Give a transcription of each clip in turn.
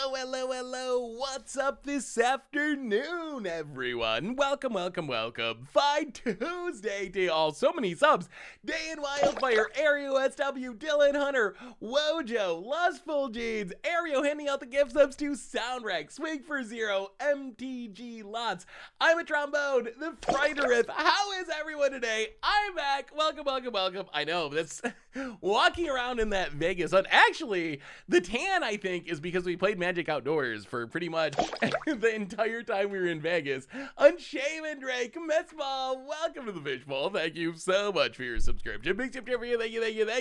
Hello. What's up this afternoon, everyone? Welcome. Fine Tuesday to all. So many subs. Day in Wildfire, Ario SW, Dylan Hunter, Wojo, Lustful Jeans, Ario handing out the gift subs to Soundwreck, Swing for Zero, MTG Lots. I'm a Trombone, the Frighterith. How is everyone today? I'm back. Welcome. I know, that's walking around in that Vegas sun. Actually, the tan, I think, is because we played Magic outdoors for pretty much the entire time we were in Vegas. Unshaven Drake, Messball, welcome to the Fishbowl. Thank you so much for your subscription. Big tip for you. Thank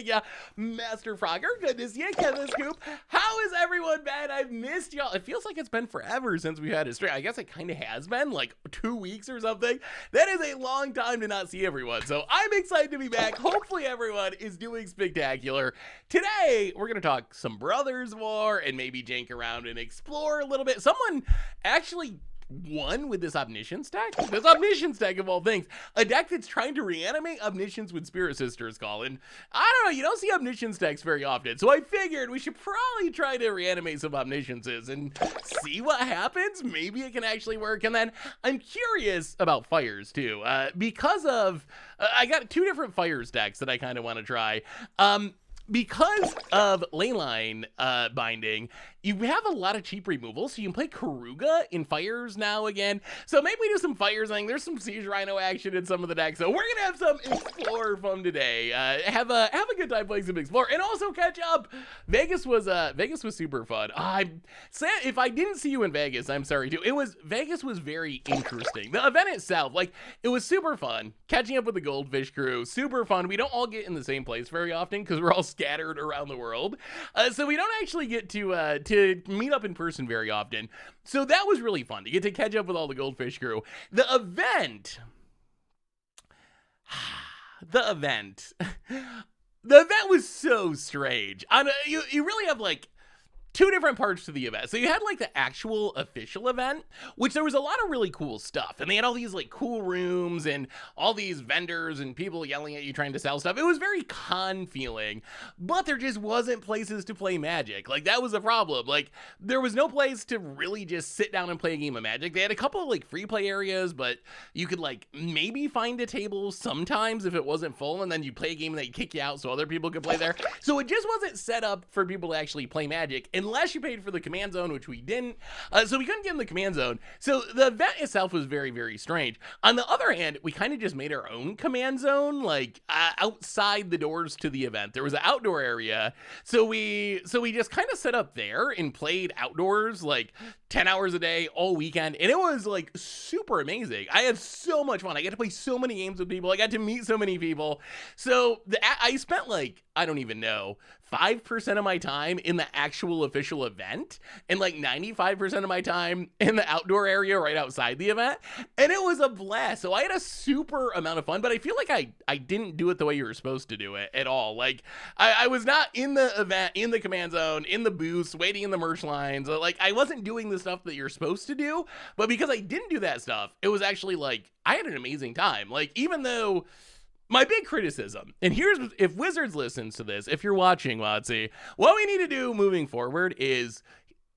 you. Master Frogger, good to see you. Kevin Scoop, how is everyone been? I've missed y'all. It feels like it's been forever since we had a stream. I guess it kind of has been, like 2 weeks or something. That is a long time to not see everyone. So I'm excited to be back. Hopefully everyone is doing spectacular. Today, we're going to talk some Brothers War and maybe jank around and explore a little bit. Someone actually won with this Omniscience deck. This Omniscience deck, of all things. A deck that's trying to reanimate Omniscience with Spirit Sisters call. And I don't know, you don't see Omniscience decks very often. So I figured we should probably try to reanimate some Omnisciences and see what happens. Maybe it can actually work. And then I'm curious about Fires too. Because of, I got 2 different Fires decks that I kind of want to try. Because of Leyline binding, you have a lot of cheap removal, so you can play Keruga in Fires now again. So maybe we do some Fires. I think there's some Siege Rhino action in some of the decks. So we're gonna have some Explore fun today. Have a good time playing some Explore, and also catch up. Vegas was super fun. I'm sad if I didn't see you in Vegas. I'm sorry too. Vegas was very interesting. The event itself, like, it was super fun. Catching up with the Goldfish crew, super fun. We don't all get in the same place very often because we're all scattered around the world, so we don't actually get to meet up in person very often. So that was really fun to get to catch up with all the Goldfish crew. The event was so strange. You really have like 2 different parts to the event. So you had like the actual official event, which there was a lot of really cool stuff. And they had all these like cool rooms and all these vendors and people yelling at you trying to sell stuff. It was very con feeling, but there just wasn't places to play Magic. Like, that was a problem. Like, there was no place to really just sit down and play a game of Magic. They had a couple of like free play areas, but you could like maybe find a table sometimes if it wasn't full, and then you play a game and they kick you out so other people could play there. So it just wasn't set up for people to actually play Magic unless you paid for the command zone, which we didn't. So we couldn't get in the command zone. So the event itself was very, very strange. On the other hand, we kind of just made our own command zone, like outside the doors to the event. There was an outdoor area. So we just kind of set up there and played outdoors like 10 hours a day all weekend. And it was like super amazing. I had so much fun. I got to play so many games with people. I got to meet so many people. So I spent like, I don't even know, 5% of my time in the actual official event and like 95% of my time in the outdoor area right outside the event. And it was a blast. So I had a super amount of fun, but I feel like I didn't do it the way you were supposed to do it at all. Like, I was not in the event, in the command zone, in the booths, waiting in the merch lines. Like, I wasn't doing the stuff that you're supposed to do, but because I didn't do that stuff, it was actually like, I had an amazing time. Like, even though my big criticism, and here's, if Wizards listens to this, if you're watching, Watsy, what we need to do moving forward is,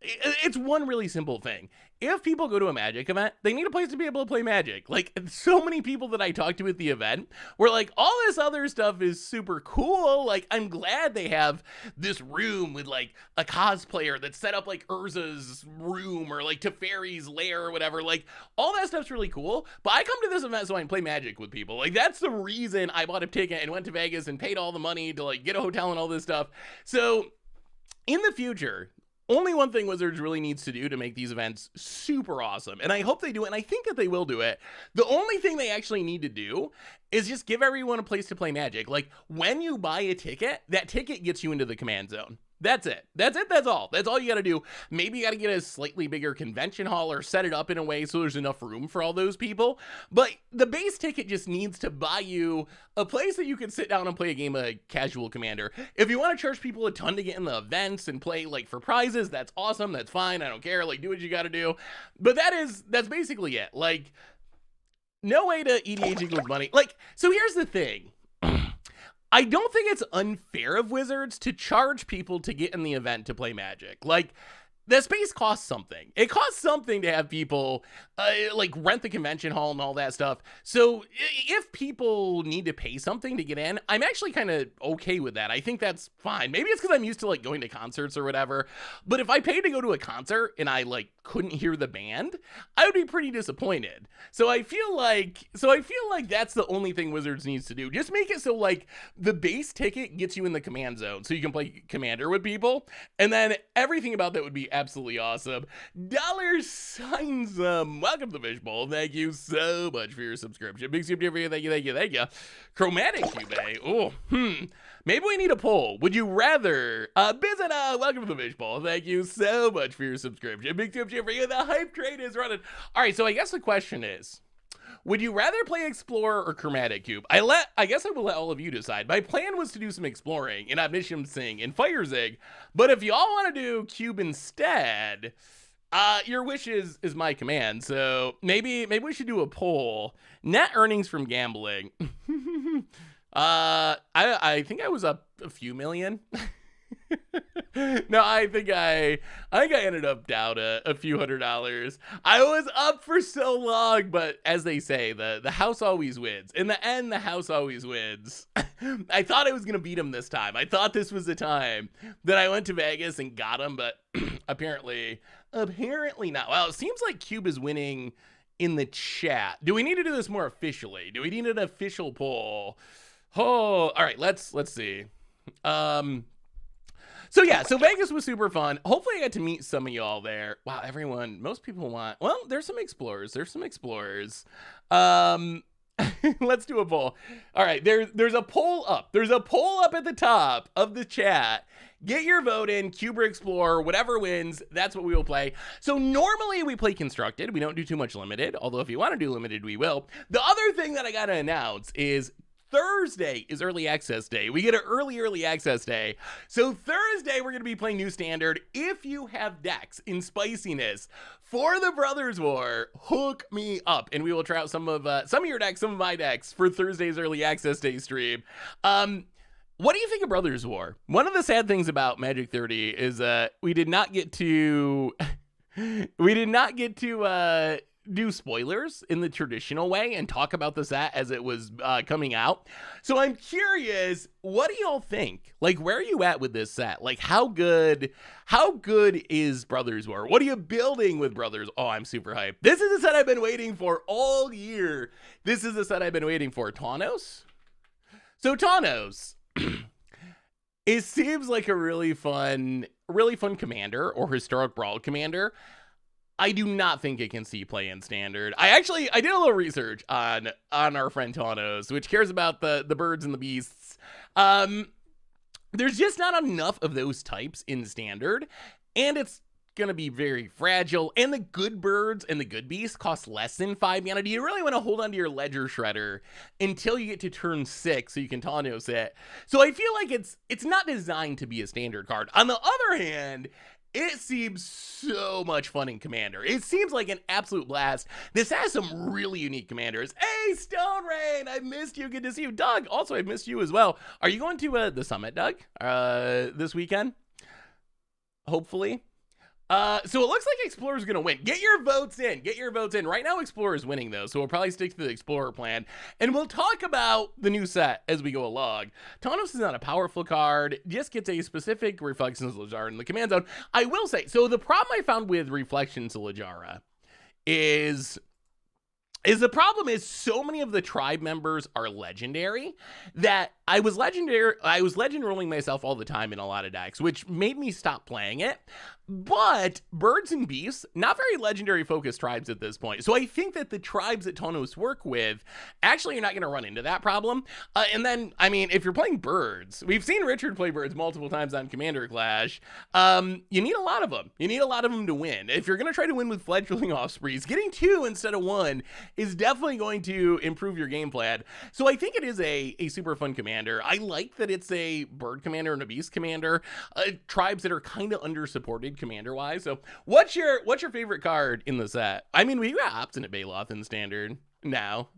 it's one really simple thing. If people go to a Magic event, they need a place to be able to play Magic. Like, so many people that I talked to at the event were like, all this other stuff is super cool. Like, I'm glad they have this room with like a cosplayer that's set up like Urza's room or like Teferi's lair or whatever. Like, all that stuff's really cool. But I come to this event so I can play Magic with people. Like, that's the reason I bought a ticket and went to Vegas and paid all the money to like get a hotel and all this stuff. So in the future, only one thing Wizards really needs to do to make these events super awesome, and I hope they do it, and I think that they will do it. The only thing they actually need to do is just give everyone a place to play Magic. Like, when you buy a ticket, that ticket gets you into the command zone. That's it. That's all you got to do. Maybe you got to get a slightly bigger convention hall or set it up in a way so there's enough room for all those people. But the base ticket just needs to buy you a place that you can sit down and play a game of casual Commander. If you want to charge people a ton to get in the events and play like for prizes, that's awesome. That's fine. I don't care. Like, do what you got to do. But that's basically it. Like, no way to EDHing with money. Like, so here's the thing. I don't think it's unfair of Wizards to charge people to get in the event to play Magic. Like, the space costs something. It costs something to have people like rent the convention hall and all that stuff. So if people need to pay something to get in, I'm actually kind of okay with that. I think that's fine. Maybe it's because I'm used to like going to concerts or whatever. But if I paid to go to a concert and I like couldn't hear the band, I would be pretty disappointed. So I feel like that's the only thing Wizards needs to do. Just make it so like the base ticket gets you in the command zone so you can play Commander with people, and then everything about that would be absolutely awesome. $signs, welcome to the Fishbowl. Thank you so much for your subscription. Big soup for you. Thank you. Chromatic Cube. Oh, maybe we need a poll. Would you rather, Bizana, welcome to the Fishbowl. Thank you so much for your subscription. Big soup for you. The hype train is running. All right, so I guess the question is, would you rather play Explorer or Chromatic Cube? I guess I will let all of you decide. My plan was to do some exploring in Omniscience and Fire Zig, but if y'all want to do Cube instead, your wish is my command. So maybe we should do a poll. Net earnings from gambling. I think I was up a few million. No, I think I ended up down a few $100s. I was up for so long, but as they say, the house always wins. In the end, the house always wins. I thought I was gonna beat him this time. I thought this was the time that I went to Vegas and got him, but apparently not. Well, it seems like Cube is winning in the chat. Do we need to do this more officially? Do we need an official poll? Oh, all right. Let's see. So yeah, so Vegas was super fun. Hopefully I got to meet some of y'all there. Wow, most people want, well, there's some explorers. Let's do a poll. All right, there's a poll up. There's a poll up at the top of the chat. Get your vote in, Cube or Explorer, whatever wins, that's what we will play. So normally we play Constructed. We don't do too much Limited, although if you want to do Limited, we will. The other thing that I got to announce is Thursday is early access day. We get an early access day. So Thursday, we're going to be playing New Standard. If you have decks in spiciness for the Brothers War, hook me up and we will try out some of your decks, some of my decks for Thursday's early access day stream. What do you think of Brothers War? One of the sad things about Magic 30 is we did not get to do spoilers in the traditional way and talk about the set as it was coming out. So I'm curious, what do y'all think? Like, where are you at with this set? Like, how good is Brothers War? What are you building with Brothers? Oh, I'm super hyped. This is a set I've been waiting for all year. Tawnos? So Tawnos, it seems like a really fun commander or historic brawl commander. I do not think it can see play in Standard. I did a little research on our friend Tawnos, which cares about the birds and the beasts. There's just not enough of those types in Standard, and it's gonna be very fragile, and the good birds and the good beasts cost less than 5 mana. Do you really want to hold on to your Ledger Shredder until you get to turn 6 so you can Tawnos it? So I feel like it's not designed to be a Standard card. On the other hand, it seems so much fun in Commander. It seems like an absolute blast. This has some really unique commanders. Hey, Stone Rain, I missed you. Good to see you. Doug, also, I missed you as well. Are you going to the summit, Doug, this weekend? Hopefully. So it looks like Explorer's gonna win. Get your votes in. Right now, Explorer's winning, though, so we'll probably stick to the Explorer plan. And we'll talk about the new set as we go along. Tawnos is not a powerful card, just gets a specific Reflections of Lajara in the command zone. I will say, so the problem I found with Reflections of Lajara is the problem is so many of the tribe members are legendary that I was legend rolling myself all the time in a lot of decks, which made me stop playing it. But birds and beasts, not very legendary focused tribes at this point. So I think that the tribes that Tawnos work with actually are not going to run into that problem. And then, I mean, if you're playing birds, we've seen Richard play birds multiple times on Commander Clash. You need a lot of them. You need a lot of them to win. If you're going to try to win with fledgling offsprees, getting 2 instead of 1 is definitely going to improve your game plan. So I think it is a super fun commander. I like that it's a bird commander and a beast commander, tribes that are kind of under-supported commander-wise. So what's your favorite card in the set? I mean, we got Obstinate Baloth in Standard now.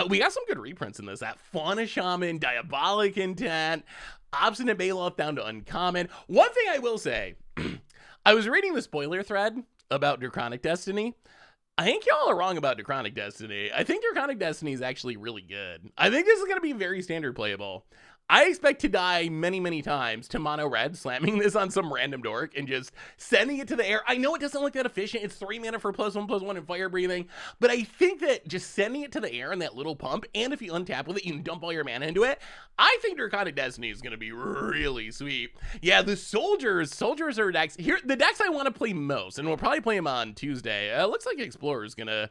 We got some good reprints in this set. Fauna Shaman, Diabolic Intent, Obstinate Baloth down to uncommon. One thing I will say, I was reading the spoiler thread about Draconic Destiny. I think y'all are wrong about Draconic Destiny. I think Draconic Destiny is actually really good. I think this is going to be very standard playable. I expect to die many, many times to mono red, slamming this on some random dork and just sending it to the air. I know it doesn't look that efficient. It's 3 mana for +1/+1 and fire breathing, but I think that just sending it to the air in that little pump, and if you untap with it, you can dump all your mana into it. I think Draconic Destiny is going to be really sweet. Yeah, the soldiers are decks. Here, the decks I want to play most, and we'll probably play them on Tuesday. Looks like Explorer's gonna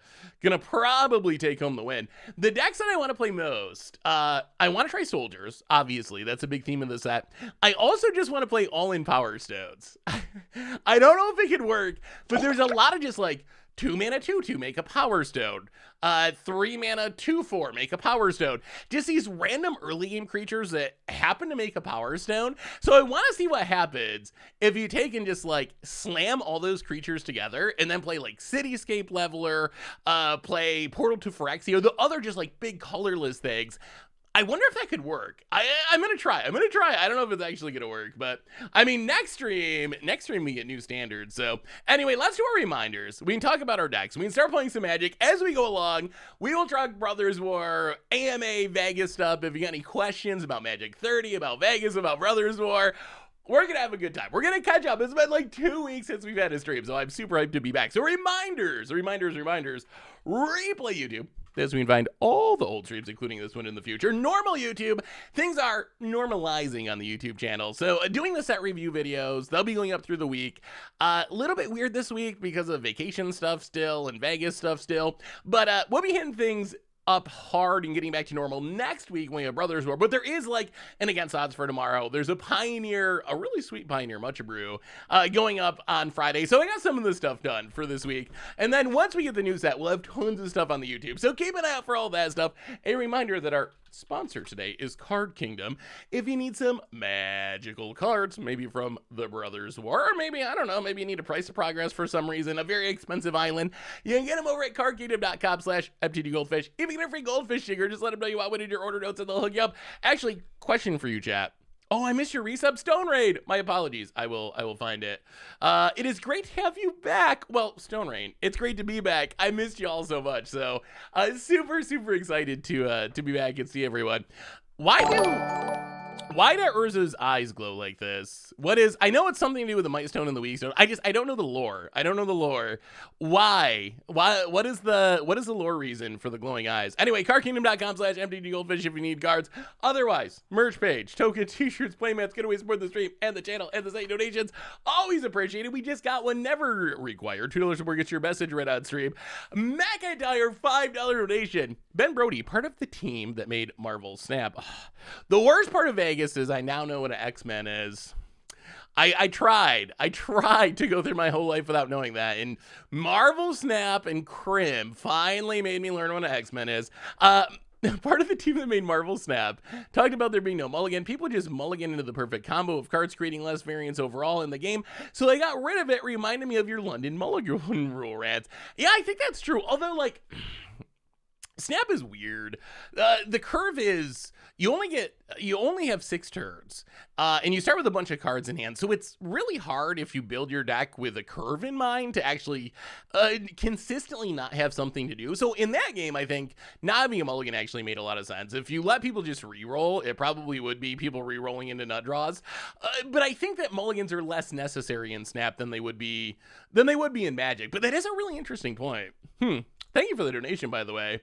probably take home the win. The decks that I want to play most, I want to try soldiers. Obviously, that's a big theme of the set. I also just want to play all-in Power Stones. I don't know if it could work, but there's a lot of just like 2 mana 2/2 make a Power Stone. 3 mana 2/4 make a Power Stone. Just these random early game creatures that happen to make a Power Stone. So I want to see what happens if you take and just like slam all those creatures together and then play like Cityscape Leveler, play Portal to Phyrexia, the other just like big colorless things. I wonder if that could work. I'm going to try. I don't know if it's actually going to work, but I mean, next stream we get new standards. So anyway, let's do our reminders. We can talk about our decks. We can start playing some Magic as we go along. We will talk Brothers War, AMA, Vegas stuff. If you got any questions about Magic 30, about Vegas, about Brothers War, we're going to have a good time. We're going to catch up. It's been like 2 weeks since we've had a stream, so I'm super hyped to be back. So reminders. Replay YouTube. As we can find all the old streams, including this one in the future. Normal YouTube, things are normalizing on the YouTube channel. So doing the set review videos, they'll be going up through the week. A little bit weird this week because of vacation stuff still and Vegas stuff still. But we'll be hitting things up hard and getting back to normal next week when we have Brothers War. But there is like an against odds for tomorrow. There's a Pioneer, a really sweet Pioneer Mucha Brew going up on Friday. So I got some of the stuff done for this week. And then once we get the new set, we'll have tons of stuff on the YouTube. So keep an eye out for all that stuff. A reminder that our sponsor today is Card Kingdom. If you need some magical cards, maybe from the Brothers War, or maybe, I don't know, maybe you need a Price of Progress for some reason, a very expensive island, you can get them over at cardkingdom.com/FTD Goldfish. If you get a free goldfish sticker, just let them know you want one in your order notes and they'll hook you up. Actually, question for you, chat. Oh, I missed your resub Stone Rain. My apologies. I will find it. It is great to have you back. Well, Stone Rain, it's great to be back. I missed you all so much. So super excited to be back and see everyone. Why do Urza's eyes glow like this? I know it's something to do with the Might Stone and the Weak Stone. I don't know the lore. Why? What is the lore reason for the glowing eyes? Anyway, cardkingdom.com/MTD Goldfish if you need cards. Otherwise, merch page, token, t-shirts, playmats, giveaways, support the stream and the channel and the site donations. Always appreciated. We just got one, never required. $2 support gets your message read on stream. McIntyre, $5 donation. Ben Brody, part of the team that made Marvel Snap. The worst part of Vegas is I now know what an X-Men is. I tried to go through my whole life without knowing that, and Marvel Snap and Crim finally made me learn what an X-Men is. Part of the team that made Marvel Snap talked about there being no mulligan. People just mulligan into the perfect combo of cards, creating less variance overall in the game. So they got rid of it, reminding me of your London mulligan rule rants. Yeah, I think that's true. Although, like, Snap is weird. The curve is you only have 6 turns, and you start with a bunch of cards in hand. So it's really hard if you build your deck with a curve in mind to actually consistently not have something to do. So in that game, I think not having a mulligan actually made a lot of sense. If you let people just reroll, it probably would be people rerolling into nut draws. But I think that mulligans are less necessary in Snap than they would be in Magic. But that is a really interesting point. Thank you for the donation, by the way.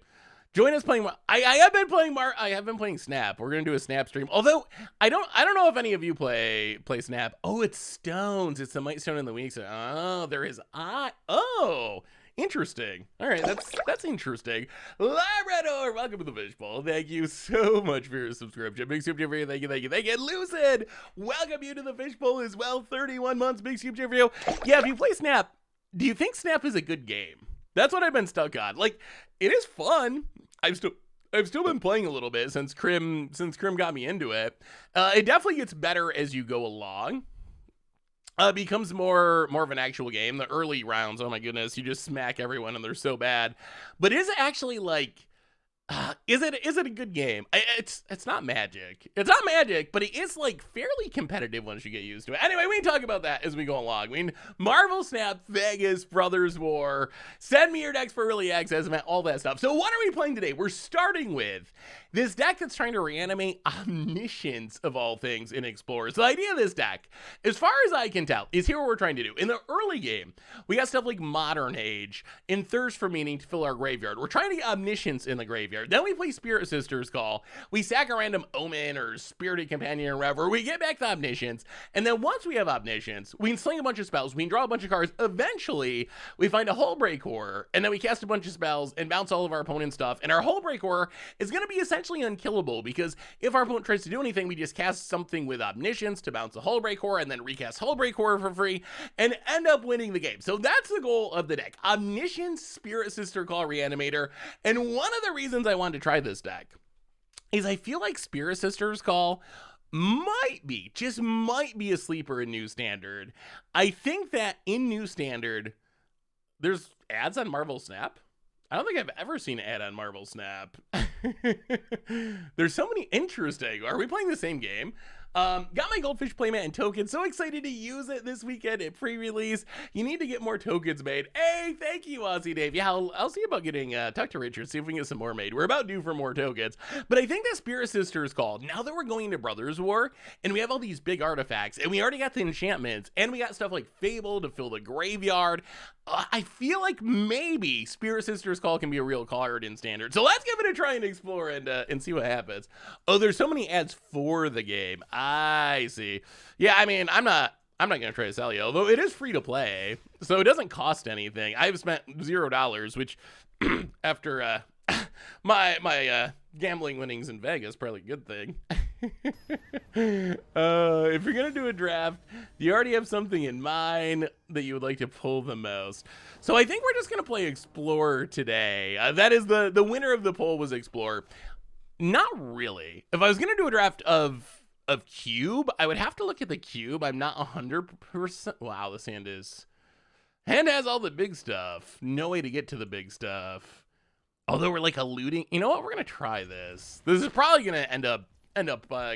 Join us playing. I have been playing Snap. We're gonna do a Snap stream. Although I don't know if any of you play Snap. Oh, it's stones. It's the Might Stone and the Weak Stone. Oh, there is Oh, interesting. All right, that's interesting. Labrador, welcome to the Fishbowl. Thank you so much for your subscription. Big Soup for you. Thank you. Lucid, welcome you to the Fishbowl as well. 31 months. Big Soup for you. Yeah, if you play Snap, do you think Snap is a good game? That's what I've been stuck on. Like, it is fun. I've still been playing a little bit since Crim got me into it. It definitely gets better as you go along. Becomes more of an actual game. The early rounds, oh my goodness, you just smack everyone and they're so bad. But is it actually like Is it a good game? It's not magic. It's not magic, but it is like fairly competitive once you get used to it. Anyway, we can talk about that as we go along. I mean, Marvel Snap, Vegas, Brothers War, send me your decks for early access, event, all that stuff. So what are we playing today? We're starting with this deck that's trying to reanimate Omniscience of all things in Explorer. So the idea of this deck, as far as I can tell, is here what we're trying to do. In the early game, we got stuff like Modern Age and Thirst for Meaning to fill our graveyard. We're trying to get Omniscience in the graveyard. Then we play Spirit Sister's Call. We sack a random Omen or Spirited Companion or whatever. We get back to Omniscience. And then once we have Omniscience, we can sling a bunch of spells. We can draw a bunch of cards. Eventually, we find a Hullbreak Horror. And then we cast a bunch of spells and bounce all of our opponent's stuff. And our Hullbreak Horror is going to be essentially unkillable, because if our opponent tries to do anything, we just cast something with Omniscience to bounce a Hullbreak Horror and then recast Hullbreak Horror for free and end up winning the game. So that's the goal of the deck. Omniscience, Spirit Sister Call, Reanimator. And one of the reasons I wanted to try this deck is I feel like Spirit Sister's Call might be a sleeper in New Standard. I think that in New Standard, there's ads on Marvel Snap. I don't think I've ever seen an ad on Marvel Snap. There's so many interesting. Are we playing the same game? Got my Goldfish playmat and tokens. So excited to use it this weekend at pre-release. You need to get more tokens made. Hey, thank you, Aussie Dave. Yeah, I'll see about getting talk to Richard, see if we can get some more made. We're about due for more tokens. But I think that Spirit Sister is called. Now that we're going into Brothers War, and we have all these big artifacts, and we already got the enchantments, and we got stuff like Fable to fill the graveyard, I feel like maybe Spirit Sister's Call can be a real card in Standard. So let's give it a try and explore and see what happens. Oh, there's so many ads for the game. I see. Yeah, I mean, I'm not gonna try to sell you, although it is free to play, so it doesn't cost anything. I've spent $0, which after my gambling winnings in Vegas, probably a good thing. If you're gonna do a draft, do you already have something in mind that you would like to pull the most? So I think we're just gonna play Explorer today. That is the winner of the poll was Explorer. Not really. If I was gonna do a draft of Cube, I would have to look at the Cube. I'm not 100%. Wow, this hand has all the big stuff. No way to get to the big stuff. Although we're like eluding. You know what? We're gonna try this. This is probably gonna end up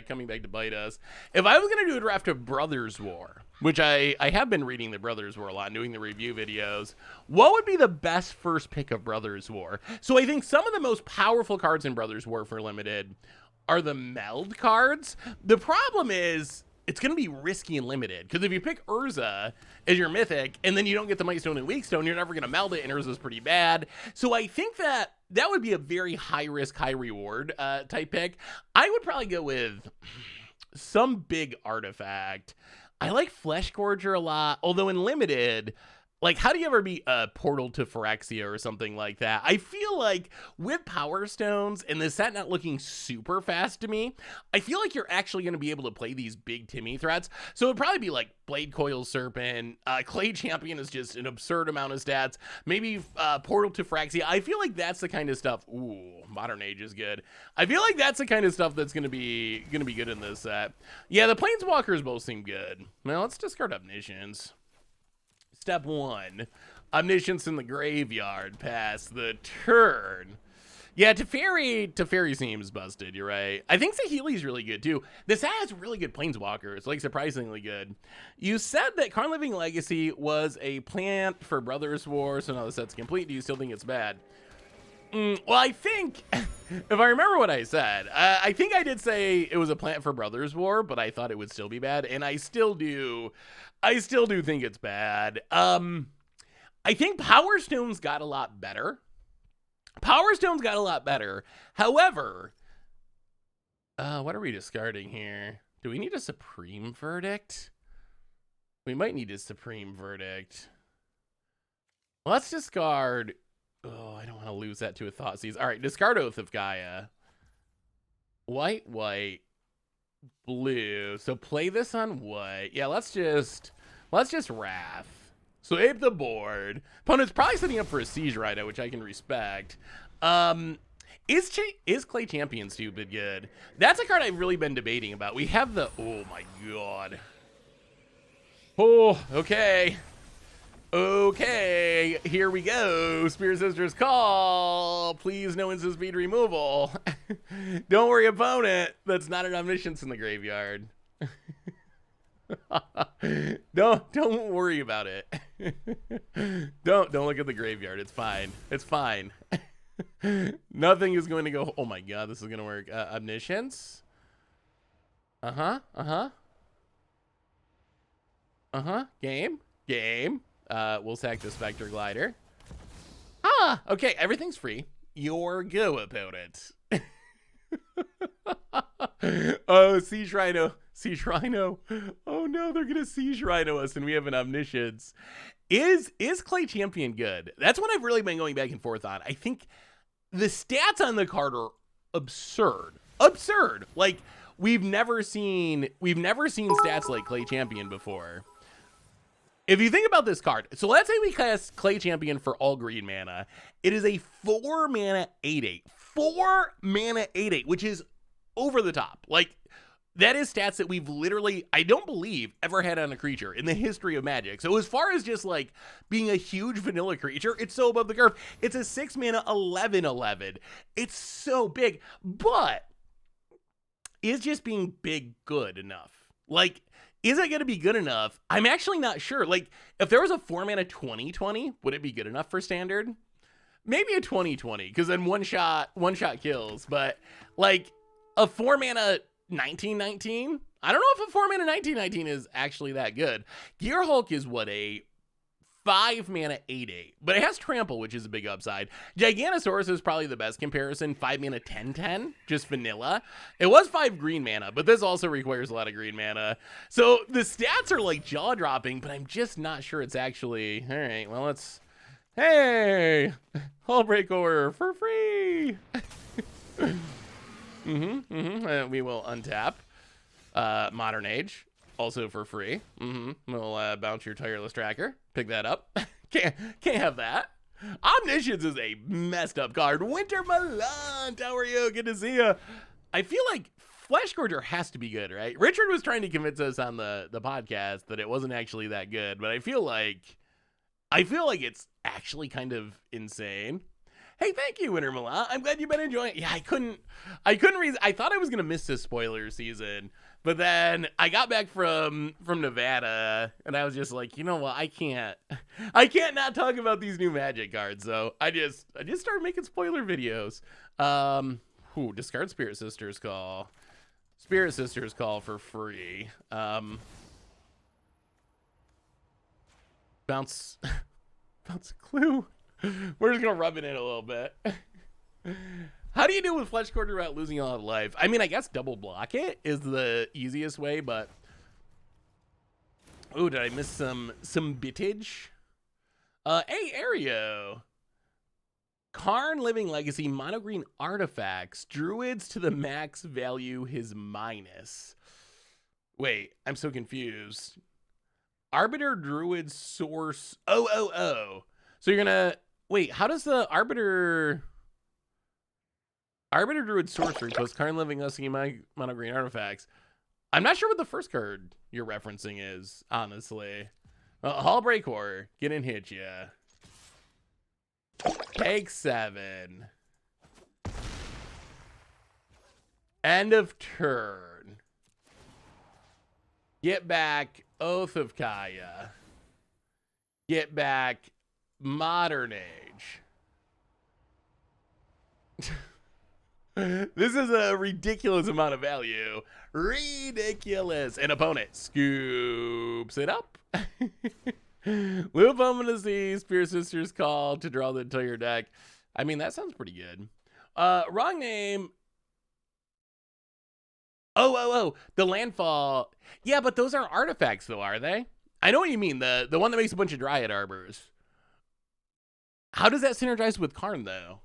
coming back to bite us. If I was gonna do a draft of Brothers War, which I have been reading the Brothers War a lot, doing the review videos, what would be the best first pick of Brothers War? So I think some of the most powerful cards in Brothers War for limited are the meld cards. The problem is it's going to be risky and limited, because if you pick Urza as your mythic and then you don't get the Might Stone and Weak Stone, you're never going to meld it, and Urza's pretty bad. So I think that would be a very high risk, high reward type pick. I would probably go with some big artifact. I like Flesh Gorger a lot, although in limited, like, how do you ever beat a Portal to Phyrexia or something like that? I feel like with Power Stones and the set not looking super fast to me, I feel like you're actually going to be able to play these big Timmy threats. So it'd probably be like Blade Coil Serpent, Clay Champion is just an absurd amount of stats, maybe Portal to Phyrexia. I feel like that's the kind of stuff. Ooh, Modern Age is good. I feel like that's the kind of stuff that's going to be good in this set. Yeah, the Planeswalkers both seem good. Well, let's discard Omniscience. Step 1, Omniscience in the graveyard, pass the turn. Yeah, Teferi seems busted, you're right. I think Saheeli's really good too. This has really good Planeswalkers, like surprisingly good. You said that Karn Living Legacy was a plant for Brothers War, so now the set's complete. Do you still think it's bad? Well, I think, if I remember what I said, I think I did say it was a plant for Brothers War, but I thought it would still be bad, and I still do think it's bad. I think Power Stone's got a lot better. However, what are we discarding here? Do we need a Supreme Verdict? We might need a Supreme Verdict. Let's discard. Oh, I don't want to lose that to a Thoughtseize. All right, discard Oath of Gaia. White, blue. So play this on white. Yeah, let's just Wrath. So ape the board. Opponent's probably setting up for a Siege Rider, which I can respect. Is Clay Champion stupid good? That's a card I've really been debating about. We have the, oh my god. Oh, okay. Okay, here we go. Spirit Sisters call. Please, no instant speed removal. Don't worry, opponent. That's not an Omniscience in the graveyard. Don't worry about it. Don't look at the graveyard. It's fine. It's fine. Nothing is going to go. Oh my god, this is gonna work. Omniscience. Game. We'll sack the Spectre Glider. Okay, everything's free. Your go, opponent. Oh, Siege Rhino. Oh no, they're gonna Siege Rhino us and we have an Omniscience. Is Clay Champion good? That's what I've really been going back and forth on. I think the stats on the card are absurd. Like we've never seen stats like Clay Champion before. If you think about this card, so let's say we cast Clay Champion for all green mana. It is a 4 mana 8/8. 4 mana 8/8, which is over the top. Like, that is stats that we've literally, I don't believe, ever had on a creature in the history of Magic. So as far as just like being a huge vanilla creature, it's so above the curve. It's a 6 mana 11/11. It's so big, but is just being big good enough? Like, is it going to be good enough? I'm actually not sure. Like, if there was a 4 mana 20/20, would it be good enough for standard? Maybe a 20/20, because then one shot kills. But like a 4 mana 19/19, I don't know if a 4 mana 19/19 is actually that good. Gear Hulk is what, a 5 mana 8/8, but it has trample, which is a big upside. Giganosaurus is probably the best comparison. 5 mana 10/10, just vanilla. It was 5 green mana, but this also requires a lot of green mana. So the stats are like jaw dropping, but I'm just not sure it's actually. All right, well, let's. Hey, Hullbreaker for free. We will untap Modern Age. Also for free. We'll bounce your Tireless Tracker. Pick that up. Can't have that. Omniscience is a messed up card. Winter Malant, how are you? Good to see you. I feel like Flesh Gorger has to be good, right? Richard was trying to convince us on the podcast that it wasn't actually that good, but I feel like it's actually kind of insane. Hey, thank you, Winter Malant. I'm glad you've been enjoying it. Yeah, I couldn't read. I thought I was gonna miss this spoiler season. But then I got back from Nevada, and I was just like, you know what? I can't not talk about these new Magic cards. So I just started making spoiler videos. Discard Spirit Sisters Call. Spirit Sisters Call for free. Bounce a clue. We're just gonna rub it in a little bit. How do you do with Flesh Gorger without losing a lot of life? I mean, I guess double block it is the easiest way, but oh, did I miss some bitage? Hey, Aereo. Karn Living Legacy, mono green artifacts, druids to the max value, his minus. Wait, I'm so confused. Arbiter Druid Source. Oh. So you're gonna wait. How does the Arbiter Druid Sorcery plus Karn Living Legacy mono green artifacts? I'm not sure what the first card you're referencing is, honestly. Hullbreaker, get and hit ya. Take 7. End of turn. Get back Oath of Kaya. Get back Modern Age. This is a ridiculous amount of value. Ridiculous. An opponent scoops it up. Loop Omniscience, Spirit Sisters Call to draw the entire deck. I mean, that sounds pretty good. Wrong name. Oh, the landfall. Yeah, but those aren't artifacts though, are they? I know what you mean. The one that makes a bunch of Dryad Arbors. How does that synergize with Karn though?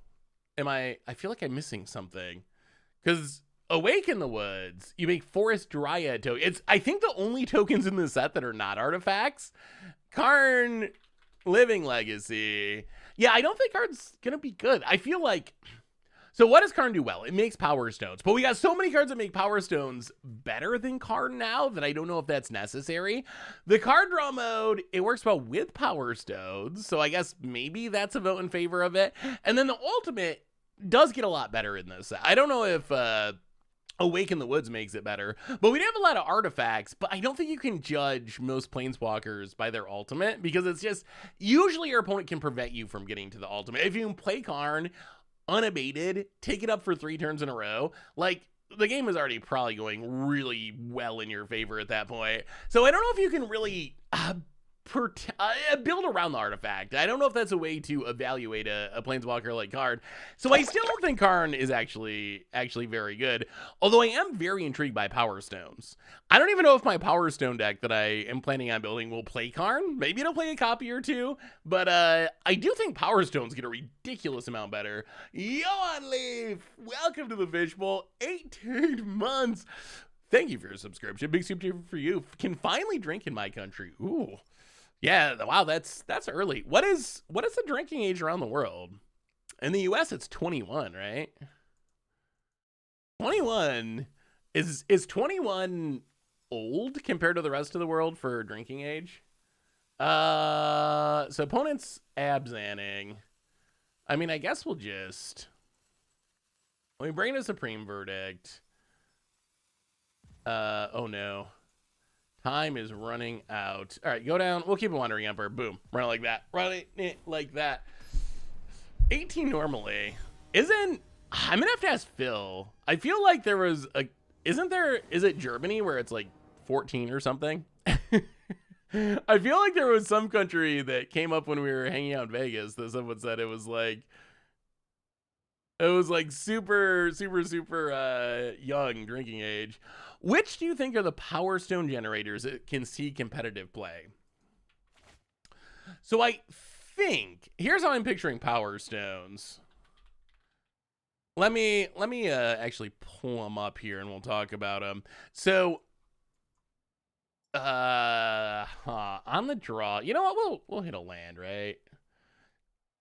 I feel like I'm missing something. Because Awake in the Woods, you make Forest Dryad token. It's, I think, the only tokens in the set that are not artifacts. Karn Living Legacy. Yeah, I don't think Karn's going to be good. I feel like So what does Karn do well? It makes Power Stones. But we got so many cards that make Power Stones better than Karn now that I don't know if that's necessary. The card draw mode, it works well with Power Stones. So I guess maybe that's a vote in favor of it. And then the ultimate does get a lot better in this. I don't know if Awake in the Woods makes it better, but we do have a lot of artifacts, but I don't think you can judge most Planeswalkers by their ultimate, because it's just, usually your opponent can prevent you from getting to the ultimate. If you can play Karn unabated, take it up for 3 turns in a row, like, the game is already probably going really well in your favor at that point. So I don't know if you can really build around the artifact. I don't know if that's a way to evaluate a Planeswalker like Karn. So I still don't think Karn is actually very good, although I am very intrigued by Power Stones. I don't even know if my Power Stone deck that I am planning on building will play Karn. Maybe it'll play a copy or two, but I do think Power Stones get a ridiculous amount better. Yohan Leaf, welcome to the Fishbowl. 18 months. Thank you for your subscription. Big super for you. Can finally drink in my country. Ooh. Yeah, wow, that's early. What is the drinking age around the world? In the US, it's 21, right? 21 is 21 old compared to the rest of the world for drinking age? So opponents absanning. I mean, I guess we'll just, let me bring in a Supreme Verdict. Oh no. Time is running out. All right, go down. We'll keep a Wandering Emperor. Boom. Run it like that. Run it like that. 18 normally. I'm going to have to ask Phil. I feel like there was a... is it Germany where it's like 14 or something? I feel like there was some country that came up when we were hanging out in Vegas that someone said it was like super young drinking age. Which do you think are the Power Stone generators that can see competitive play? So I think, here's how I'm picturing Power Stones. Let me actually pull them up here and we'll talk about them. So on the draw, you know what? We'll hit a land, right?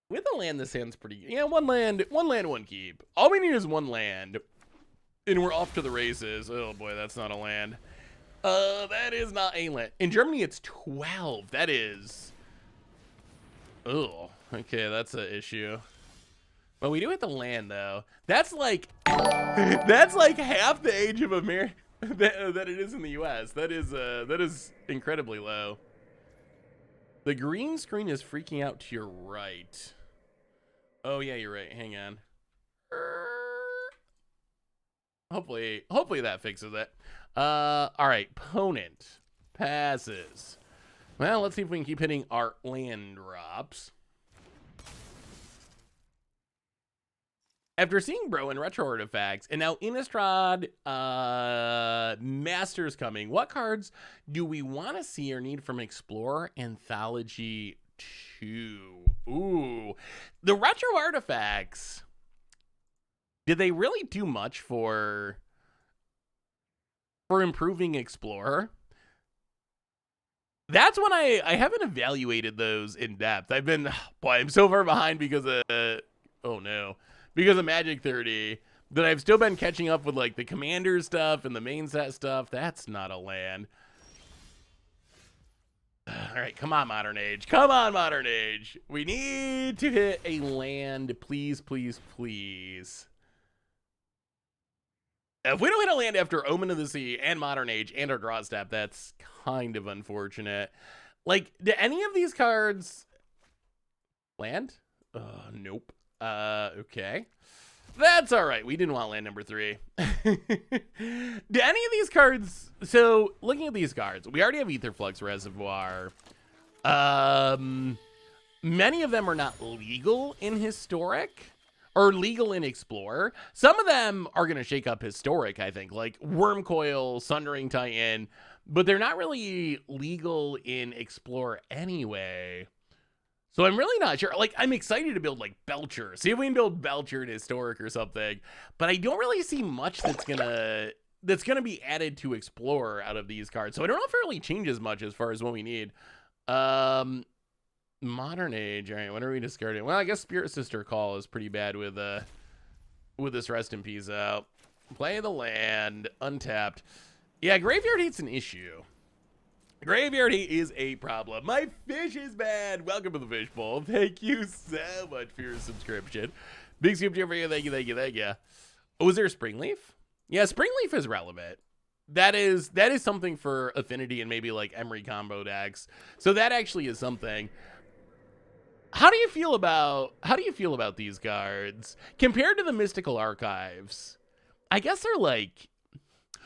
With a land, this hand's pretty good. Yeah, one land, one keep. All we need is one land. And we're off to the races. Oh boy, that's not a land. That is not a land. In Germany, it's 12. That is... oh, okay, that's an issue. Well, we do hit the land, though. That's like... that's like half the age of America that it is in the US. That is incredibly low. The green screen is freaking out to your right. Oh, yeah, you're right. Hang on. Hopefully that fixes it. All right, opponent passes. Well, let's see if we can keep hitting our land drops. After seeing Bro and Retro Artifacts, and now Innistrad Masters coming, what cards do we want to see or need from Explorer Anthology 2? Ooh, the Retro Artifacts. Did they really do much for improving Explorer? That's when I haven't evaluated those in depth. I'm so far behind because of, oh no, because of Magic 30 that I've still been catching up with like the Commander stuff and the main set stuff. That's not a land. All right, come on, Modern Age. Come on, Modern Age. We need to hit a land, please, please, please. If we don't hit a land after Omen of the Sea and Modern Age and our draw step, that's kind of unfortunate. Like, do any of these cards land? Nope. Okay. That's all right. We didn't want land number 3. Do any of these cards... so, looking at these cards, we already have Aetherflux Reservoir. Many of them are not legal in Historic. Or legal in Explorer. Some of them are going to shake up Historic, I think, like Wormcoil, Sundering Titan, but they're not really legal in Explorer anyway. So I'm really not sure. Like, I'm excited to build like Belcher. See if we can build Belcher in Historic or something. But I don't really see much that's gonna be added to Explorer out of these cards. So I don't know if it really changes much as far as what we need. Modern Age. All right, what are we discarding? Well, I guess Spirit Sister Call is pretty bad with with this rest in peace out. Play the land, untapped. Yeah, graveyard hate's an issue. Graveyard hate is a problem. My fish is bad. Welcome to the fishbowl. Thank you so much for your subscription. Big scoop for you. Thank you, thank you, thank you. Oh, is there a Springleaf? Yeah, Springleaf is relevant. That is something for Affinity and maybe like Emery combo decks. So that actually is something. How do you feel about these cards compared to the Mystical Archives? I guess they're like,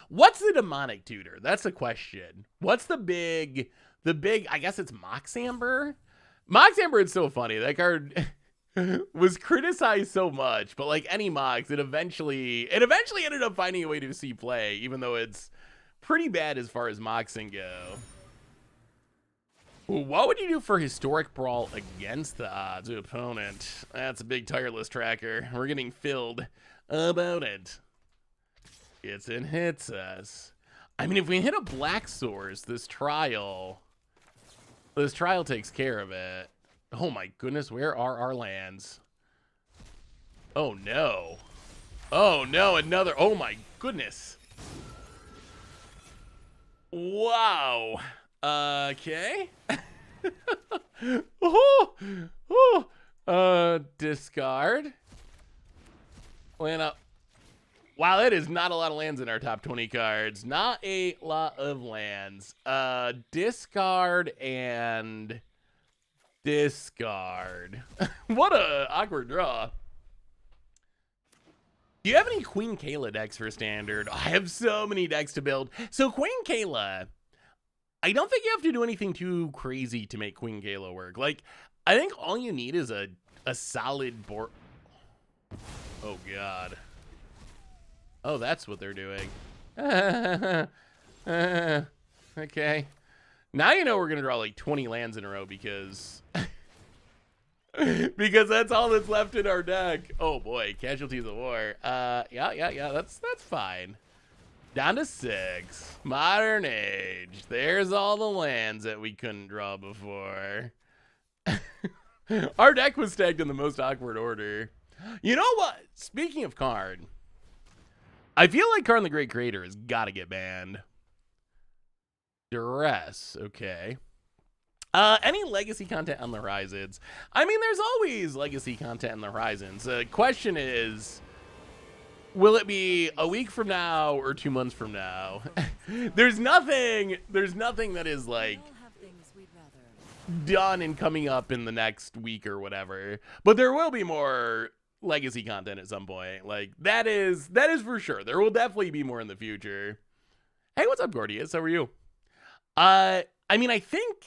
what's the demonic tutor? That's the question. What's the big, I guess it's Mox Amber. Mox Amber is so funny. That card was criticized so much, but like any Mox, it eventually ended up finding a way to see play, even though it's pretty bad as far as Moxing go. What would you do for Historic Brawl against the odds opponent? That's a big tireless tracker. We're getting filled about it. It's and hits us. I mean, if we hit a black source, this trial takes care of it. Oh my goodness, where are our lands? Oh no. Oh no, another, oh my goodness. Wow. Okay. Discard. Land up. Wow, that is not a lot of lands in our top 20 cards. Not a lot of lands. Discard and discard. What a awkward draw. Do you have any Queen Kayla decks for standard? I have so many decks to build. So Queen Kayla, I don't think you have to do anything too crazy to make Queen Kayla work. Like, I think all you need is a solid board. Oh God. Oh, that's what they're doing. Okay. Now you know we're gonna draw like 20 lands in a row because because that's all that's left in our deck. Oh boy, Casualties of War. Yeah, that's fine. Down to 6. Modern Age. There's all the lands that we couldn't draw before. Our deck was stacked in the most awkward order. You know what? Speaking of Karn, I feel like Karn the Great Creator has got to get banned. Duress. Okay. Any legacy content on the horizons? I mean, there's always legacy content on the horizons. The question is, will it be a week from now or 2 months from now? There's nothing that is like done and coming up in the next week or whatever. But there will be more legacy content at some point. Like that is for sure. There will definitely be more in the future. Hey, what's up, Gordius? How are you? I mean, I think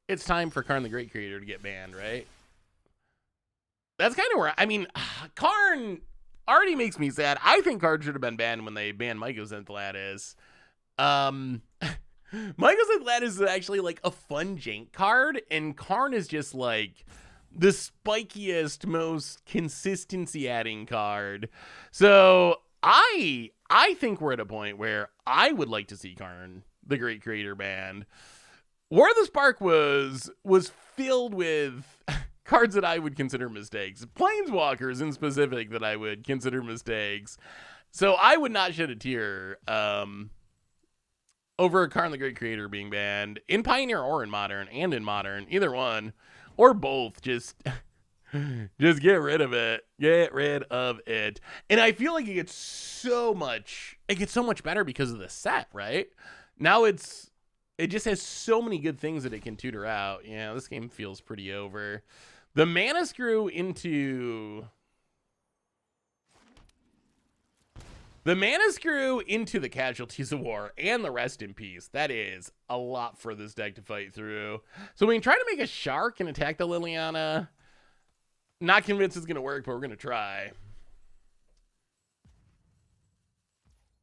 it's time for Karn the Great Creator to get banned, right? That's kind of where, I mean, Karn already makes me sad. I think Karn should have been banned when they banned Mycosynth Lattice. Mycosynth Lattice is actually like a fun jank card, and Karn is just like the spikiest, most consistency adding card. So I think we're at a point where I would like to see Karn the Great Creator banned. War of the Spark was filled with cards that I would consider mistakes. Planeswalkers in specific that I would consider mistakes. So I would not shed a tear over Karn the Great Creator being banned in Pioneer or in Modern, and in Modern, either one or both. Just get rid of it. Get rid of it. And I feel like it gets so much better because of the set, right? Now it just has so many good things that it can tutor out. Yeah, this game feels pretty over. The Mana Screw into the Casualties of War and the Rest in Peace. That is a lot for this deck to fight through. So we can try to make a Shark and attack the Liliana. Not convinced it's going to work, but we're going to try.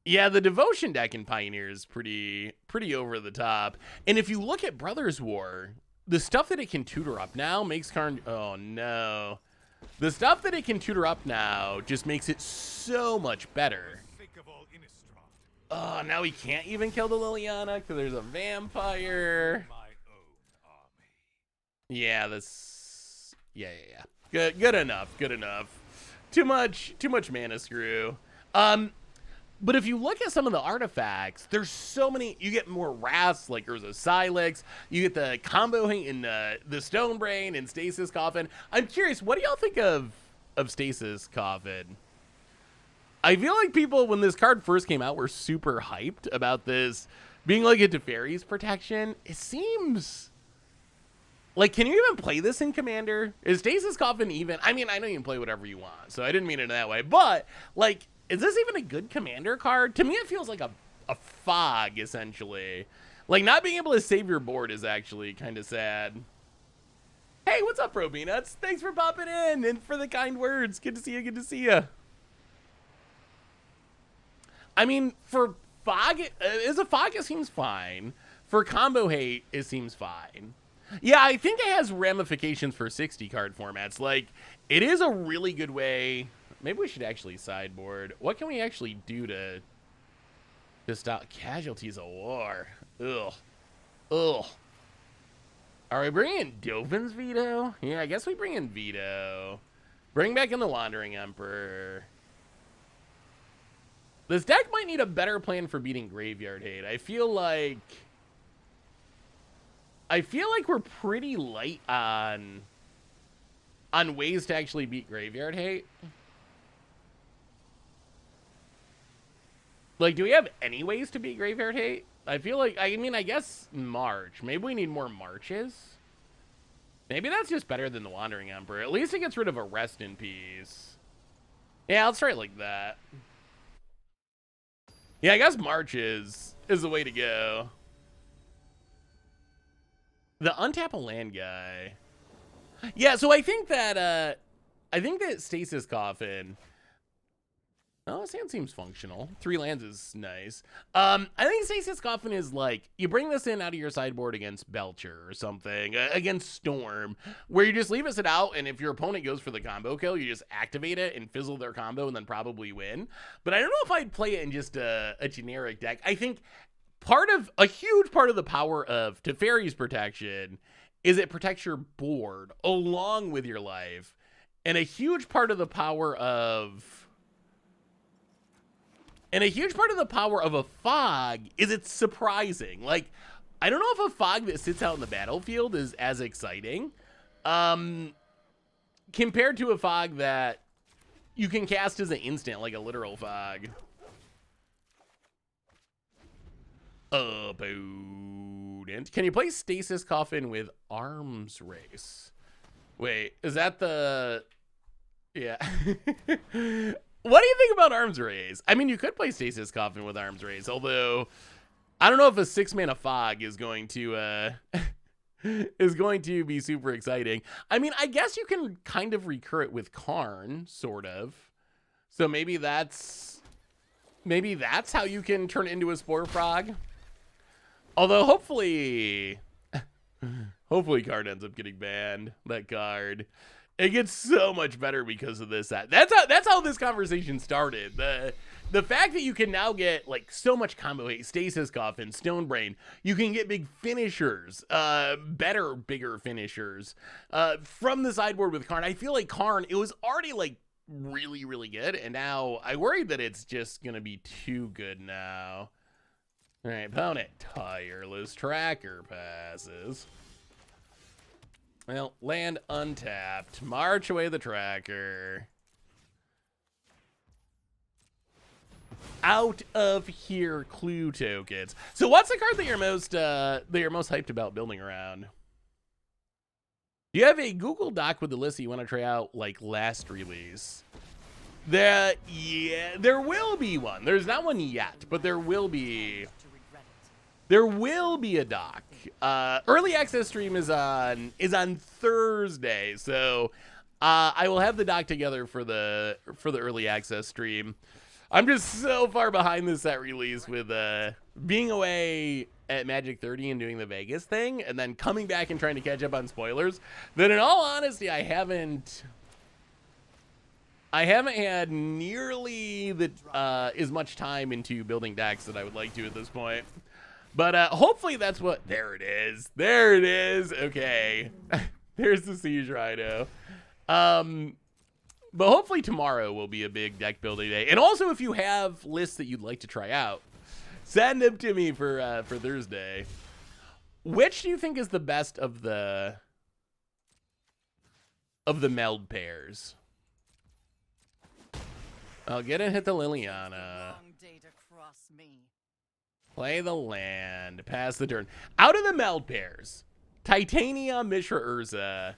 Yeah, the Devotion deck in Pioneer is pretty over the top. And if you look at Brothers War, the stuff that it can tutor up now makes Karn... Oh, no. The stuff that it can tutor up now just makes it so much better. Oh, now we can't even kill the Liliana because there's a vampire. Yeah, this... Yeah. Good enough. Too much mana screw. But if you look at some of the artifacts, there's so many. You get more wraths, like there's a Silex. You get the combo in the Stone Brain and Stasis Coffin. I'm curious, what do y'all think of Stasis Coffin? I feel like people, when this card first came out, were super hyped about this being like a Teferi's protection. It seems like, can you even play this in Commander? Is Stasis Coffin even? I mean, I know you can play whatever you want, so I didn't mean it that way. But like, is this even a good Commander card? To me, it feels like a fog, essentially. Like, not being able to save your board is actually kind of sad. Hey, what's up, Bro Peanuts? Thanks for popping in and for the kind words. Good to see you. Good to see you. I mean, for fog, as a fog, it seems fine. For combo hate, it seems fine. Yeah, I think it has ramifications for 60 card formats. Like, it is a really good way. Maybe we should actually sideboard. What can we actually do to stop casualties of war? Ugh. Ugh. Are we bringing in Dovin's Veto? Yeah, I guess we bring in Veto. Bring back in the Wandering Emperor. This deck might need a better plan for beating Graveyard Hate. I feel like we're pretty light on ways to actually beat Graveyard Hate. Like, do we have any ways to beat Graveyard Hate? I feel like, I mean, I guess March. Maybe we need more Marches. Maybe that's just better than the Wandering Emperor. At least it gets rid of a Rest in Peace. Yeah, let's try it like that. Yeah, I guess March is the way to go. The untap a land guy. Yeah, so I think that Stasis Coffin. Oh, this hand seems functional. 3 lands is nice. I think Stasis Coffin is like, you bring this in out of your sideboard against Belcher or something, against Storm, where you just leave it sit out, and if your opponent goes for the combo kill, you just activate it and fizzle their combo and then probably win. But I don't know if I'd play it in just a generic deck. I think a huge part of the power of Teferi's protection is it protects your board along with your life. And a huge part of the power of a fog is it's surprising. Like, I don't know if a fog that sits out in the battlefield is as exciting compared to a fog that you can cast as an instant, like a literal fog. Abundant. Can you play Stasis Coffin with Arms Race? Wait, is that the... Yeah. What do you think about Arms Race? I mean, you could play Stasis Coffin with Arms Race, although I don't know if a 6-mana fog is going to be super exciting. I mean, I guess you can kind of recur it with Karn, sort of. So maybe that's how you can turn it into a Spore Frog. Although hopefully Karn ends up getting banned. That card. It gets so much better because of this. That's how this conversation started. The fact that you can now get like so much combo hate, Stasis Coffin, Stone Brain, you can get big finishers, bigger finishers from the sideboard with Karn. I feel like Karn, it was already like really, really good, and now I worry that it's just gonna be too good now. All right, opponent, Tireless Tracker passes. Well, land untapped. March away the tracker. Out of here, clue tokens. So what's the card that you're most hyped about building around? Do you have a Google Doc with the list that you want to try out like last release? Yeah, there will be one. There's not one yet, but there will be. There will be a doc. Early access stream is on Thursday, so I will have the doc together for the early access stream. I'm just so far behind this set release with being away at Magic 30 and doing the Vegas thing, and then coming back and trying to catch up on spoilers. That, in all honesty, I haven't had nearly as much time into building decks that I would like to at this point. But hopefully that's what... There it is. There it is. Okay. There's the Siege Rhino. But hopefully tomorrow will be a big deck building day. And also, if you have lists that you'd like to try out, send them to me for Thursday. Which do you think is the best of the meld pairs? I'll get and hit the Liliana. Play the land. Pass the turn. Out of the meld pairs, Titania, Mishra, Urza.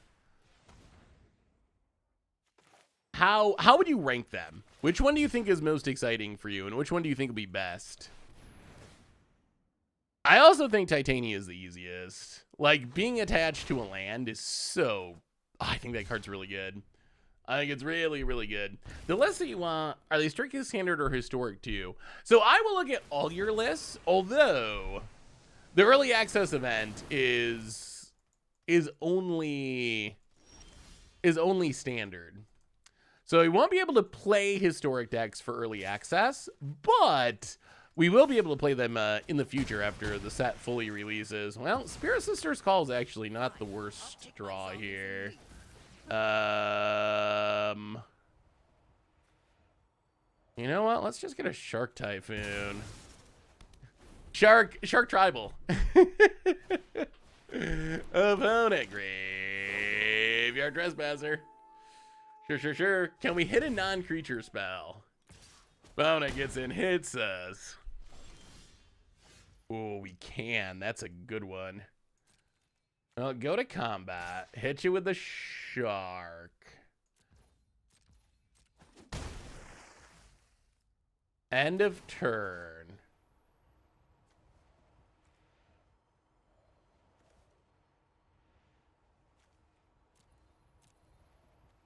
How would you rank them? Which one do you think is most exciting for you, and which one do you think will be best? I also think Titania is the easiest. Like, being attached to a land is so... Oh, I think that card's really good. I think it's really, really good. The lists that you want, are they strictly standard or historic too? So I will look at all your lists, although the early access event is only standard. So we won't be able to play historic decks for early access, but we will be able to play them in the future after the set fully releases. Well, Spirit Sister's Call is actually not the worst draw here. You know what? Let's just get a Shark Typhoon. Shark Tribal. Opponent Graveyard Trespasser. Sure. Can we hit a non-creature spell? Opponent gets in, hits us. Oh, we can. That's a good one. Well, go to combat. Hit you with the shark. End of turn.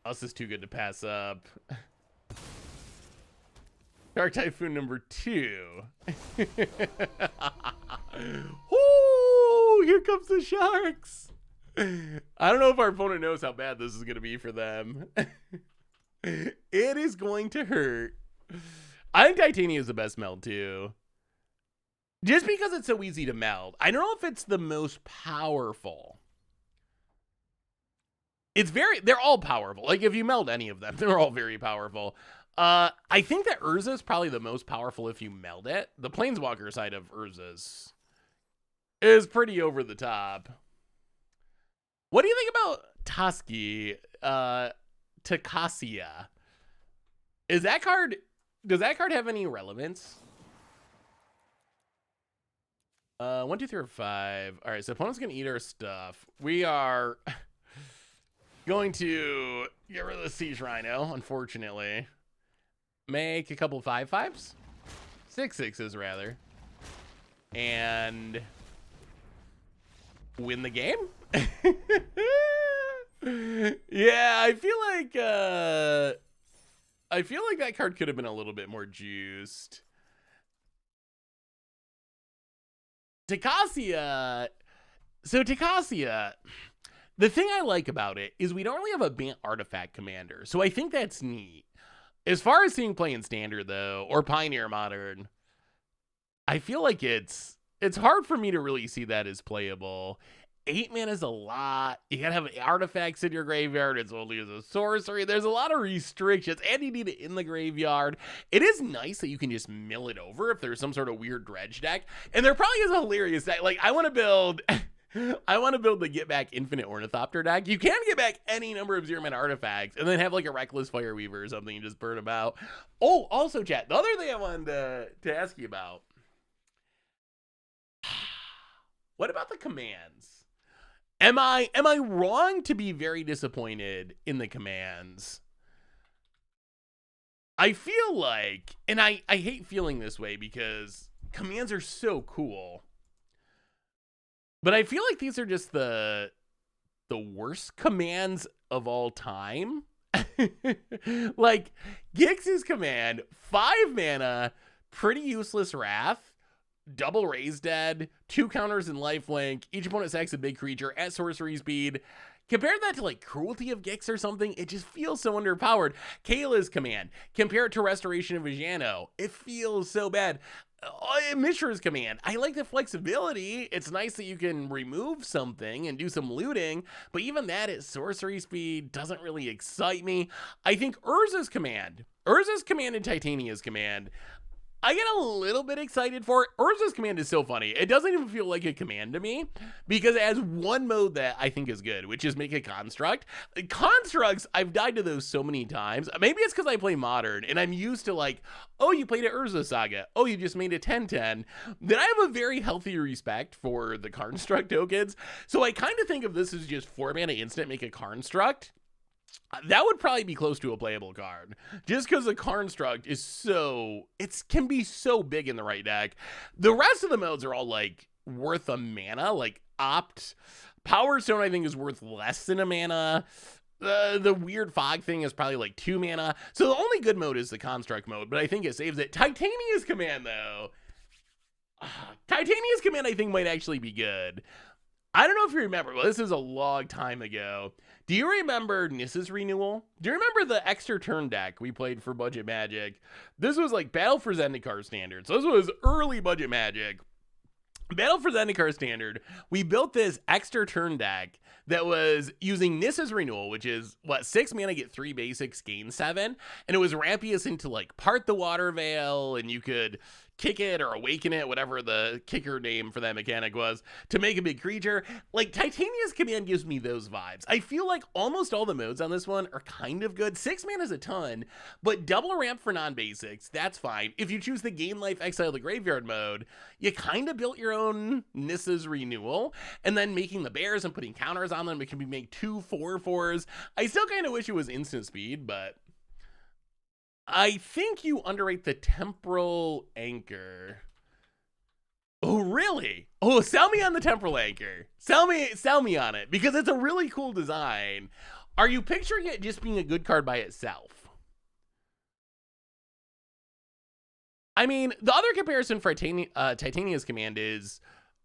This is too good to pass up. Shark Typhoon number 2. Woo! Here comes the sharks. I don't know if our opponent knows how bad this is going to be for them. It is going to hurt. I think Titania is the best meld too. Just because it's so easy to meld. I don't know if it's the most powerful. They're all powerful. Like, if you meld any of them, they're all very powerful. I think that Urza is probably the most powerful if you meld it. The Planeswalker side of Urza's is pretty over the top. What do you think about Toski, Takasia? Does that card have any relevance? 1, 2, 3, or 5. All right, so opponent's gonna eat our stuff. We are going to get rid of the Siege Rhino, unfortunately. Make a couple 5/5s, 6/6s rather, and win the game. Yeah, I feel like that card could have been a little bit more juiced. Takasia. So Takasia, the thing I like about it is we don't really have a Bant artifact commander, so I think that's neat. As far as seeing play in standard though, or Pioneer Modern, I feel like it's hard for me to really see that as playable. 8 mana is a lot. You gotta have artifacts in your graveyard. It's only as a sorcery. There's a lot of restrictions, and you need it in the graveyard. It is nice that you can just mill it over if there's some sort of weird dredge deck. And there probably is a hilarious deck. Like, I want to build the Get Back Infinite Ornithopter deck. You can get back any number of 0 mana artifacts, and then have like a Reckless Fireweaver or something and just burn them out. Oh, also, chat, the other thing I wanted to ask you about. What about the commands? Am I wrong to be very disappointed in the commands? I feel like, and I hate feeling this way because commands are so cool, but I feel like these are just the worst commands of all time. Like, Gix's command, 5 mana, pretty useless Wrath, double raise dead, 2 counters in lifelink, each opponent sacks a big creature at sorcery speed. Compare that to like Cruelty of Gix or something, it just feels so underpowered. Kayla's command, compare it to Restoration of Vijano, it feels so bad. Mishra's command, I like the flexibility. It's nice that you can remove something and do some looting, but even that at sorcery speed doesn't really excite me. I think Urza's command and Titania's command, I get a little bit excited for it. Urza's command is so funny. It doesn't even feel like a command to me because it has one mode that I think is good, which is make a construct. Constructs, I've died to those so many times. Maybe it's because I play Modern and I'm used to like, oh, you played an Urza Saga. Oh, you just made a 10-10. Then I have a very healthy respect for the construct tokens. So I kind of think of this as just 4 mana instant, make a construct. That would probably be close to a playable card just because the construct is can be so big in the right deck. The rest of the modes are all like worth a mana, like Power Stone I think is worth less than a mana. The weird fog thing is probably like 2 mana. So the only good mode is the construct mode, but I think it saves it. Titania's command though. Titania's command I think might actually be good. I don't know if you remember, well, this is a long time ago. Do you remember Nissa's Renewal? Do you remember the extra turn deck we played for Budget Magic? This was like Battle for Zendikar Standard. So this was early Budget Magic. Battle for Zendikar Standard, we built this extra turn deck that was using Nissa's Renewal, which is, 6 mana, get 3 basics, gain 7. And it was Rampius into like Part the Water Veil, and you could kick it or awaken it, whatever the kicker name for that mechanic was, to make a big creature. Like, Titania's command gives me those vibes. I feel like almost all the modes on this one are kind of good. 6 mana is a ton, but double ramp for non-basics, that's fine. If you choose the gain life, exile the graveyard mode, you kind of built your own Nissa's Renewal, and then making the bears and putting counters on them, it can be make 2 4/4s. I still kind of wish it was instant speed, but I think you underrate the Temporal Anchor. Oh, really? Oh, sell me on the Temporal Anchor. Sell me on it, because it's a really cool design. Are you picturing it just being a good card by itself? I mean, the other comparison for Titania's command is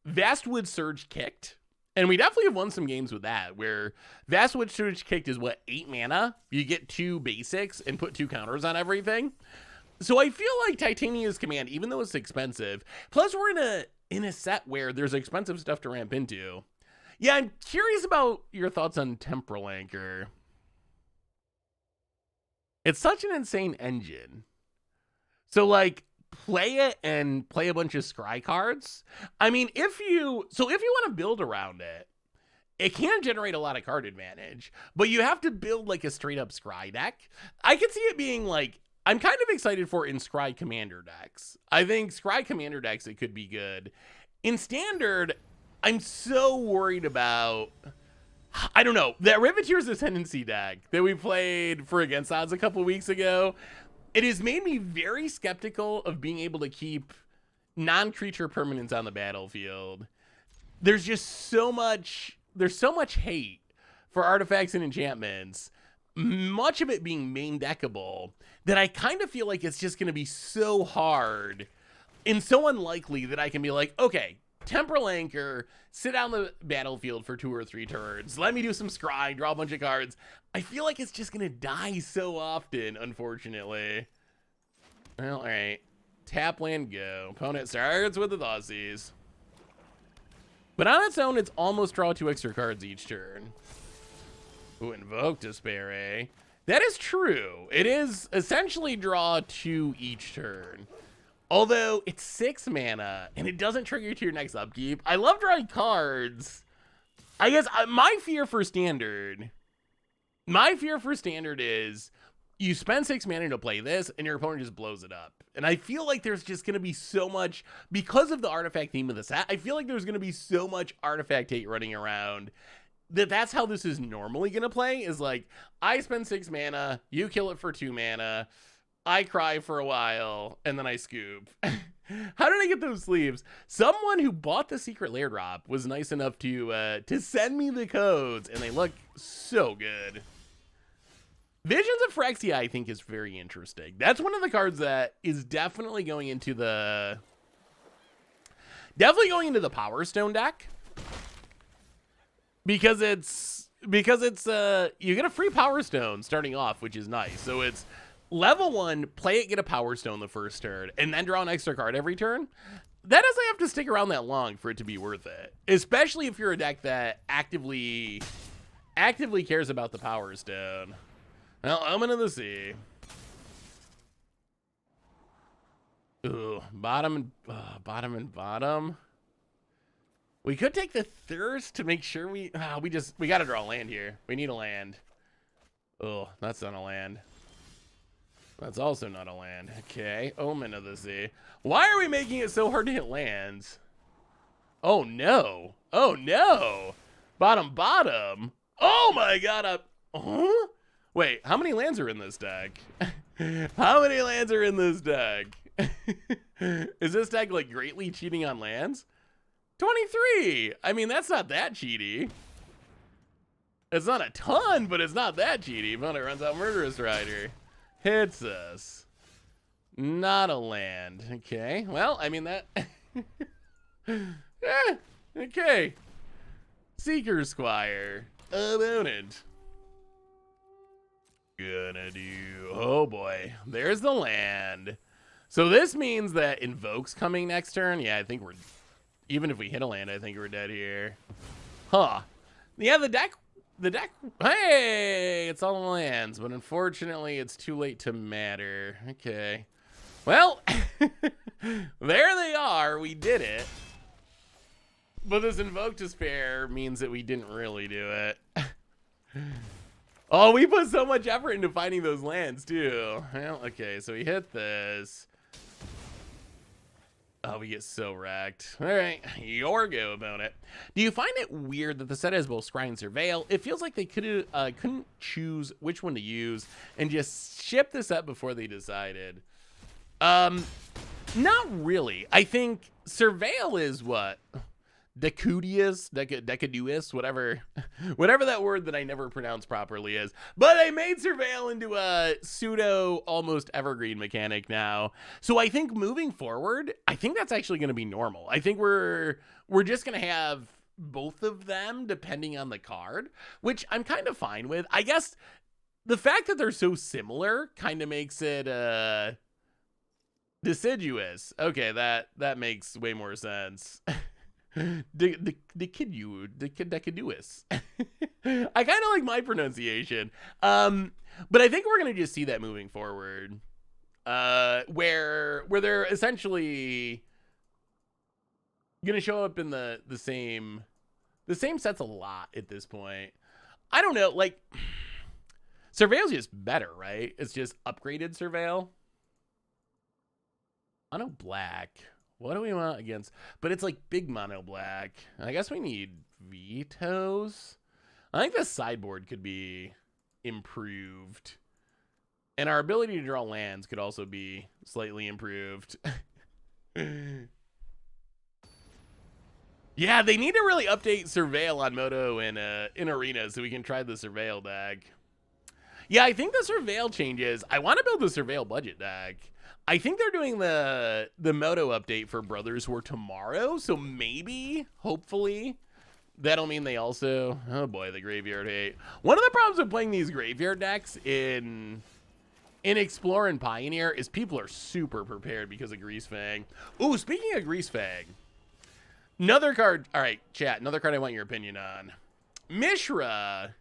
Vastwood Surge Kicked. And we definitely have won some games with that, where Vastwood Surge Kicked is 8 mana? You get 2 basics and put 2 counters on everything. So I feel like Titania's command, even though it's expensive, plus we're in a set where there's expensive stuff to ramp into. Yeah, I'm curious about your thoughts on Temporal Anchor. It's such an insane engine. So like, play it and play a bunch of scry cards. I mean, if you want to build around it, it can generate a lot of card advantage, but you have to build like a straight up scry deck. I could see it being like, I'm kind of excited for it in scry commander decks. I think scry commander decks, it could be good. In standard, I'm so worried about, I don't know, that Riveteer's Ascendancy deck that we played for Against Odds a couple weeks ago. It has made me very skeptical of being able to keep non-creature permanents on the battlefield. There's so much hate for artifacts and enchantments, much of it being main deckable, that I kind of feel like it's just going to be so hard and so unlikely that I can be like, okay, Temporal Anchor, sit on the battlefield for 2 or 3 turns, let me do some scry, draw a bunch of cards. I feel like it's just gonna die so often, unfortunately. Well, all right, tap land, go. Opponent starts with the Thoughtseize, but on its own, it's almost draw 2 extra cards each turn. Ooh, Invoke Despair, eh? That is true. It is essentially draw 2 each turn. Although it's 6 mana and it doesn't trigger to your next upkeep. I love drawing cards. I guess my fear for standard is you spend 6 mana to play this and your opponent just blows it up. And I feel like there's just going to be so much, because of the artifact theme of the set, I feel like there's going to be so much artifact hate running around that's how this is normally going to play, is like, I spend 6 mana, you kill it for 2 mana, I cry for a while, and then I scoop. How did I get those sleeves? Someone who bought the secret lair drop was nice enough to send me the codes, and they look so good. Visions of Phyrexia, I think, is very interesting. That's one of the cards that is definitely going into the Definitely going into the Power Stone deck. Because it's you get a free Power Stone starting off, which is nice. So it's level 1, play it, get a Power Stone the first turn, and then draw an extra card every turn. That doesn't have to stick around that long for it to be worth it. Especially if you're a deck that actively cares about the Power Stone. Well, Omen of the Sea. Ooh, bottom and bottom. We could take the Thirst to make sure we gotta draw a land here. We need a land. Oh, that's not a land. That's also not a land. Okay, Omen of the Sea. Why are we making it so hard to hit lands? Oh no. Oh no. Bottom. Oh my god. Huh? Wait, how many lands are in this deck? How many lands are in this deck? Is this deck like greatly cheating on lands? 23. I mean, that's not that cheaty. It's not a ton, but it's not that cheaty. Opponent runs out Murderous Rider. Hits us. Not a land. Okay. Well, I mean that. Okay. Seeker Squire. Opponent. Gonna do. Oh boy. There's the land. So this means that Invoke's coming next turn. Yeah, I think we're. Even if we hit a land, I think we're dead here. Huh. Yeah, the deck. Hey, it's all lands, but unfortunately, it's too late to matter. Okay. Well, there they are. We did it. But this Invoke Despair means that we didn't really do it. Oh, we put so much effort into finding those lands, too. Well, okay, so we hit this. Oh, we get so wrecked. All right, your go about it. Do you find it weird that the set has both Scry and Surveil? It feels like they couldn't choose which one to use and just ship this up before they decided. Not really. I think Surveil is what? Decudius, whatever that word that I never pronounce properly is. But I made Surveil into a pseudo almost evergreen mechanic now. So I think moving forward, I think that's actually going to be normal. I think we're just going to have both of them depending on the card, which I'm kind of fine with. I guess the fact that they're so similar kind of makes it deciduous. Okay, that makes way more sense. Decaduous. I kind of like my pronunciation. But I think we're gonna just see that moving forward. Where they're essentially gonna show up in the same sets a lot at this point. I don't know, like Surveil's just better, right? It's just upgraded Surveil. Mono black. What do we want against? But it's like big mono black. I guess we need vetoes. I think the sideboard could be improved. And our ability to draw lands could also be slightly improved. Yeah, they need to really update Surveil on Moto and in Arena so we can try the Surveil deck. Yeah, I think the Surveil changes. I want to build the Surveil budget deck. I think they're doing the Moto update for Brothers War tomorrow, so maybe, hopefully, that'll mean they also... Oh boy, the Graveyard Hate. One of the problems with playing these Graveyard decks in Explore and Pioneer is people are super prepared because of Greasefang. Ooh, speaking of Greasefang, another card... All right, chat, another card I want your opinion on. Mishra...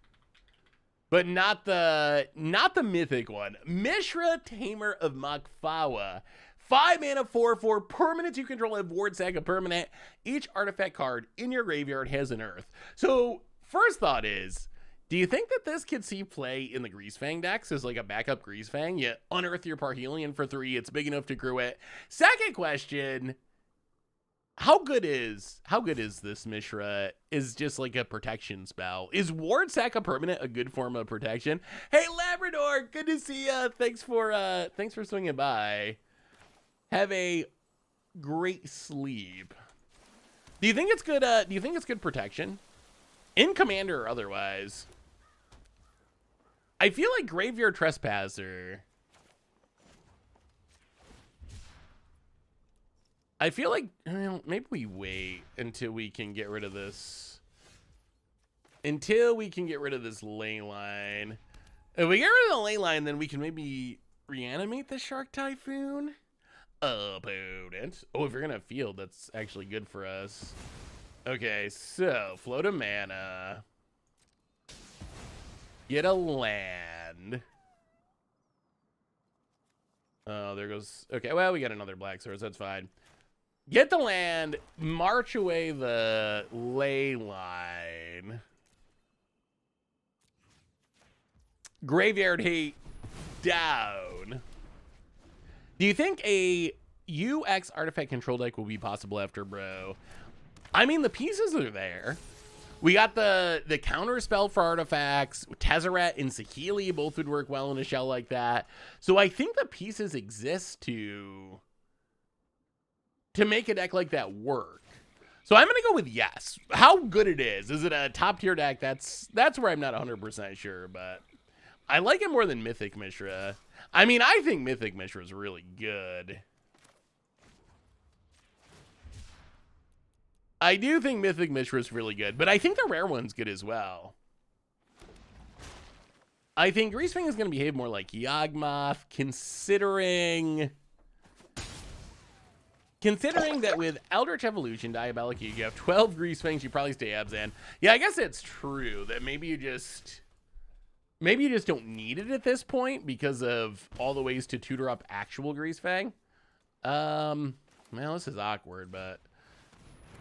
But not the mythic one. Mishra, Tamer of Makfawa. 5 mana, 4/4. Permanents you control have Ward Sack a permanent. Each artifact card in your graveyard has an earth. So, first thought is, do you think that this could see play in the Greasefang decks as like a backup Greasefang? You unearth your Parhelion for 3. It's big enough to crew it. Second question... How good is this Mishra is just like a protection spell? Is Ward Sack a permanent a good form of protection? Hey Labrador, good to see ya. Thanks for swinging by. Have a great sleep. Do you think it's good protection? In Commander or otherwise? I feel like Graveyard Trespasser I feel like, well, maybe we wait until we can get rid of this. Until we can get rid of this ley line. If we get rid of the ley line, then we can maybe reanimate the Shark Typhoon. Opponent. Oh, if you're going to field, that's actually good for us. Okay, so float a mana. Get a land. Oh, there goes. Okay, well, we got another black source. That's fine. Get the land. March away the ley line. Graveyard hate down. Do you think a UX artifact control deck will be possible after Bro? I mean, the pieces are there. We got the counter spell for artifacts. Tezzeret and Saheeli both would work well in a shell like that. So I think the pieces exist to make a deck like that work. So I'm gonna go with yes. How good it is it a top tier deck? That's where I'm not 100% sure, but I like it more than Mythic Mishra. I mean, I think Mythic Mishra is really good. I do think Mythic Mishra is really good, but I think the rare one's good as well. I think Greasefang is going to behave more like Yawgmoth, considering that with Eldritch Evolution, Diabolic, you have 12 Greasefangs, you probably stay Abzan. Yeah, I guess it's true that maybe you just don't need it at this point because of all the ways to tutor up actual Greasefang. Well, this is awkward, but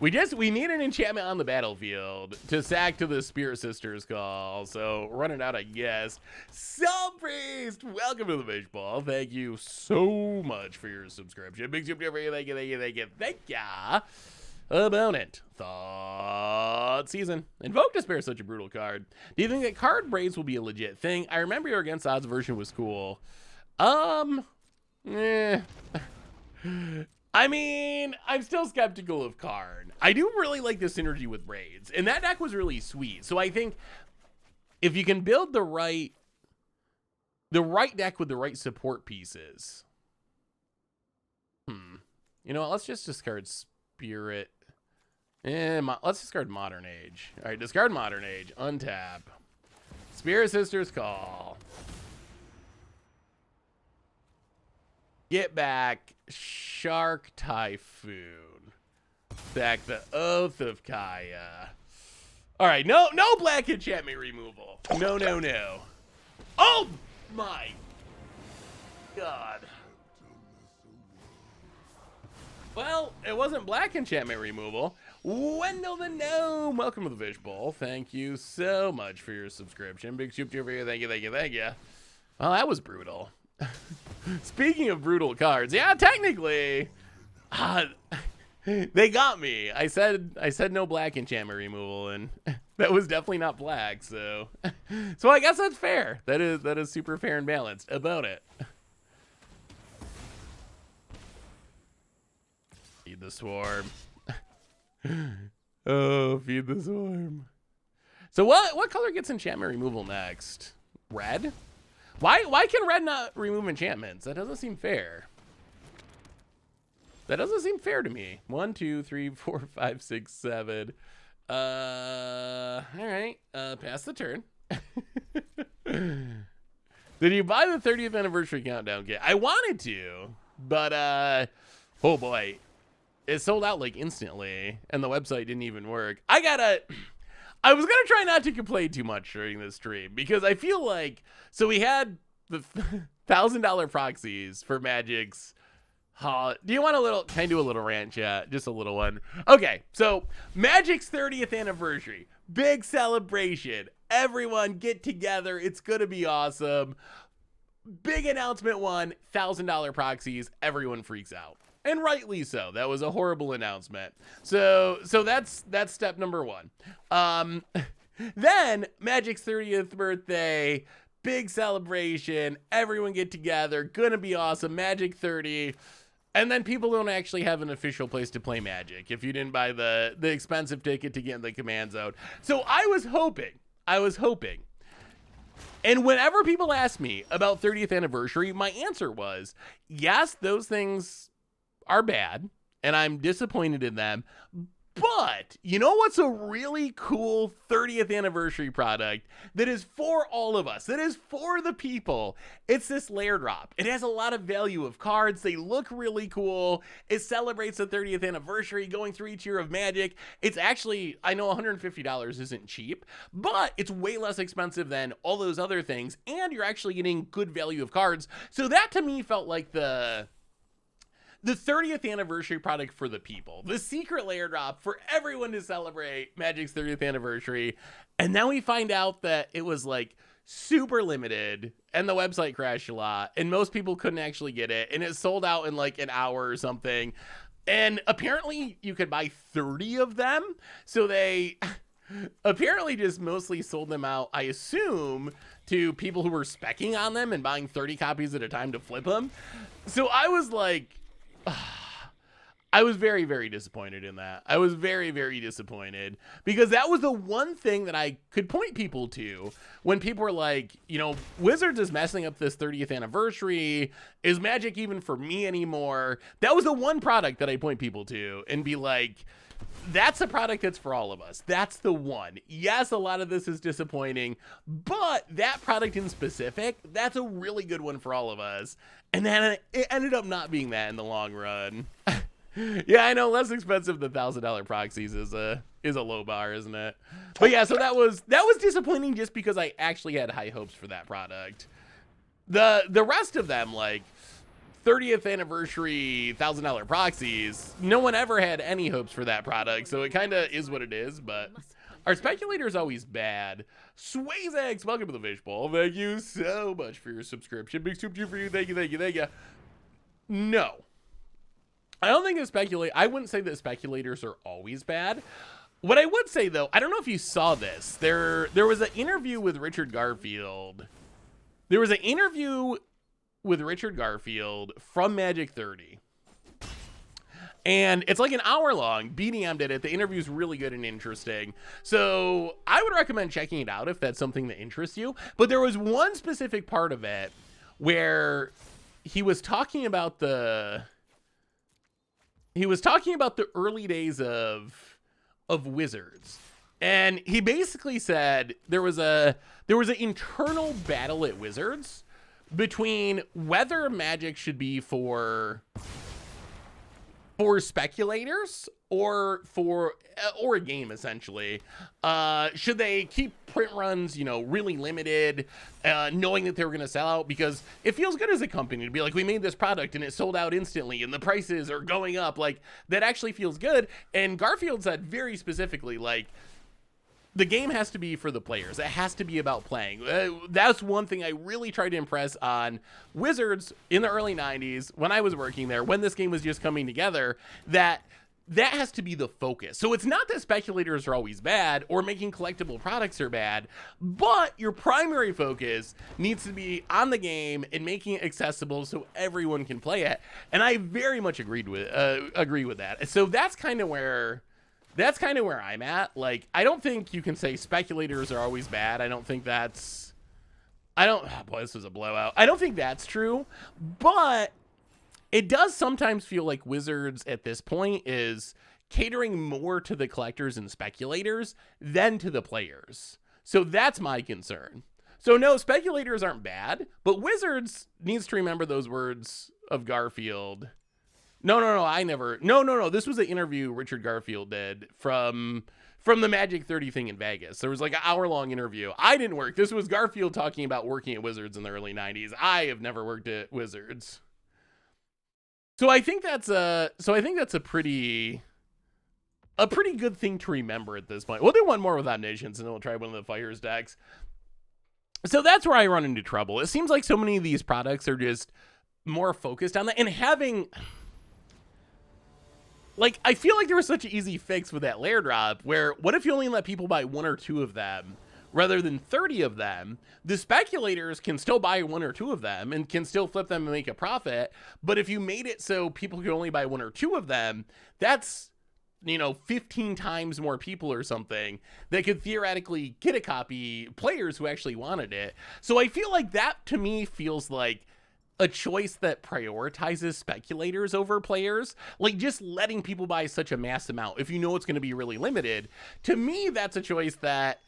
we need an enchantment on the battlefield to sack to the Spirit Sisters call. So run it out, I guess. Soul Priest, welcome to the Fish Ball. Thank you so much for your subscription. Big super for you. Thank you. Opponent. Thought Season. Invoke Despair is such a brutal card. Do you think that card braids will be a legit thing? I remember your Against Odds version was cool. I mean, I'm still skeptical of Karn. I do really like the synergy with braids, and that deck was really sweet. So I think if you can build the right deck with the right support pieces. You know what? Let's just discard Spirit. Let's discard Modern Age. All right, discard Modern Age. Untap. Spirit Sisters call. Get back Shark Typhoon. Back the Oath of Kaya. All right, no black enchantment removal. No. Oh my God. Well, it wasn't black enchantment removal. Wendell the Gnome, welcome to the Fish Bowl. Thank you so much for your subscription. Big shoop over here. Thank you. Well, that was brutal. Speaking of brutal cards, yeah, technically, they got me. I said no black enchantment removal, and that was definitely not black. So I guess that's fair. That is super fair and balanced about it. Feed the swarm. Oh, feed the swarm. So what color gets enchantment removal next? Red? Why can red not remove enchantments? That doesn't seem fair. That doesn't seem fair to me. 1, 2, 3, 4, 5, 6, 7. All right. Pass the turn. Did you buy the 30th anniversary countdown kit? I wanted to, but oh boy, it sold out like instantly, and the website didn't even work. I was gonna try not to complain too much during this stream because I feel like, so we had the $1,000 proxies for Magic's. Do you want can I do a little rant, chat? Just a little one. Okay, so Magic's 30th anniversary, big celebration. Everyone get together. It's gonna be awesome. Big announcement one, $1,000 proxies. Everyone freaks out. And rightly so. That was a horrible announcement. So that's step number one. Then Magic's 30th birthday, big celebration, everyone get together, gonna be awesome, Magic 30. And then people don't actually have an official place to play Magic if you didn't buy the expensive ticket to get in the command zone. So I was hoping. And whenever people ask me about 30th anniversary, my answer was, yes, those things are bad. and I'm disappointed in them. But you know what's a really cool 30th anniversary product that is for all of us, that is for the people? It's this layer drop. It has a lot of value of cards. They look really cool. It celebrates the 30th anniversary going through each year of Magic. It's actually, I know $150 isn't cheap, but it's way less expensive than all those other things, and you're actually getting good value of cards. So that to me felt like the 30th anniversary product for the people, the secret layer drop for everyone to celebrate Magic's 30th anniversary. And now we find out that it was like super limited and the website crashed a lot and most people couldn't actually get it. And it sold out in like an hour or something. And apparently you could buy 30 of them. So they apparently just mostly sold them out, I assume, to people who were speccing on them and buying 30 copies at a time to flip them. So I was like, I was very, very disappointed in that. I was very, very disappointed because that was the one thing that I could point people to when people were like, you know, Wizards is messing up this 30th anniversary. Is Magic even for me anymore? That was the one product that I point people to and be like, that's a product that's for all of us. That's the one. Yes, a lot of this is disappointing, but that product in specific, that's a really good one for all of us. And then it ended up not being that in the long run. Yeah, I know, less expensive than $1,000 proxies is a low bar, isn't it? But yeah, so that was disappointing just because I actually had high hopes for that product. The rest of them, like 30th anniversary $1,000 proxies, no one ever had any hopes for that product, so it kind of is what it is. But our speculator's always bad. Swayzex, welcome to the fishbowl. Thank you so much for your subscription. Big soup for you. Thank you. No, I don't think I wouldn't say that speculators are always bad. What I would say though, I don't know if you saw this. There was an interview with Richard Garfield. There was an interview with Richard Garfield from Magic 30. And it's like an hour long. BDM did it. The interview's really good and interesting. So I would recommend checking it out if that's something that interests you. But there was one specific part of it where he was talking about the early days of Wizards. And he basically said there was an internal battle at Wizards between whether Magic should be for speculators or a game, essentially. Should they keep print runs, you know, really limited, knowing that they were going to sell out? Because it feels good as a company to be like, we made this product and it sold out instantly and the prices are going up. Like, that actually feels good. And Garfield said very specifically, like, the game has to be for the players. It has to be about playing. That's one thing I really tried to impress on Wizards in the early 90s when I was working there, when this game was just coming together, that has to be the focus. So it's not that speculators are always bad or making collectible products are bad, but your primary focus needs to be on the game and making it accessible so everyone can play it. And I very much agree with that. So that's kind of where I'm at. Like, I don't think you can say speculators are always bad. Boy, this was a blowout. I don't think that's true, but it does sometimes feel like Wizards at this point is catering more to the collectors and speculators than to the players. So that's my concern. So no, speculators aren't bad, but Wizards needs to remember those words of Garfield. No. This was an interview Richard Garfield did from the Magic 30 thing in Vegas. There was like an hour-long interview. I didn't work. This was Garfield talking about working at Wizards in the early 90s. I have never worked at Wizards. So I think that's a pretty good thing to remember at this point. We'll do one more with Omniscience and then we'll try one of the Fires decks. So that's where I run into trouble. It seems like so many of these products are just more focused on that and having... Like, I feel like there was such an easy fix with that layer drop where what if you only let people buy one or two of them rather than 30 of them? The speculators can still buy one or two of them and can still flip them and make a profit. But if you made it so people can only buy one or two of them, that's, 15 times more people or something that could theoretically get a copy, players who actually wanted it. So I feel like that to me feels like a choice that prioritizes speculators over players, like just letting people buy such a mass amount if you know it's going to be really limited. To me, that's a choice that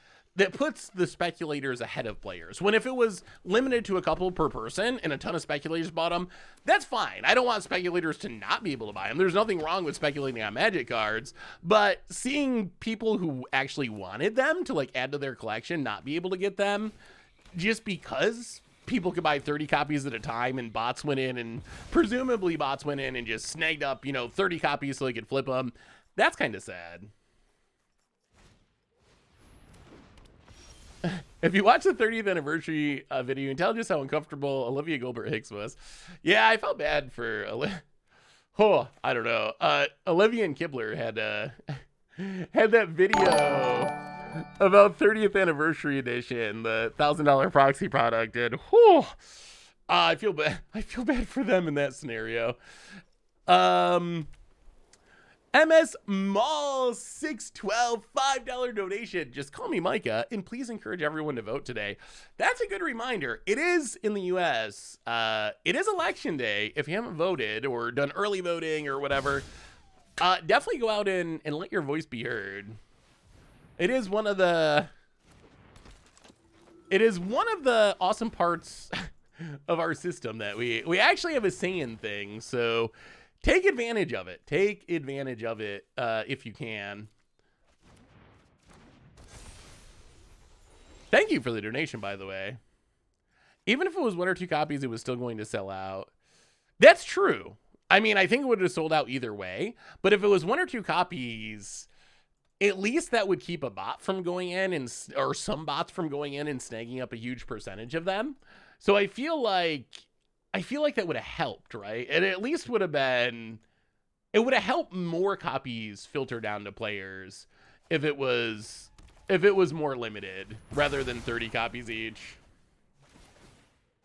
puts the speculators ahead of players. When if it was limited to a couple per person and a ton of speculators bought them, that's fine. I don't want speculators to not be able to buy them. There's nothing wrong with speculating on Magic cards, but seeing people who actually wanted them to like add to their collection not be able to get them just because people could buy 30 copies at a time and bots went in and presumably bots went in and just snagged up, 30 copies so they could flip them. That's kind of sad. If you watch the 30th anniversary video, you can tell just how uncomfortable Olivia Gilbert-Hicks was. Yeah, I felt bad for I don't know. Olivia and Kibler had that video about 30th anniversary edition, the $1,000 proxy product, and I feel bad. I feel bad for them in that scenario. MS Mall 612 $5 donation. Just call me Micah, and please encourage everyone to vote today. That's a good reminder. It is in the US. It is election day. If you haven't voted or done early voting or whatever, definitely go out and let your voice be heard. It is one of the awesome parts of our system that we actually have a say in things. So take advantage of it. Take advantage of it if you can. Thank you for the donation, by the way. Even if it was 1 or 2 copies, it was still going to sell out. That's true. I mean, I think it would have sold out either way. But if it was 1 or 2 copies, at least that would keep a bot from going in or some bots from going in and snagging up a huge percentage of them. So I feel like that would have helped, right? And at least would have helped more copies filter down to players if it was more limited rather than 30 copies each.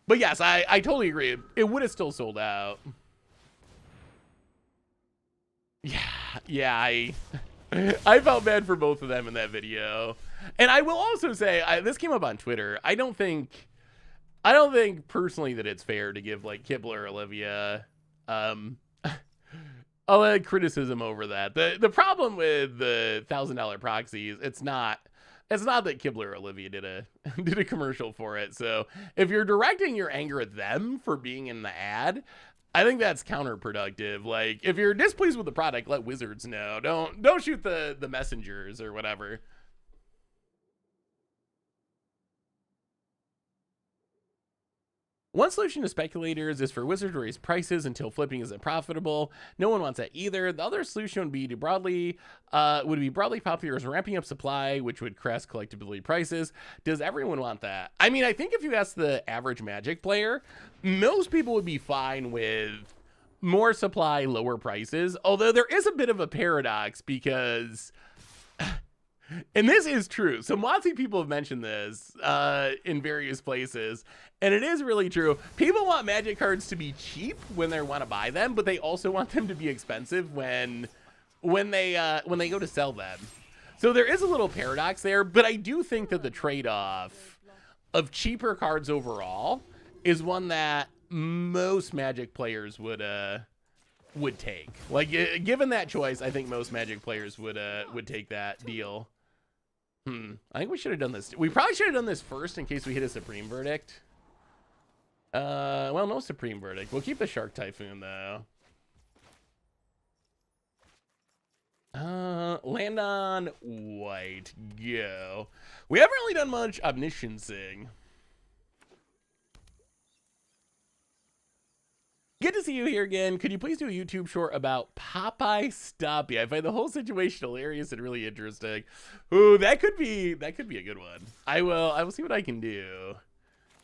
But yes, I totally agree. It would have still sold out. Yeah, I felt bad for both of them in that video. And I will also say, this came up on Twitter. I don't think personally that it's fair to give like Kibler or Olivia a criticism over that. The problem with the $1,000 proxies, it's not that Kibler or Olivia did a commercial for it. So if you're directing your anger at them for being in the ad, I think that's counterproductive. Like if you're displeased with the product, let Wizards know. Don't shoot the messengers or whatever. One solution to speculators is for Wizards to raise prices until flipping isn't profitable. No one wants that either. The other solution would be broadly popular as ramping up supply, which would crash collectibility prices. Does everyone want that? I mean, I think if you ask the average Magic player, most people would be fine with more supply, lower prices. Although there is a bit of a paradox because, and this is true, some WotC people have mentioned this in various places, and it is really true. People want Magic cards to be cheap when they want to buy them, but they also want them to be expensive when they go to sell them. So there is a little paradox there, but I do think that the trade-off of cheaper cards overall is one that most Magic players would take. Like, given that choice, I think most Magic players would take that deal. I think we should have done this. We probably should have done this first in case we hit a Supreme Verdict. Well, no Supreme Verdict. We'll keep the Shark Typhoon, though. Land on white. Go. We haven't really done much omnisciencing. Good to see you here again. Could you please do a YouTube short about Popeye Stoppy? I find the whole situation hilarious and really interesting. Ooh, that could be a good one. I will see what I can do.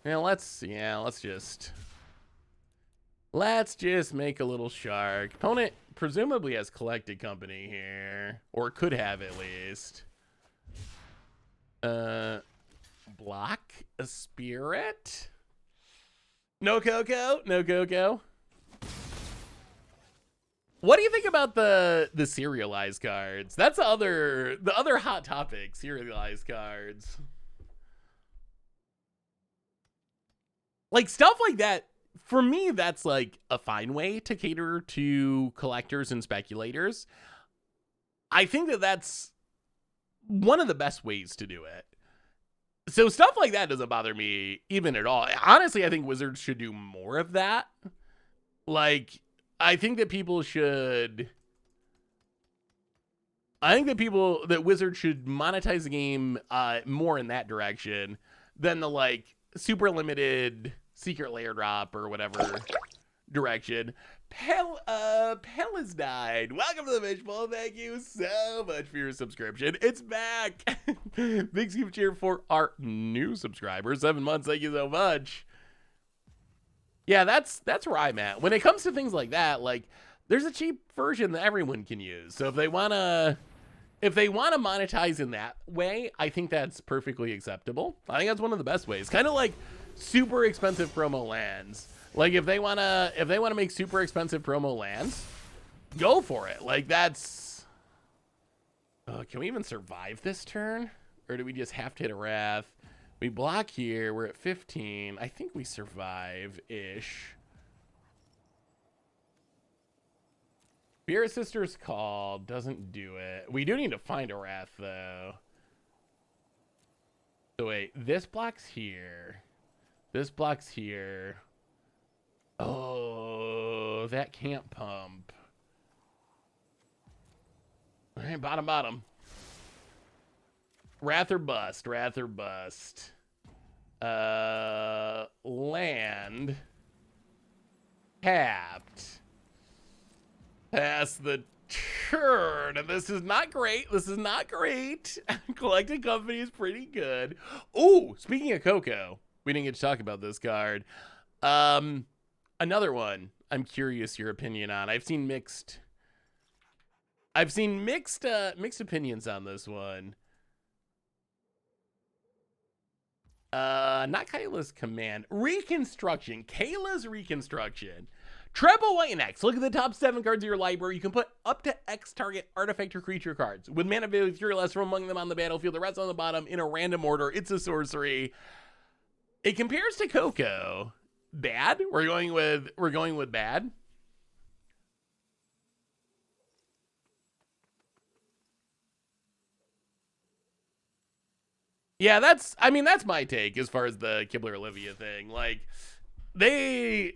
Now let's just make a little shark. Opponent presumably has collected company here, or could have at least. Block a spirit. No Coco. No Coco. What do you think about the serialized cards? That's the other hot topic, serialized cards. Like stuff like that for me, that's like a fine way to cater to collectors and speculators. I think that that's one of the best ways to do it. So stuff like that doesn't bother me even at all. Honestly, I think Wizards should do more of that. Like, I think that Wizards should monetize the game more in that direction than the like super limited secret layer drop or whatever direction. Pel has died. Welcome to the Fishbowl. Thank you so much for your subscription. It's back. Big super cheer for our new subscribers. 7 months. Thank you so much. Yeah, that's where I'm at. When it comes to things like that, like there's a cheap version that everyone can use. So if they wanna monetize in that way, I think that's perfectly acceptable. I think that's one of the best ways. Kind of like super expensive promo lands. Like if they wanna make super expensive promo lands, go for it. Like that's. Can we even survive this turn, or do we just have to hit a wrath? We block here. We're at 15. I think we survive-ish. Spirit Sister's Call doesn't do it. We do need to find a wrath though. So wait, this block's here. This block's here. Oh, that can't pump. All right, bottom. Wrath or bust. Land. Tapped. Pass the turn. And this is not great. Collecting Company is pretty good. Oh, speaking of Coco, we didn't get to talk about this card. Another one I'm curious your opinion on. I've seen mixed opinions on this one. Not Kayla's Command. Reconstruction. Kayla's Reconstruction. Treble White and X. Look at the top 7 cards of your library. You can put up to X target artifact or creature cards with mana value 3 or less from among them on the battlefield. The rest on the bottom in a random order. It's a sorcery. It compares to Coco. Bad? We're going with bad. Yeah, that's my take as far as the Kibler Olivia thing. Like they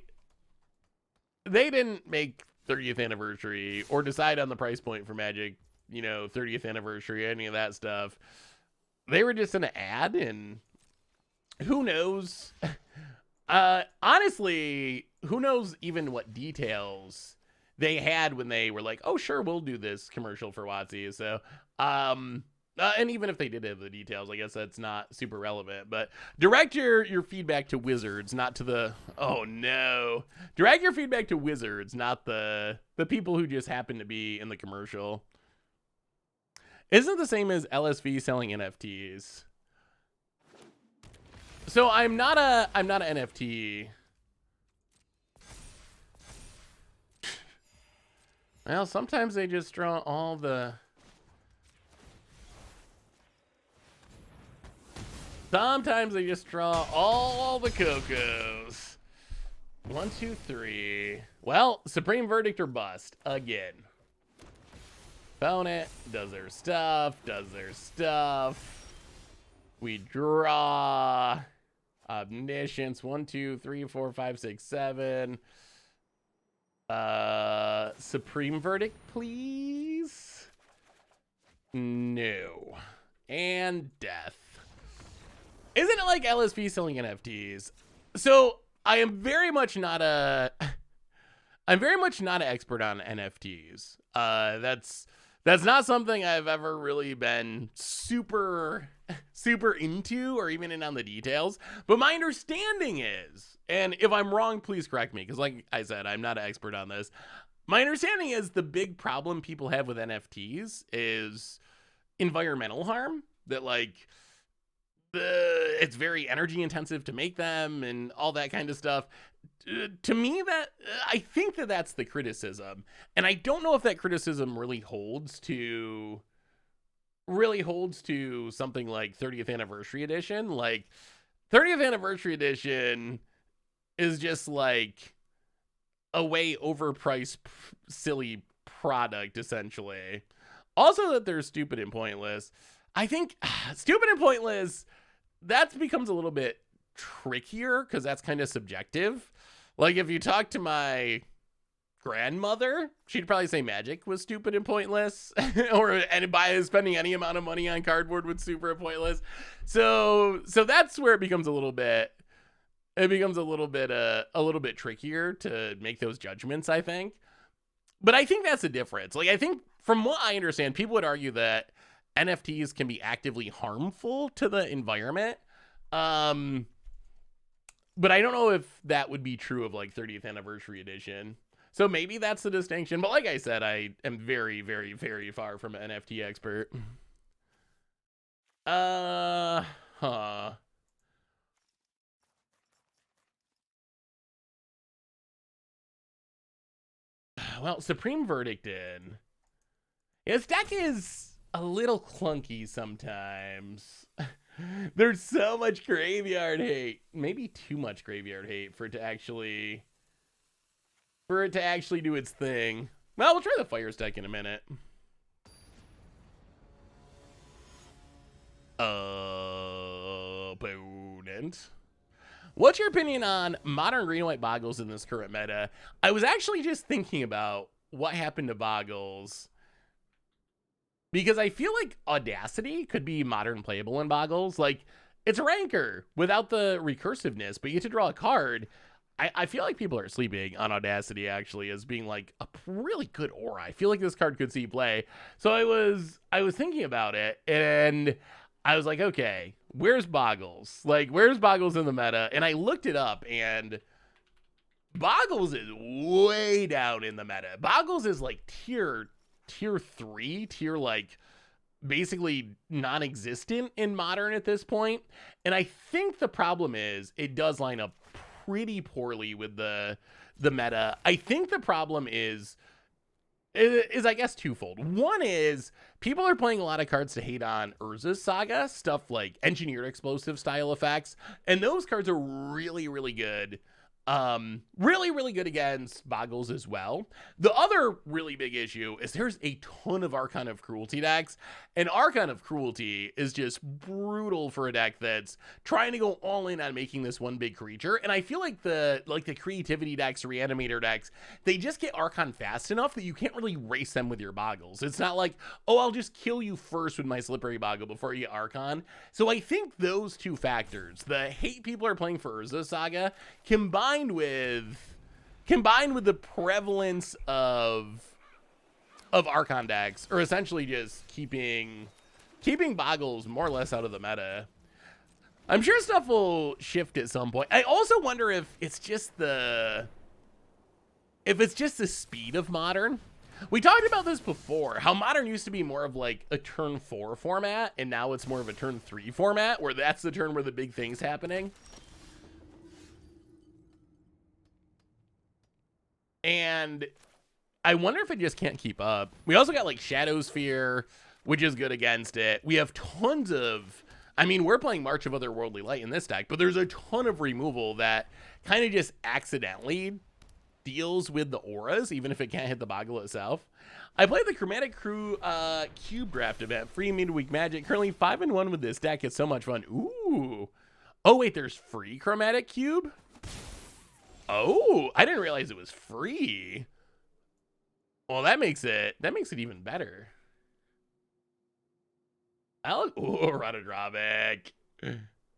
didn't make 30th anniversary or decide on the price point for Magic, 30th anniversary, any of that stuff. They were just an ad, and who knows? Honestly, who knows even what details they had when they were like, oh, sure, we'll do this commercial for WotC. So, and even if they did have the details, I guess that's not super relevant. But direct your feedback to Wizards, not to the. Oh no! Direct your feedback to Wizards, not the people who just happen to be in the commercial. Isn't the same as LSV selling NFTs? So I'm not a NFT. Well, sometimes they just draw all the. Sometimes they just draw all the Cocos. 1, 2, 3. Well, Supreme Verdict or bust again. Opponent does their stuff. We draw. Omniscience. 1, 2, 3, 4, 5, 6, 7. Supreme Verdict, please. No. And death. Isn't it like LSV selling NFTs? So I am very much not an expert on NFTs. That's not something I've ever really been super into or even in on the details. But my understanding is, and if I'm wrong, please correct me, because like I said, I'm not an expert on this. My understanding is the big problem people have with NFTs is environmental harm. That like it's very energy intensive to make them and all that kind of stuff. To me, that I think that's the criticism, and I don't know if that criticism really holds to something like 30th anniversary edition. Like 30th anniversary edition is just like a way overpriced, silly product, essentially. Also, that they're stupid and pointless. I think stupid and pointless, that becomes a little bit trickier because that's kind of subjective. Like, if you talk to my grandmother, she'd probably say magic was stupid and pointless, or and by spending any amount of money on cardboard was super pointless. So that's where it becomes a little bit. It becomes a little bit trickier to make those judgments, I think. But I think that's the difference. Like, I think from what I understand, people would argue that NFTs can be actively harmful to the environment. But I don't know if that would be true of like 30th anniversary edition. So maybe that's the distinction. But like I said, I am very, very, very far from an NFT expert. Huh. Well, Supreme Verdict in. His deck is a little clunky sometimes. There's so much graveyard hate. Maybe too much graveyard hate for it to actually do its thing. Well, we'll try the Fire deck in a minute. Opponent. What's your opinion on modern green and white Boggles in this current meta? I was actually just thinking about what happened to Boggles, because I feel like Audacity could be modern playable in Boggles. Like, it's a Ranker without the recursiveness, but you get to draw a card. I feel like people are sleeping on Audacity, actually, as being like a really good aura. I feel like this card could see play. So I was thinking about it, and I was like, okay, where's Boggles? Like, where's Boggles in the meta? And I looked it up, and Boggles is way down in the meta. Boggles is like tier 3, tier like basically non-existent in Modern at this point. And I think the problem is it does line up pretty poorly with the meta. I think the problem is I guess twofold. One is people are playing a lot of cards to hate on Urza's Saga, stuff like engineered explosive style effects, and those cards are really, really good. Really, really good against Boggles as well. The other really big issue is there's a ton of Archon of Cruelty decks, and Archon of Cruelty is just brutal for a deck that's trying to go all in on making this one big creature. And I feel like the creativity decks, reanimator decks, they just get Archon fast enough that you can't really race them with your Boggles. It's not like, oh, I'll just kill you first with my Slippery Boggle before you get Archon. So I think those two factors, the hate people are playing for Urza's Saga, combined with the prevalence of Archon decks, or essentially just keeping Boggles more or less out of the meta. I'm sure stuff will shift at some point. I also wonder if it's just the speed of Modern. We talked about this before, how Modern used to be more of like a turn 4 format, and now it's more of a turn 3 format, where that's the turn where the big thing's happening. And I wonder if it just can't keep up. We also got like Shadow Sphere, which is good against it. We have tons of, I mean, we're playing March of Otherworldly Light in this deck, but there's a ton of removal that kind of just accidentally deals with the auras, even if it can't hit the Boggle itself. I played the Chromatic Crew Cube Draft event, free midweek Magic. Currently 5-1 with this deck. It's so much fun. Ooh. Oh, wait, there's free Chromatic Cube? Oh, I didn't realize it was free. Well, that makes it even better. Rotodrobic.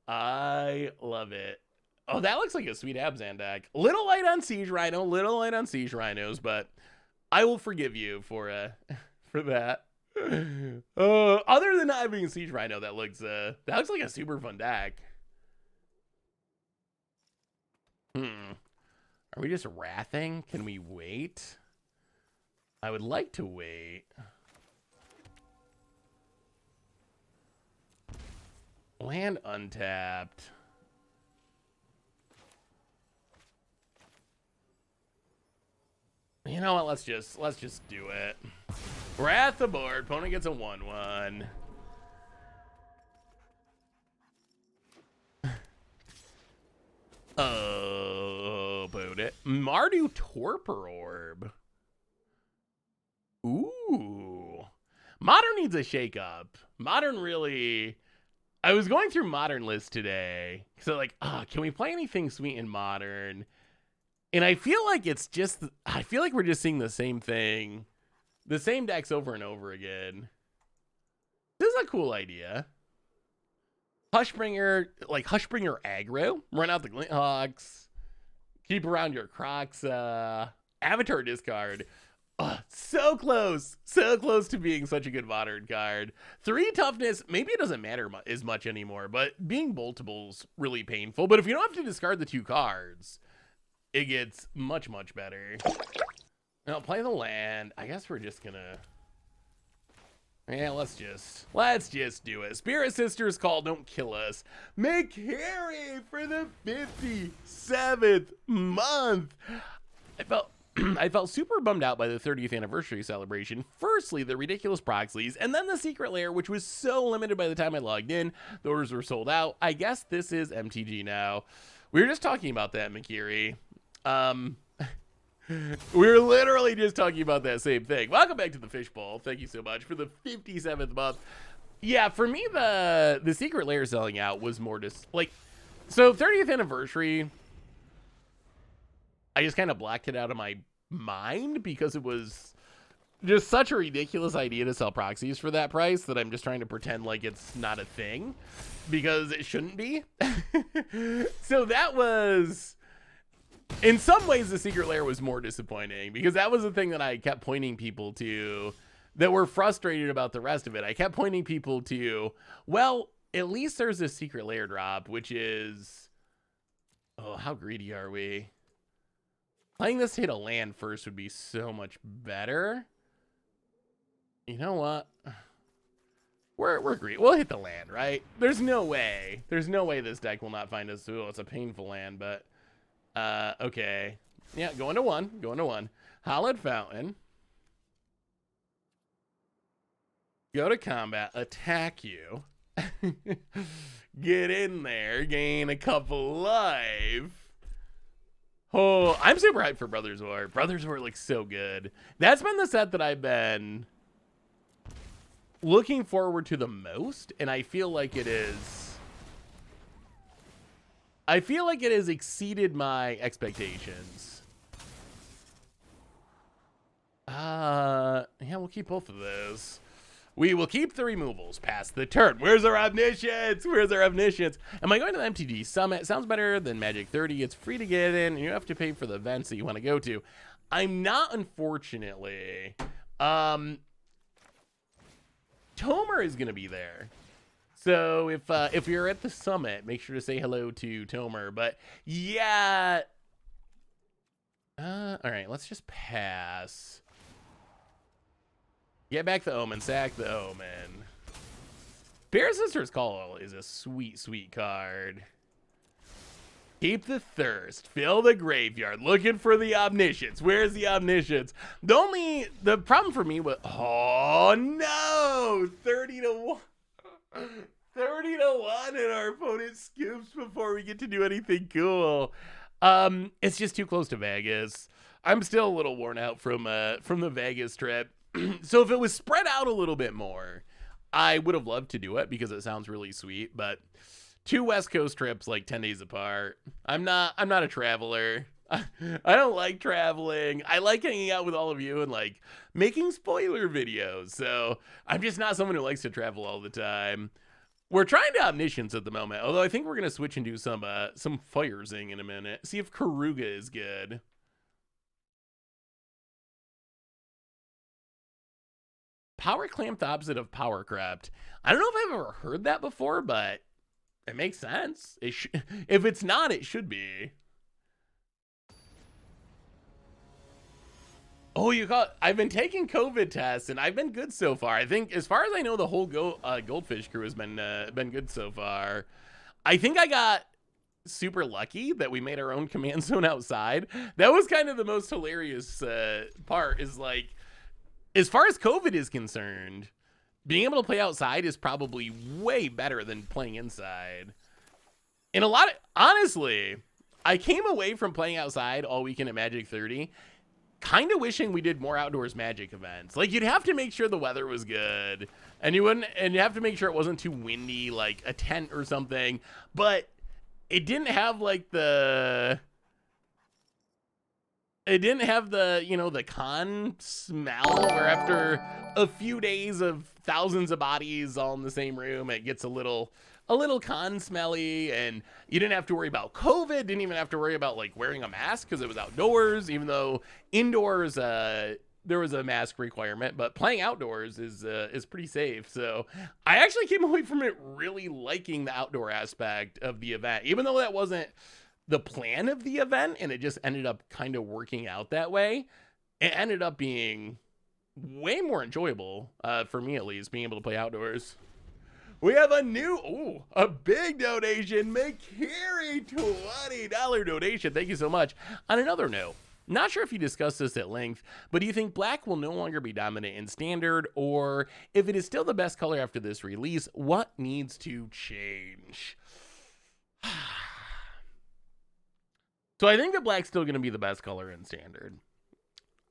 I love it. Oh, that looks like a sweet Abzan deck. Little light on Siege Rhino, little light on Siege Rhinos, but I will forgive you for that. Other than not having a Siege Rhino, that looks like a super fun deck. Are we just wrathing? Can we wait? I would like to wait. Land untapped. You know what? Let's just do it. Wrath aboard. Opponent gets a 1/1. Oh. Mardu Torpor Orb. Ooh. Modern needs a shakeup. Modern really... I was going through Modern list today. So like, can we play anything sweet in Modern? And I feel like I feel like we're just seeing the same thing. The same decks over and over again. This is a cool idea. Hushbringer aggro. Run out the Glinthawks. Keep around your Crocs. Avatar discard. So close to being such a good Modern card. 3 toughness, maybe it doesn't matter as much anymore, but being boltable's really painful. But if you don't have to discard the 2 cards, it gets much better. Now play the land. I guess we're just gonna, yeah, let's just do it. Spirit Sisters Call, don't kill us. Make Harry for the 57th month. I felt super bummed out by the 30th anniversary celebration. Firstly, the ridiculous Proxleys, and then the secret lair, which was so limited by the time I logged in. The orders were sold out. I guess this is MTG now. We were just talking about that, Makiri. We were literally just talking about that same thing. Welcome back to the Fishbowl. Thank you so much for the 57th month. Yeah, for me, the secret lair selling out was more just like, so 30th anniversary, I just kind of blacked it out of my mind because it was just such a ridiculous idea to sell proxies for that price that I'm just trying to pretend like it's not a thing because it shouldn't be. So that was, in some ways, the secret lair was more disappointing because that was the thing that I kept pointing people to that were frustrated about the rest of it. I kept pointing people to, well, at least there's a secret lair drop, which is, oh, how greedy are we? Playing this to hit a land first would be so much better. You know what? We're greedy. We'll hit the land, right? There's no way this deck will not find us. Oh, it's a painful land, but okay. Yeah, going to one. Hallowed Fountain. Go to combat, attack you. Get in there, gain a couple life. Oh, I'm super hyped for Brothers War. Brothers War looks so good. That's been the set that I've been looking forward to the most, and I feel like it is. I feel like it has exceeded my expectations. Yeah, we'll keep both of those. We will keep the removals past the turn. Where's our Omniscience? Am I going to the MTG Summit? Sounds better than Magic 30. It's free to get in, and you have to pay for the events that you want to go to. I'm not, unfortunately. Tomer is going to be there. So if you're at the Summit, make sure to say hello to Tomer. But yeah. All right, let's just pass. Get back the Omen, sack the Omen. Bear Sister's Call is a sweet card. Keep the thirst, fill the graveyard, looking for the Omniscience. Where's the Omniscience? The problem for me was, oh no, 30 to 1. 30 to 1 and our opponent scoops before we get to do anything cool. It's just too close to Vegas. I'm still a little worn out from the Vegas trip. So if it was spread out a little bit more, I would have loved to do it because it sounds really sweet, but 2 West Coast trips like 10 days apart. I'm not a traveler. I don't like traveling. I like hanging out with all of you and like making spoiler videos. So I'm just not someone who likes to travel all the time. We're trying to Omniscience at the moment, although I think we're going to switch and do some Fire Zing in a minute. See if Keruga is good. Power Clamp, the opposite of Power Crept. I don't know if I've ever heard that before, but it makes sense. If it's not, it should be. Oh, I've been taking COVID tests and I've been good so far. I think, as far as I know, the whole Goldfish crew has been good so far. I think I got super lucky that we made our own command zone outside. That was kind of the most hilarious part. Is like, as far as COVID is concerned, being able to play outside is probably way better than playing inside. And honestly, I came away from playing outside all weekend at Magic 30 kind of wishing we did more outdoors Magic events. Like, you'd have to make sure the weather was good, and you have to make sure it wasn't too windy, like a tent or something, but it didn't have like the the con smell where after a few days of thousands of bodies all in the same room, it gets a little con smelly, and you didn't have to worry about COVID, didn't even have to worry about like wearing a mask because it was outdoors, even though indoors there was a mask requirement, but playing outdoors is pretty safe. So I actually came away from it really liking the outdoor aspect of the event, even though that wasn't the plan of the event and it just ended up kind of working out that way. It ended up being way more enjoyable, for me at least, being able to play outdoors. We have a big donation, McCary, $20 donation. Thank you so much. On another note, not sure if you discussed this at length, but do you think black will no longer be dominant in standard, or if it is still the best color after this release, what needs to change? So I think that black's still going to be the best color in standard.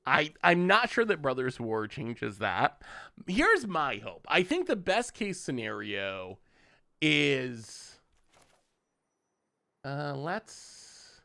I'm not sure that Brothers War changes that. Here's my hope. I think the best case scenario is let's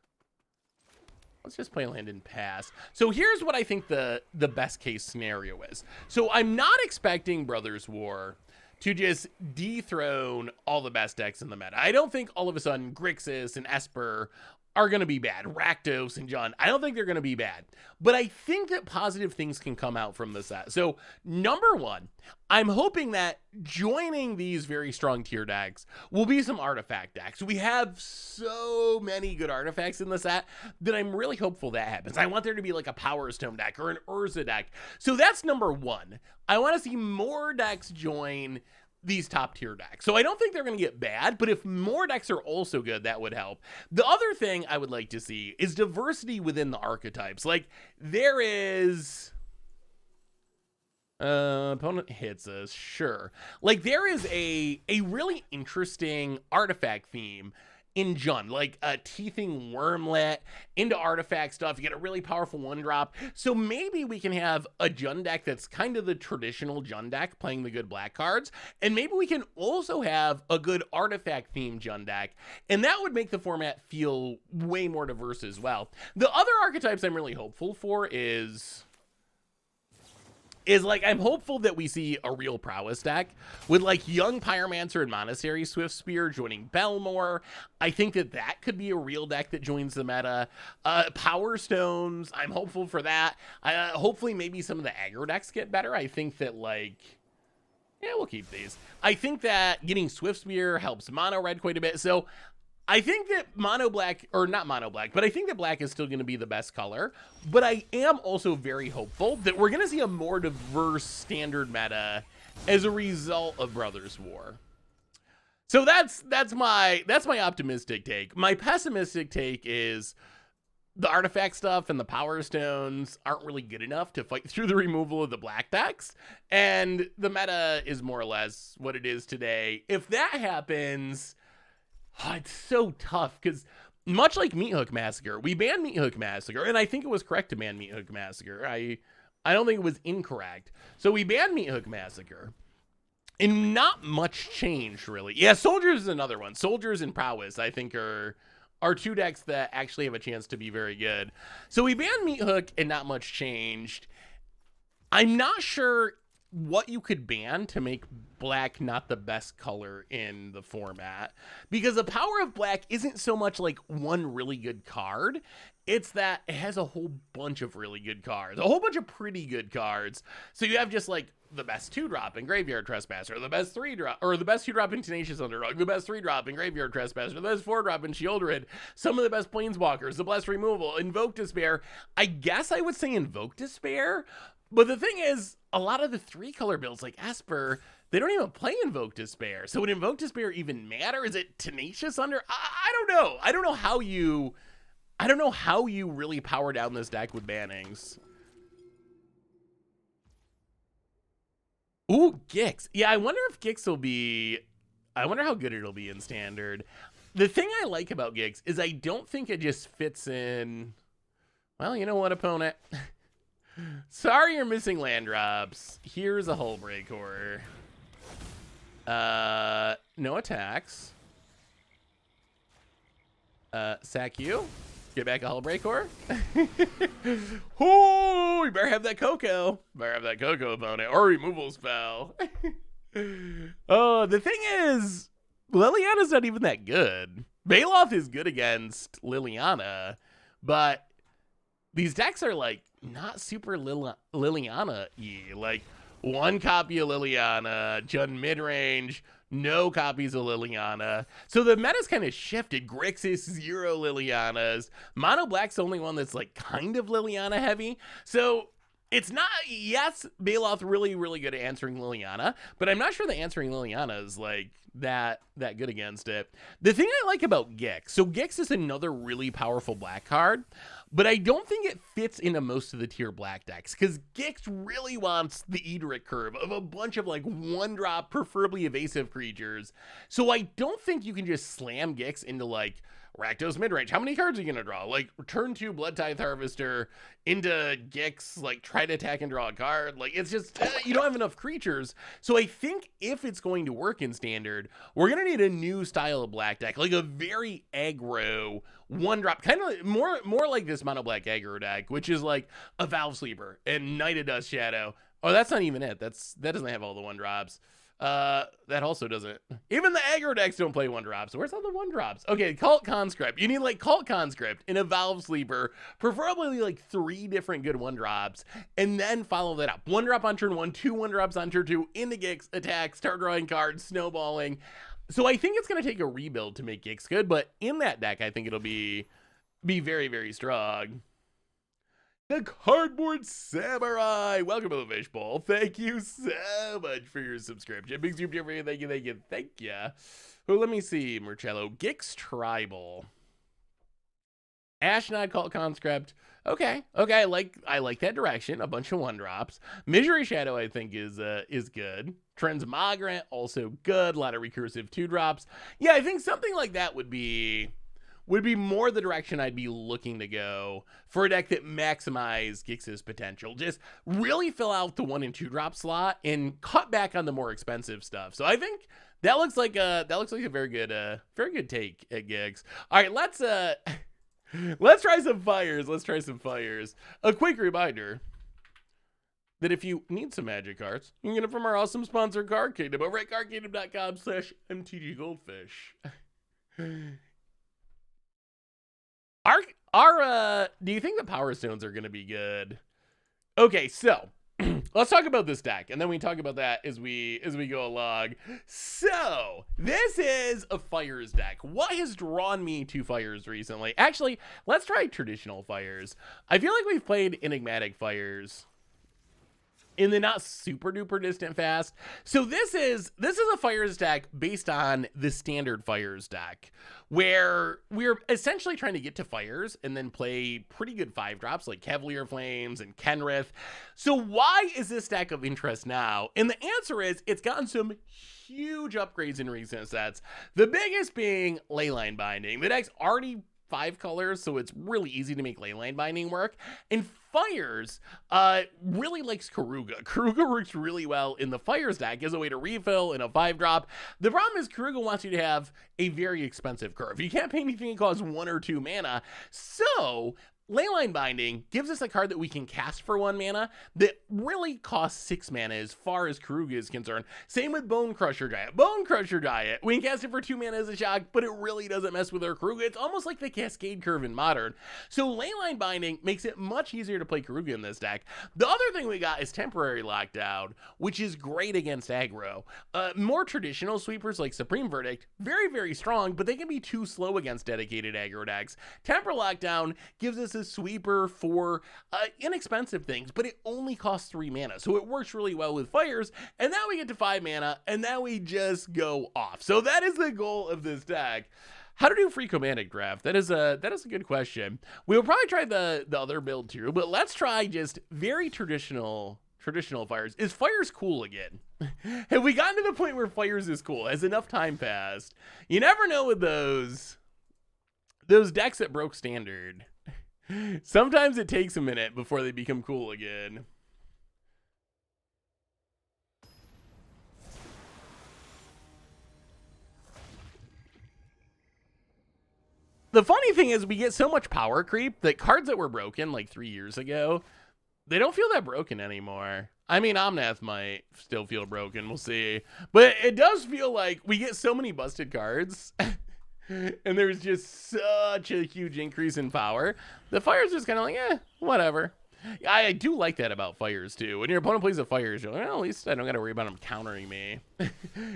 just play land and pass. So here's what I think the best case scenario is. So I'm not expecting Brothers War to just dethrone all the best decks in the meta. I don't think all of a sudden Grixis and Esper are going to be bad. Rakdos and John, I don't think they're going to be bad. But I think that positive things can come out from the set. So, number one, I'm hoping that joining these very strong tier decks will be some artifact decks. We have so many good artifacts in the set that I'm really hopeful that happens. I want there to be like a Power Stone deck or an Urza deck. So that's number one. I want to see more decks join these top tier decks. So I don't think they're going to get bad, but if more decks are also good, that would help. The other thing I would like to see is diversity within the archetypes. Like, there is opponent hits us, sure. Like, there is a really interesting artifact theme in Jund, like a teething wormlet into artifact stuff. You get a really powerful 1-drop. So maybe we can have a Jund deck that's kind of the traditional Jund deck playing the good black cards. And maybe we can also have a good artifact themed Jund deck. And that would make the format feel way more diverse as well. The other archetypes I'm really hopeful for is like, I'm hopeful that we see a real prowess deck with like Young Pyromancer and Monastery Swiftspear joining Belmore. I think that could be a real deck that joins the meta. Power Stones, I'm hopeful for that. Hopefully maybe some of the aggro decks get better. I think that like, yeah, we'll keep these. I think that getting Swiftspear helps mono red quite a bit. So I think that mono black, or not mono black, but I think that black is still going to be the best color. But I am also very hopeful that we're going to see a more diverse standard meta as a result of Brothers War. So that's my optimistic take. My pessimistic take is the artifact stuff and the Power Stones aren't really good enough to fight through the removal of the black decks, and the meta is more or less what it is today. If that happens, it's so tough because much like Meat Hook Massacre, we banned Meat Hook Massacre, and I think it was correct to ban Meat Hook Massacre. I don't think it was incorrect. So we banned Meat Hook Massacre, and not much changed really. Yeah, Soldiers is another one. Soldiers and Prowess, I think, are two decks that actually have a chance to be very good. So we banned Meat Hook, and not much changed. I'm not sure what you could ban to make black not the best color in the format, because the power of black isn't so much like one really good card, it's that it has a whole bunch of really good cards, a whole bunch of pretty good cards. So you have just like the best 2-drop in Graveyard Trespasser, the best 3-drop, or the best 2-drop in Tenacious Underdog, the best 3-drop in Graveyard Trespasser, the best 4-drop in Shieldred, some of the best Planeswalkers, the best removal, Invoke Despair. I guess I would say Invoke Despair, but the thing is, a lot of the 3-color builds like Esper, they don't even play Invoke Despair. So would Invoke Despair even matter? Is it Tenacious Under? I don't know. I don't know how you really power down this deck with bannings. Ooh, Gix. Yeah, I wonder if Gix will be, I wonder how good it'll be in standard. The thing I like about Gix is I don't think it just fits in. Well, you know what, opponent? Sorry you're missing land drops. Here's a Hull Breaker. No attacks. Sack you. Get back a Hull Breaker. Oh, we better have that Coco. Better have that Coco, opponent. Or removal spell. Oh, the thing is, Liliana's not even that good. Baloth is good against Liliana, but these decks are like not super Liliana-y. Like one copy of Liliana, Jund mid-range, no copies of Liliana. So the meta's kind of shifted. Grixis, 0 Lilianas. Mono Black's the only one that's like kind of Liliana heavy. So it's not, yes, Baloth really, really good at answering Liliana, but I'm not sure that answering Liliana is like that good against it. The thing I like about Gix, so Gix is another really powerful black card, but I don't think it fits into most of the tier black decks because Gix really wants the Edric curve of a bunch of like 1-drop, preferably evasive creatures. So I don't think you can just slam Gix into like Rakdos midrange. How many cards are you going to draw? Like, turn 2 Blood Tithe Harvester into Gix, like, try to attack and draw a card. Like, it's just, you don't have enough creatures. So I think if it's going to work in Standard, we're going to need a new style of black deck, like a very aggro 1-drop, kind of more like this mono black aggro deck, which is like a Valve Sleeper and Knight of Dust Shadow. Oh, that's not even it. That doesn't have all the 1-drops. That also doesn't. Even the aggro decks don't play 1-drops. Where's all the 1-drops? Okay, Cult Conscript. You need like Cult Conscript in a Valve Sleeper, preferably like 3 different good 1-drops, and then follow that up. 1-drop on turn 1, 2 1-drops on turn 2, into Gix, attack, start drawing cards, snowballing. So I think it's going to take a rebuild to make Gix good, but in that deck, I think it'll be very, very strong. The Cardboard Samurai. Welcome to the Fishbowl. Thank you so much for your subscription. Big super for you. Thank you. Oh, let me see, Marcello. Gix Tribal. Ashnod Cult Conscript. Okay. I like that direction. A bunch of 1-drops. Misery Shadow, I think, is good. Transmogrant, also good. A lot of recursive 2-drops. Yeah, I think something like that would be more the direction I'd be looking to go for a deck that maximizes Gix's potential. Just really fill out the 1 and 2-drop slot and cut back on the more expensive stuff. So I think that looks like a very good take at Gix. All right, let's try some fires. A quick reminder that if you need some magic cards, you can get them from our awesome sponsor, Card Kingdom, over at cardkingdom.com/mtggoldfish. Do you think the Power Stones are going to be good? Okay, so let's talk about this deck, and then we talk about that as we go along. So this is a Fires deck. What has drawn me to Fires recently? Actually, let's try traditional Fires. I feel like we've played enigmatic Fires in the not super duper distant past. So this is a Fires deck based on the standard Fires deck, where we're essentially trying to get to Fires and then play pretty good 5-drops like Cavalier Flames and Kenrith. So why is this deck of interest now? And the answer is it's gotten some huge upgrades in recent sets. The biggest being Leyline Binding. The deck's already 5 colors, so it's really easy to make Leyline Binding work. And Fires really likes Keruga. Keruga works really well in the Fires deck as a way to refill in a 5-drop. The problem is Keruga wants you to have a very expensive curve. You can't pay anything that costs 1 or 2 mana. So Leyline Binding gives us a card that we can cast for 1 mana that really costs 6 mana as far as Keruga is concerned. Same with Bone Crusher Giant. Bone Crusher Giant, we can cast it for 2 mana as a shock, but it really doesn't mess with our Keruga. It's almost like the Cascade curve in Modern. So Leyline Binding makes it much easier to play Keruga in this deck. The other thing we got is Temporary Lockdown, which is great against aggro. More traditional sweepers like Supreme Verdict, very, very strong, but they can be too slow against dedicated aggro decks. Temporary Lockdown gives us a sweeper for inexpensive things, but it only costs 3 mana, so it works really well with Fires. And now we get to 5 mana, and now we just go off. So that is the goal of this deck. How to do free Comandic Draft? That is a good question. We'll probably try the other build too, but let's try just very traditional traditional fires. Is fires cool again? Have we gotten to the point where fires is cool? Has enough time passed? You never know with those decks that broke standard. Sometimes it takes a minute before they become cool again. The funny thing is we get so much power creep that cards that were broken like 3 years ago, they don't feel that broken anymore. I mean, Omnath might still feel broken. We'll see. But it does feel like we get so many busted cards and there's just such a huge increase in power. The fire's just kind of like, whatever. I do like that about fires too. When your opponent plays a fires, you're like, well, at least I don't got to worry about them countering me.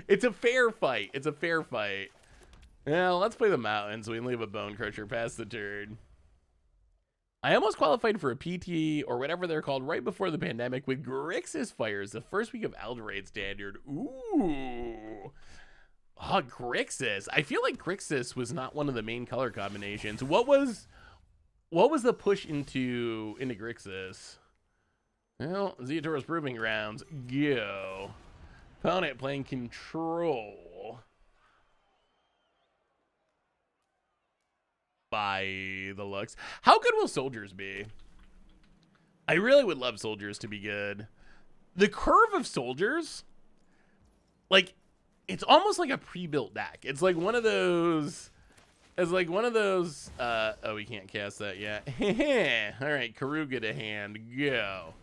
It's a fair fight. It's a fair fight. Yeah, let's play the mountain so we can leave a Bone Crusher past the turn. I almost qualified for a PT or whatever they're called right before the pandemic with Grixis Fires, the first week of Eldorade Standard. Ooh. Oh, Grixis. I feel like Grixis was not one of the main color combinations. What was the push into Grixis? Well, Zeotoro's Proving Grounds. Go. Opponent playing control. By the looks. How good will soldiers be? I really would love soldiers to be good. The curve of soldiers, like, it's almost like a pre-built deck. It's like one of those, oh, we can't cast that yet. All right, Keruga to hand, go.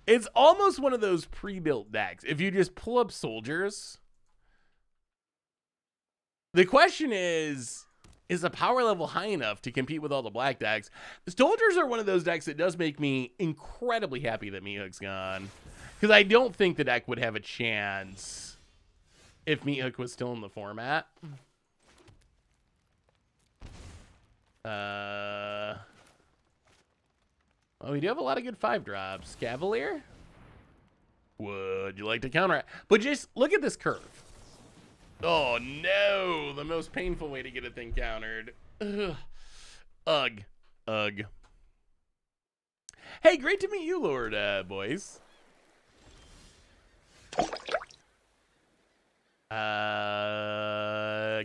It's almost one of those pre-built decks. If you just pull up soldiers, the question is the power level high enough to compete with all the black decks? Soldiers are one of those decks that does make me incredibly happy that Meathook's gone. Because I don't think the deck would have a chance if Meathook was still in the format. Oh, we do have a lot of good 5-drops. Cavalier? Would you like to counter it? But just look at this curve. Oh no, the most painful way to get a thing countered. Ugh. Ugh. Ugh. Hey, great to meet you, Lord Boys.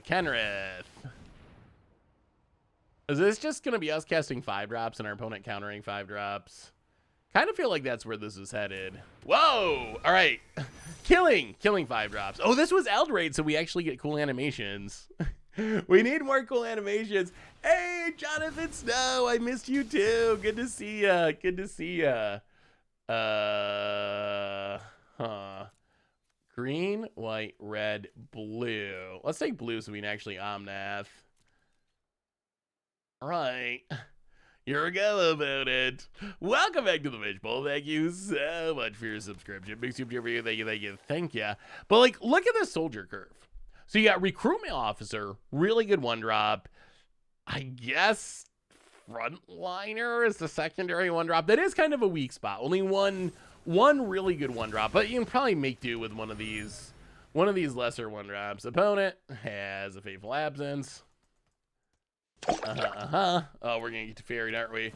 Kenrith. Is this just gonna be us casting 5-drops and our opponent countering 5-drops? Kind of feel like that's where this is headed. Whoa! All right. Killing 5-drops. Oh, this was Eldorade, so we actually get cool animations. We need more cool animations. Hey, Jonathan Snow, I missed you too. Good to see ya. Good to see ya. Green, white, red, blue. Let's take blue so we can actually Omnath. All right. Here we go about it. Welcome back to the Fishbowl. Thank you so much for your subscription. Big super for you. Thank you. But like, look at this soldier curve. So you got recruitment officer, really good 1-drop. I guess frontliner is the secondary 1-drop. That is kind of a weak spot. Only one really good 1-drop, but you can probably make do with one of these lesser 1-drops. Opponent has a Fateful Absence. Oh, we're gonna get to Ferried, aren't we?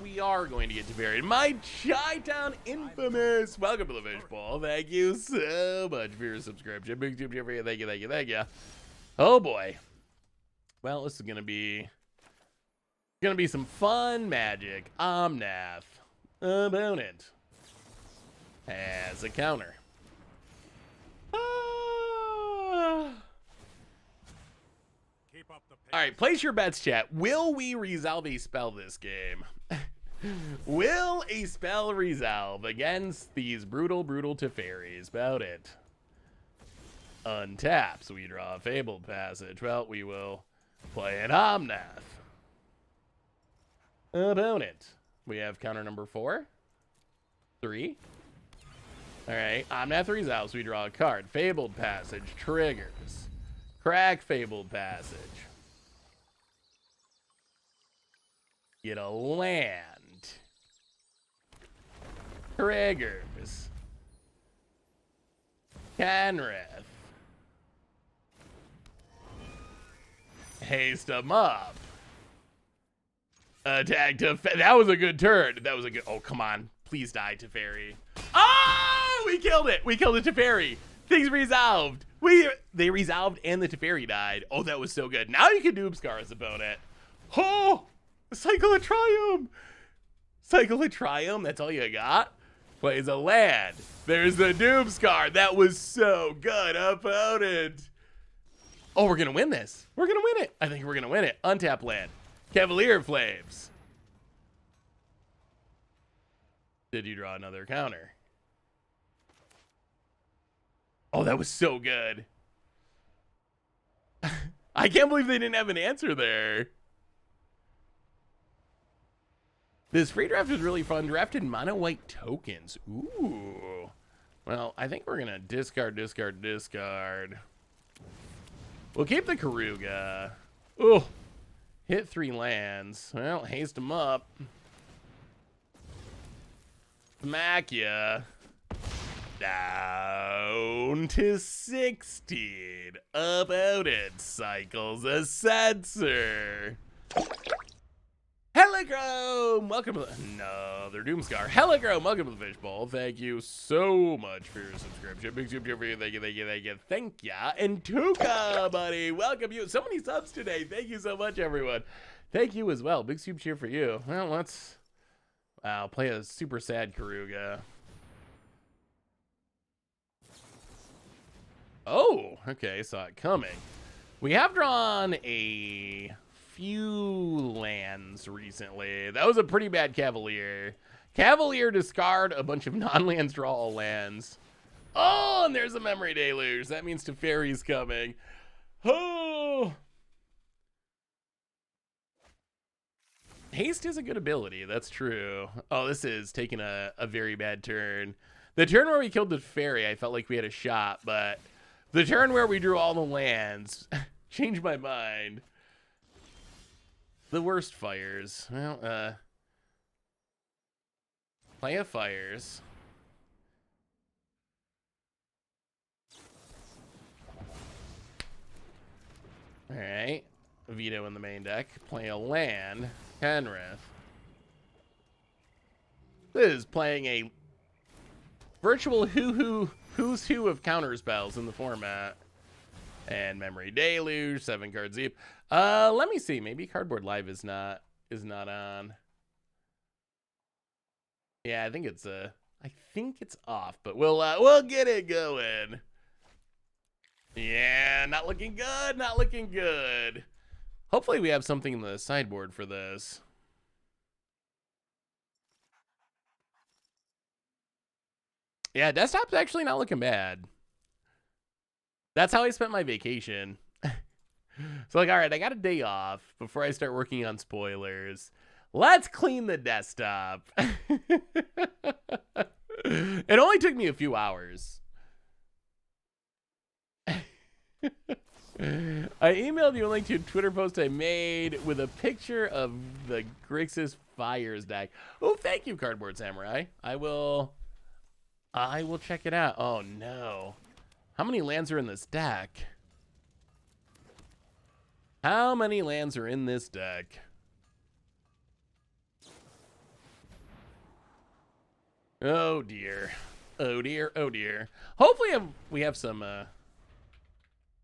We are going to get to Ferried. My Chi-Town Infamous. Welcome to the Fishbowl. Thank you so much for your subscription. Big super for you. Thank you. Oh boy. Well, this is gonna be some fun magic. Omnath. Opponent has a counter. All right, place your bets, chat. Will we resolve a spell this game? Will a spell resolve against these brutal Teferis? About it. Untap, so we draw a Fabled Passage. Well, we will play an Omnath. Opponent. We have counter number 4. 3. All right, Omnath resolves. We draw a card. Fabled Passage triggers. Crack Fabled Passage. Get a land. Triggers. Kenrith. Haste them up. Attack to... That was a good turn. That was a good... Oh, come on. Please die, Teferi. Oh, we killed it. We killed the Teferi. Things resolved. They resolved and the Teferi died. Oh, that was so good. Now you can Doomscar his opponent. Oh, Cycle of Triumph. Cycle of Triumph, that's all you got? Plays a land. There's the Doomscar. That was so good, opponent. Oh, we're going to win this. We're going to win it. I think we're going to win it. Untap land. Cavalier Flames. Did you draw another counter? Oh, that was so good. I can't believe they didn't have an answer there. This free draft was really fun. Drafted mono white tokens. Ooh. Well, I think we're going to discard. We'll keep the Keruga. Oh, hit 3 lands. Well, haste them up. Smack ya. Down to 16. About it. Cycles a sensor. Helichrome, welcome to another Doomscar. Helichrome, welcome to the Fishbowl. Thank you so much for your subscription. Big soup for you. Thank you. Thank ya. And Tuka, buddy, welcome you. So many subs today. Thank you so much, everyone. Thank you as well. Big soup cheer for you. Well, let's play a super sad Keruga. Oh, okay, saw it coming. We have drawn a few lands recently. That was a pretty bad Cavalier. Cavalier discard a bunch of non-lands, draw all lands. Oh, and there's a Memory Deluge. That means Teferi's coming. Oh. Haste is a good ability. That's true. Oh, this is taking a very bad turn. The turn where we killed the Teferi, I felt like we had a shot, but the turn where we drew all the lands changed my mind. The worst fires. Well, play a fires. All right. Veto in the main deck. Play a land. Kenrith. This is playing a virtual who's who of counter spells in the format. And Memory Deluge, 7 cards deep. Let me see. Maybe Cardboard Live is not on. Yeah, I think it's off, but we'll get it going. Yeah, not looking good. Not looking good. Hopefully we have something in the sideboard for this. Yeah, desktop's actually not looking bad. That's how I spent my vacation. So like, all right, I got a day off before I start working on spoilers. Let's clean the desktop. It only took me a few hours. I emailed you a link to a Twitter post I made with a picture of the Grixis Fires deck. Oh, thank you, Cardboard Samurai. I will check it out. Oh no. How many lands are in this deck? How many lands are in this deck? Oh dear. Oh dear. Oh dear. Hopefully we have some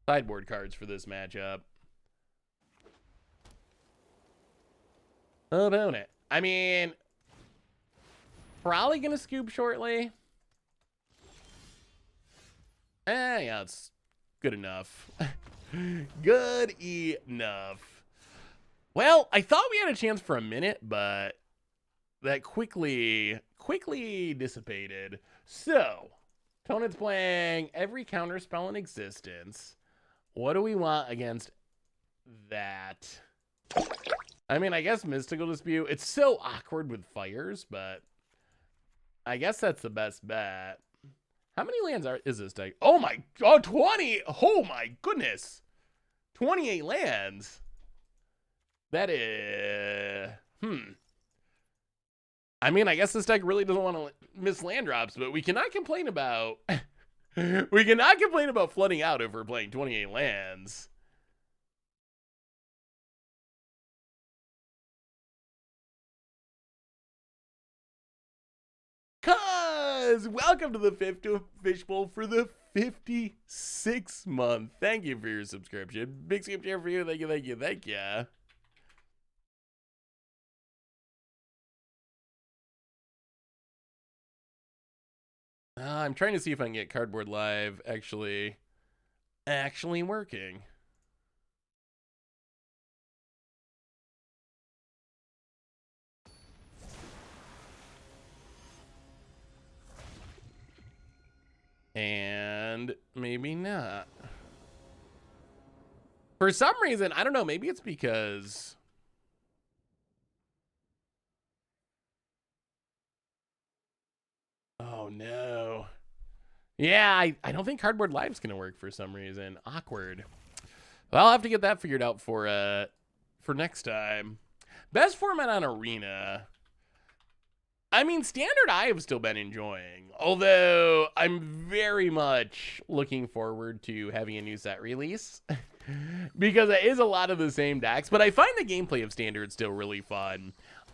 sideboard cards for this matchup. How about it? I mean, probably gonna scoop shortly. Yeah, it's good enough. Good enough. Well, I thought we had a chance for a minute, but that quickly dissipated. So, opponent's playing every counter spell in existence. What do we want against that? I mean, I guess Mystical Dispute. It's so awkward with fires, but I guess that's the best bet. How many lands is this deck? Oh my god, 20! Oh my goodness! 28 lands. That is... I mean, I guess this deck really doesn't want to miss land drops, but we cannot complain about... we cannot complain about flooding out if we're playing 28 lands. Cuz welcome to the fifth fishbowl for the 56th month. Thank you for your subscription. Big skip share for you. Thank you, thank you, thank you. I'm trying to see if I can get Cardboard Live actually working. And maybe not. For some reason, I don't know, maybe it's because oh no. Yeah, I don't think Cardboard Live's gonna work for some reason. Awkward. Well, I'll have to get that figured out for next time. Best format on Arena. I mean, Standard I have still been enjoying, although I'm very much looking forward to having a new set release because it is a lot of the same decks, but I find the gameplay of Standard still really fun.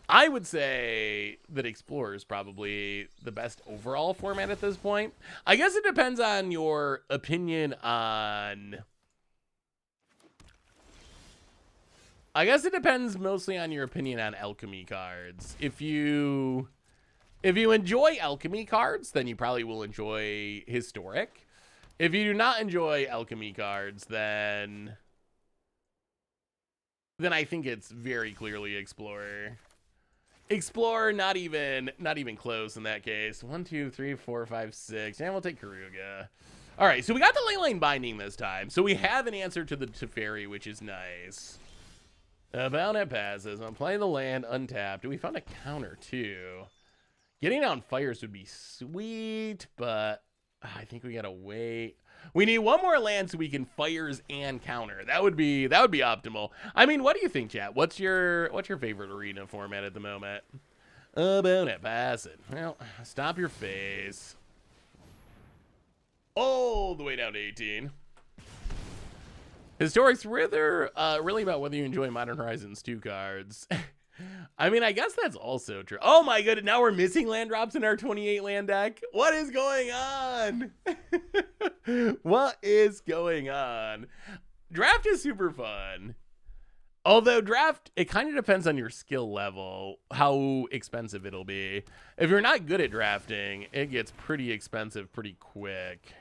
I would say that Explorer is probably the best overall format at this point. I guess it depends on your opinion on... I guess it depends mostly on your opinion on alchemy cards. If you enjoy alchemy cards, then you probably will enjoy Historic. If you do not enjoy alchemy cards, then I think it's very clearly Explorer. Explorer, not even close in that case. 1, 2, 3, 4, 5, 6. And we'll take Keruga. All right, so we got the Leyline Binding this time. So we have an answer to the Teferi, which is nice. About it passes. I'm playing the land untapped. We found a counter too. Getting down fires would be sweet, but I think we gotta wait. We need one more land so we can fires and counter. That would be optimal. I mean, what do you think, chat? What's your favorite arena format at the moment? About it, pass it. Well, stop your face. All the way down to 18. Historic's really about whether you enjoy Modern Horizons 2 cards. I mean, I guess that's also true. Oh my goodness, now we're missing land drops in our 28 land deck. What is going on? What is going on? Draft is super fun. Although draft, it kind of depends on your skill level, how expensive it'll be. If you're not good at drafting, it gets pretty expensive pretty quick.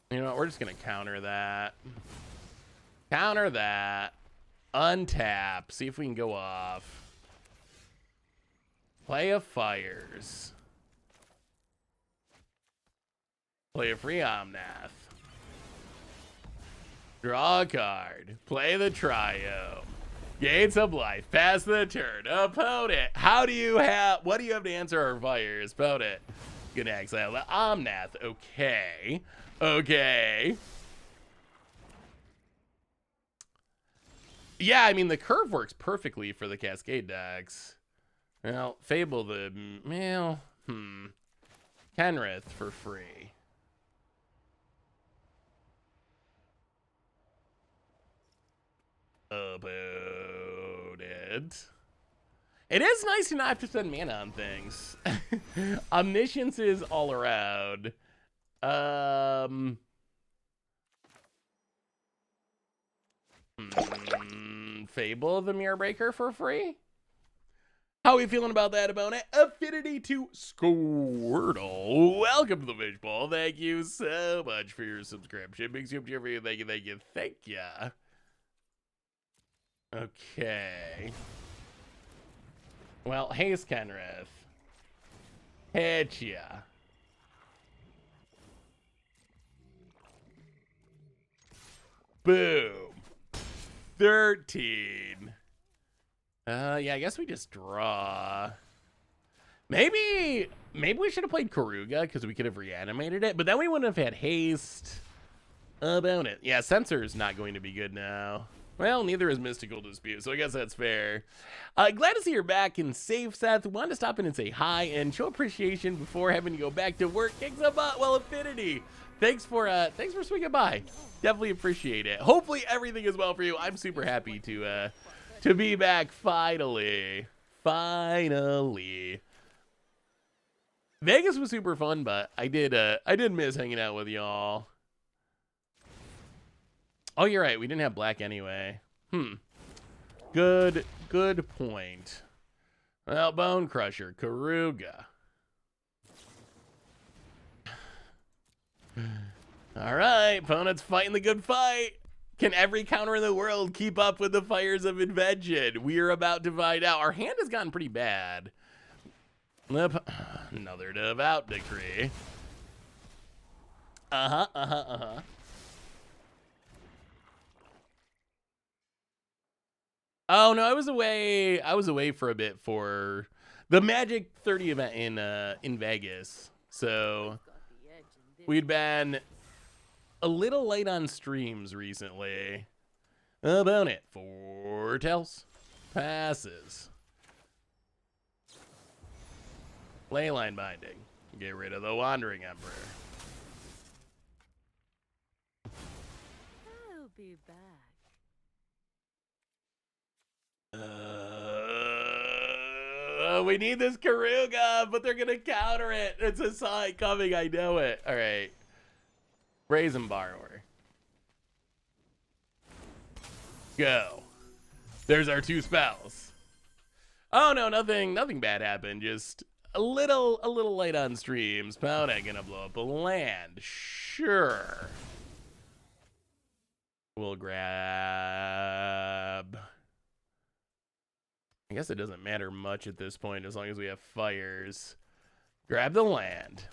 You know what, we're just going to counter that. Counter that. Untap. See if we can go off. Play a fires. Play a free Omnath. Draw a card. Play the Trio. Gates of Life. Pass the turn. Opponent. What do you have to answer our fires? Opponent. Gonna exile the Omnath. Okay. Okay. Yeah, I mean, the curve works perfectly for the Cascade decks. Well, Fable the... Well, Kenrith for free. About it. It is nice to not have to spend mana on things. Omniscience is all around. Fable the Mirror Breaker for free? How are we feeling about that, opponent? Affinity to Squirtle. Welcome to the fishbowl. Thank you so much for your subscription. Big super cheer for you. Thank you, thank you, thank ya. Okay. Well, Haze Kenrith. Hit ya. Boom. 13. Yeah, I guess we just draw. Maybe we should have played Keruga because we could have reanimated it, but then we wouldn't have had haste. About it. Yeah, Censor's not going to be good now. Well, neither is Mystical Dispute, so I guess that's fair. Glad to see you're back and safe, Seth. Wanted to stop in and say hi and show appreciation before having to go back to work. Kicks a butt. Well, Affinity. Thanks for swinging by. Definitely appreciate it. Hopefully everything is well for you. I'm super happy to be back finally. Finally. Vegas was super fun, but I did miss hanging out with y'all. Oh, you're right. We didn't have black anyway. Good point. Well, Bone Crusher, Keruga. All right, opponent's fighting the good fight. Can every counter in the world keep up with the fires of invention? We are about to find out. Our hand has gotten pretty bad. Another devout decree. Oh no, I was away for a bit for the Magic 30 event in Vegas. So we'd been a little late on streams recently. About it. Foretells. Passes. Leyline Binding. Get rid of the Wandering Emperor. I'll be back. We need this Keruga, but they're gonna counter it. It's a sign coming, I know it. All right. Brazen Borrower. Go. There's our 2 spells. Oh no, nothing bad happened. Just a little late on streams. Poundek gonna blow up a land. Sure. We'll grab. I guess it doesn't matter much at this point as long as we have fires. Grab the land.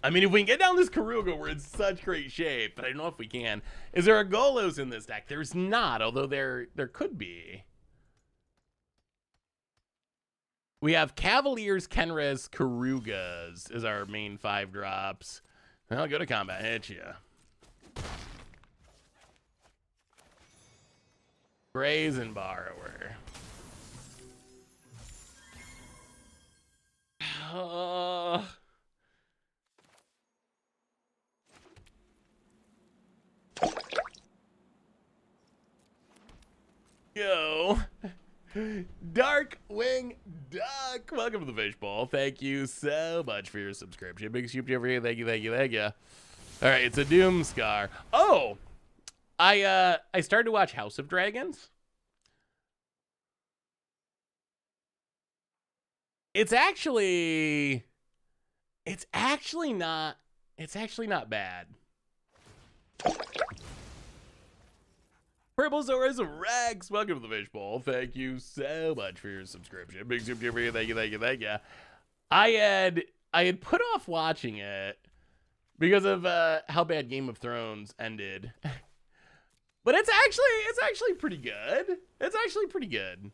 I mean, if we can get down this Keruga, we're in such great shape, but I don't know if we can. Is there a Golos in this deck? There's not, although there could be. We have Cavaliers, Kenres, Kerugas as our main 5 drops. I'll go to combat, hit ya. Brazen Borrower. Yo. Darkwing Duck. Welcome to the Fishbowl. Thank you so much for your subscription. Big soup over here. Thank you. All right, it's a Doomscar. Oh, I started to watch House of Dragons. It's actually not bad. Purple Zoras Rex, welcome to the Fishbowl. Thank you so much for your subscription. Big soup for you. Thank you. I had put off watching it because of how bad Game of Thrones ended. But it's actually pretty good.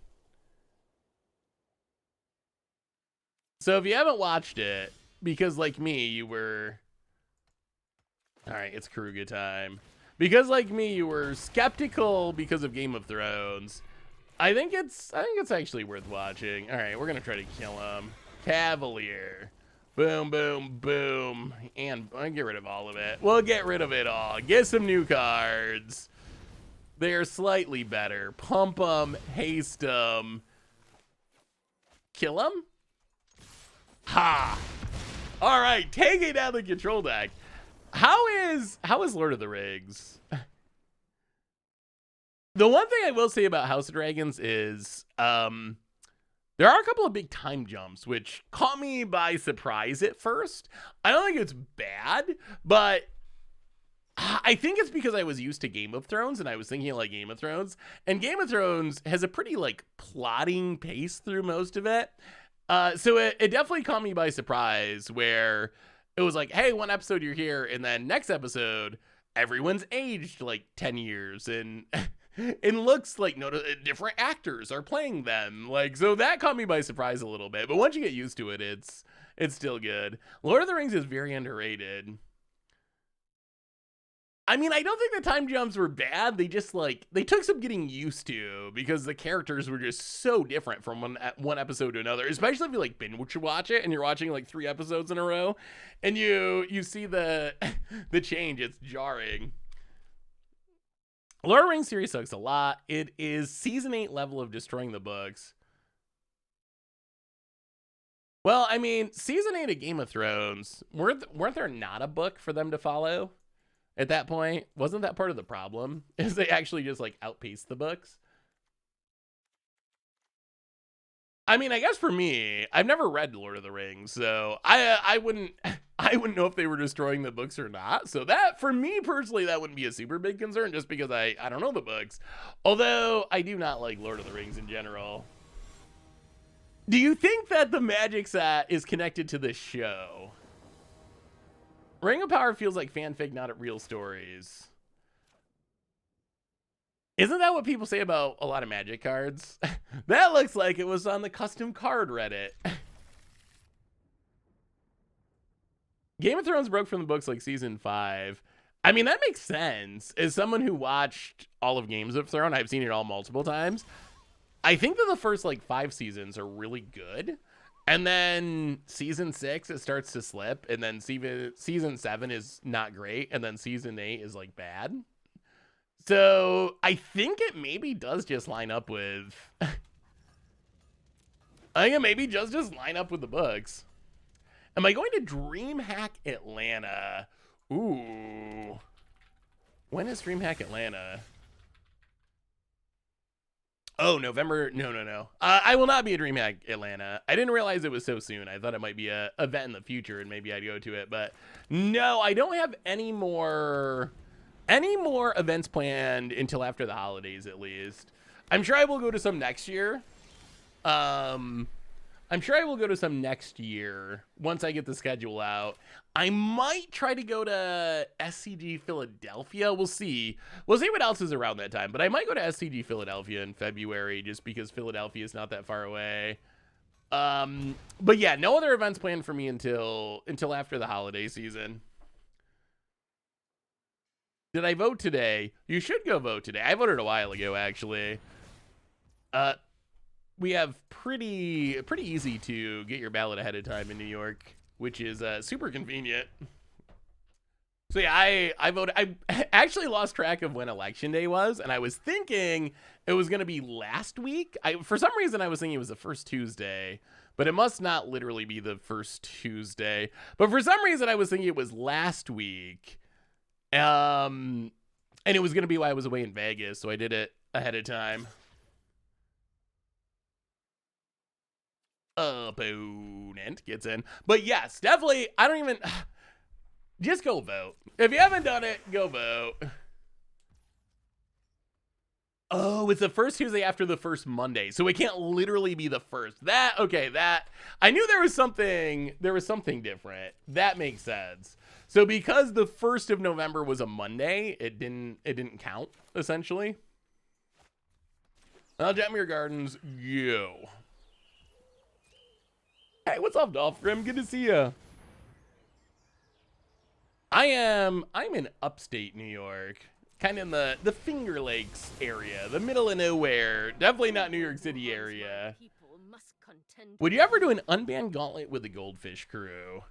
So if you haven't watched it, because like me, you were... Alright, it's Keruga time. Because like me, you were skeptical because of Game of Thrones. I think it's actually worth watching. Alright, we're gonna try to kill him. Cavalier. Boom, boom, boom. And I'll get rid of all of it. We'll get rid of it all. Get some new cards. They're slightly better. Pump them, haste them. Kill them? Ha! All right, taking down the control deck. How is Lord of the Rings? The one thing I will say about House of Dragons is there are a couple of big time jumps which caught me by surprise at first. I don't think it's bad, but I think it's because I was used to Game of Thrones and I was thinking like Game of Thrones, and Game of Thrones has a pretty like plotting pace through most of it. So it definitely caught me by surprise where it was like, hey, one episode you're here, and then next episode, everyone's aged like 10 years, and it looks like different actors are playing them. Like, so that caught me by surprise a little bit. But once you get used to it, it's still good. Lord of the Rings is very underrated. I mean, I don't think the time jumps were bad. They just they took some getting used to because the characters were just so different from one episode to another, especially if you like binge watch it and you're watching like 3 episodes in a row and you see the change. It's jarring. Lord of the Rings series sucks a lot. It is season 8 level of destroying the books. Well, I mean, season 8 of Game of Thrones, weren't there not a book for them to follow at that point? Wasn't that part of the problem? Is they actually just like outpaced the books? I mean, I guess for me, I've never read Lord of the Rings, so I wouldn't I wouldn't know if they were destroying the books or not. So that for me personally, that wouldn't be a super big concern, just because I don't know the books. Although I do not like Lord of the Rings in general. Do you think that the magic set is connected to the show? Ring of Power feels like fanfic, not real stories. Isn't that what people say about a lot of magic cards? That looks like it was on the custom card Reddit. Game of Thrones broke from the books like season 5. I mean, that makes sense. As someone who watched all of Games of Thrones, I've seen it all multiple times. I think that the first like 5 seasons are really good. And then season 6, it starts to slip. And then season 7 is not great. And then season 8 is like bad. So I think it maybe does just line up with. I think it maybe just line up with the books. Am I going to DreamHack Atlanta? Ooh. When is DreamHack Atlanta? Oh, November. No. I will not be at DreamHack Atlanta. I didn't realize it was so soon. I thought it might be a event in the future and maybe I'd go to it. But no, I don't have any more events planned until after the holidays, at least. I'm sure I will go to some next year. I'm sure I will go to some next year once I get the schedule out. I might try to go to SCG Philadelphia. We'll see. We'll see what else is around that time. But I might go to SCG Philadelphia in February just because Philadelphia is not that far away. But yeah, no other events planned for me until after the holiday season. Did I vote today? You should go vote today. I voted a while ago, actually. We have pretty easy to get your ballot ahead of time in New York, which is super convenient. So yeah, I voted. I actually lost track of when election day was, and I was thinking it was going to be last week. For some reason, I was thinking it was the first Tuesday, but it must not literally be the first Tuesday. But for some reason, I was thinking it was last week. And it was going to be while I was away in Vegas, so I did it ahead of time. Opponent gets in. But yes, definitely, I don't even... Just go vote. If you haven't done it, go vote. Oh, it's the first Tuesday after the first Monday, so it can't literally be the first. I knew there was something different. That makes sense. So because the 1st of November was a Monday, it didn't count, essentially. Jetmere Gardens, yo. Hey, what's up, Dolph Grim? Good to see you. I'm in upstate New York, kind of in the Finger Lakes area, the middle of nowhere. Definitely not New York City area. Would you ever do an unbanned gauntlet with the Goldfish crew?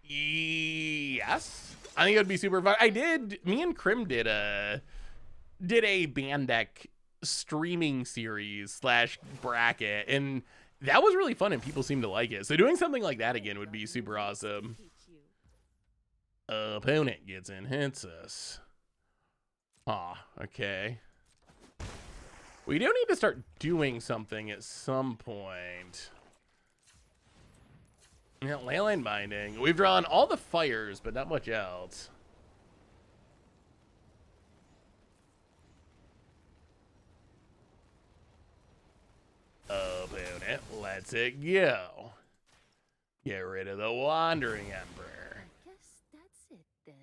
Yes, I think it would be super fun. Me and Krim did a band deck streaming series / bracket, and that was really fun and people seem to like it. So doing something like that again would be super awesome. Opponent gets in, hits us. Aw, okay. We do need to start doing something at some point. Yeah, Leyline Binding. We've drawn all the fires, but not much else. Opponent lets it go. Get rid of the Wandering Emperor. I guess that's it then.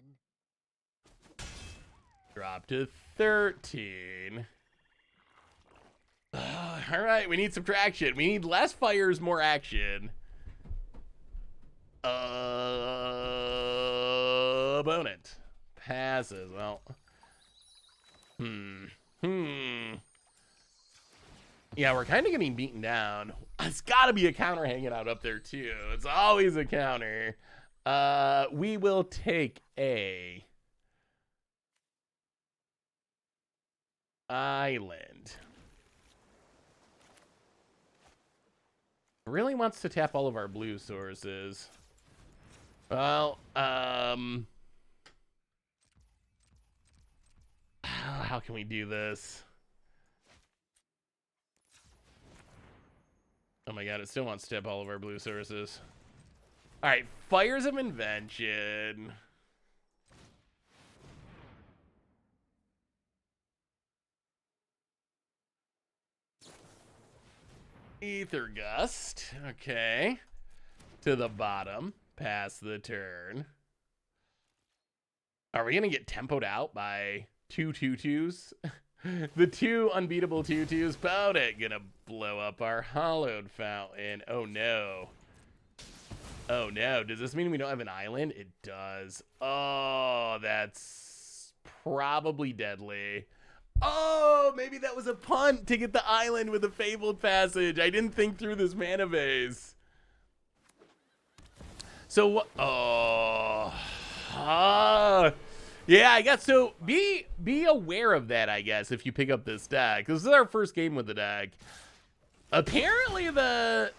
Drop to 13. All right, we need subtraction. We need less fires, more action. Opponent passes. Well, yeah, we're kind of getting beaten down. It's got to be a counter hanging out up there too. It's always a counter. We will take a island. Really wants to tap all of our blue sources. Well, how can we do this? Oh my god, it still wants to tap all of our blue sources. All right, Fires of Invention. Ether Gust. Okay. To the bottom. Pass the turn. Are we going to get tempoed out by 2 2/2s? The 2 unbeatable 2/2s. About it. Gonna blow up our Hollowed Fountain. Oh no. Oh no. Does this mean we don't have an island? It does. Oh, that's probably deadly. Oh, maybe that was a punt to get the island with a Fabled Passage. I didn't think through this mana base. So what? Oh. Yeah, I guess so. Be aware of that, I guess, if you pick up this deck. This is our first game with the deck. Apparently, the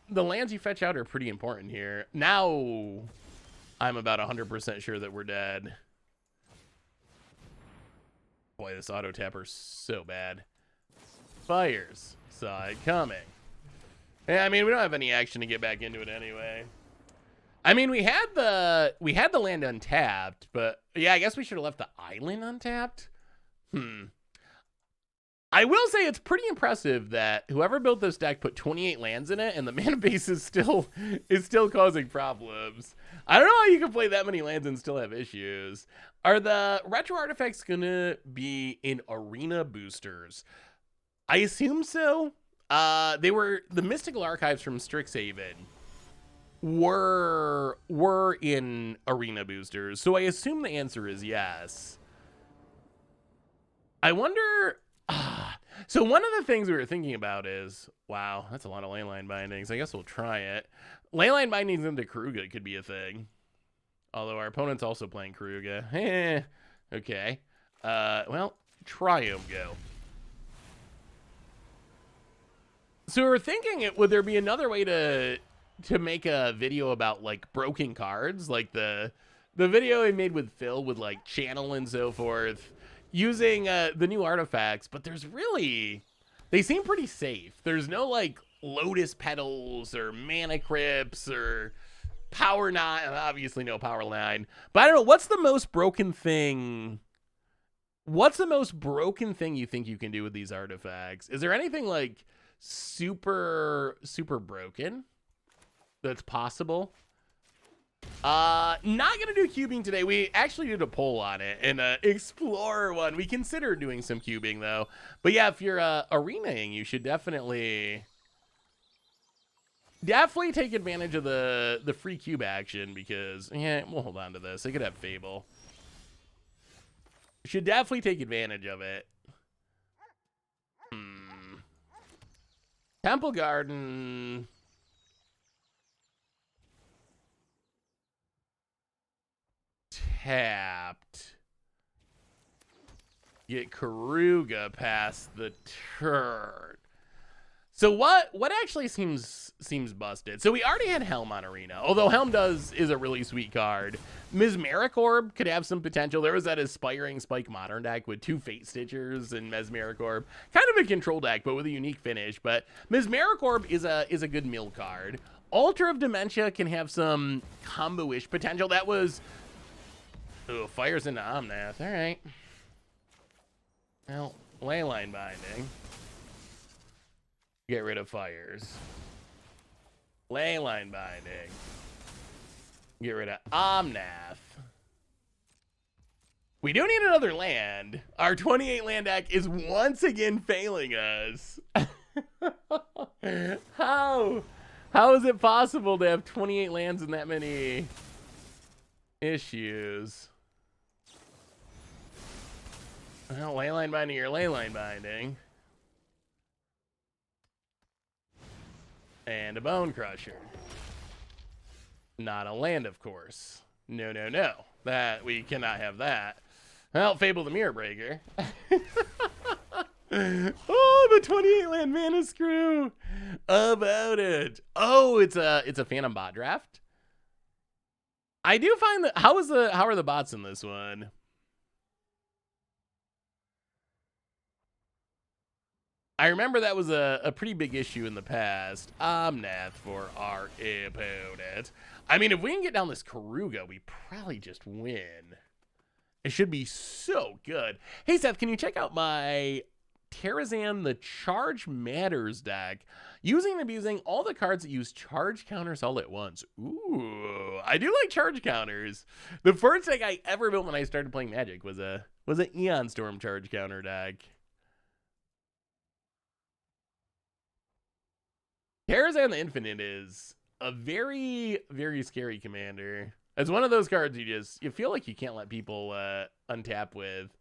lands you fetch out are pretty important here. Now, I'm about 100% sure that we're dead. Boy, this auto tapper's so bad. Fires. Saw it coming. Yeah, I mean, we don't have any action to get back into it anyway. I mean, we had the land untapped, but yeah, I guess we should have left the island untapped. I will say it's pretty impressive that whoever built this deck put 28 lands in it, and the mana base is still causing problems. I don't know how you can play that many lands and still have issues. Are the retro artifacts gonna be in arena boosters? I assume so. They were the mystical archives from Strixhaven were in arena boosters, so I assume the answer is yes. I wonder. So one of the things we were thinking about is, wow, that's a lot of leyline bindings. I guess we'll try it. Leyline bindings into Keruga could be a thing. Although our opponent's also playing Keruga. Okay. Well, Triumph go. So we're thinking, would there be another way to make a video about like broken cards? Like the video I made with Phil with like channel and so forth, using the new artifacts, but they seem pretty safe. There's no like Lotus Petals or Mana Crypts or Power 9, obviously no Power 9. But I don't know, what's the most broken thing you think you can do with these artifacts? Is there anything like super broken that's possible? Not gonna do cubing today. We actually did a poll on it in Explorer one. We considered doing some cubing though. But yeah, if you're arenaing, you should definitely take advantage of the free cube action, because yeah, we'll hold on to this. They could have Fable. You should definitely take advantage of it. Temple Garden. Tapped. Get Keruga past the turn. So what actually seems busted? So we already had Helm on Arena, although Helm is a really sweet card. Mesmeric Orb could have some potential. There was that Aspiring Spike Modern deck with 2 Fate Stitchers and Mesmeric Orb. Kind of a control deck, but with a unique finish. But Mesmeric Orb is a good mill card. Altar of Dementia can have some combo-ish potential. That was... Oh, Fires into Omnath. All right. Well, Leyline Binding. Get rid of Fires. Leyline Binding. Get rid of Omnath. We do need another land. Our 28 land deck is once again failing us. How is it possible to have 28 lands and that many issues? Well, Leyline Binding or Leyline Binding. And a Bone Crusher. Not a land, of course. No. That, we cannot have that. Well, Fable the Mirror Breaker. Oh, the 28 land mana screw. About it. Oh, it's a Phantom bot draft. I do find that how are the bots in this one? I remember that was a pretty big issue in the past. Omnath for our opponent. I mean, if we can get down this Keruga, we probably just win. It should be so good. Hey, Seth, can you check out my Terrazan the Charge Matters deck? Using and abusing all the cards that use charge counters all at once. Ooh, I do like charge counters. The first deck I ever built when I started playing Magic was an Eon Storm charge counter deck. Terrazan the Infinite is a very, very scary commander. It's one of those cards you feel like you can't let people untap with.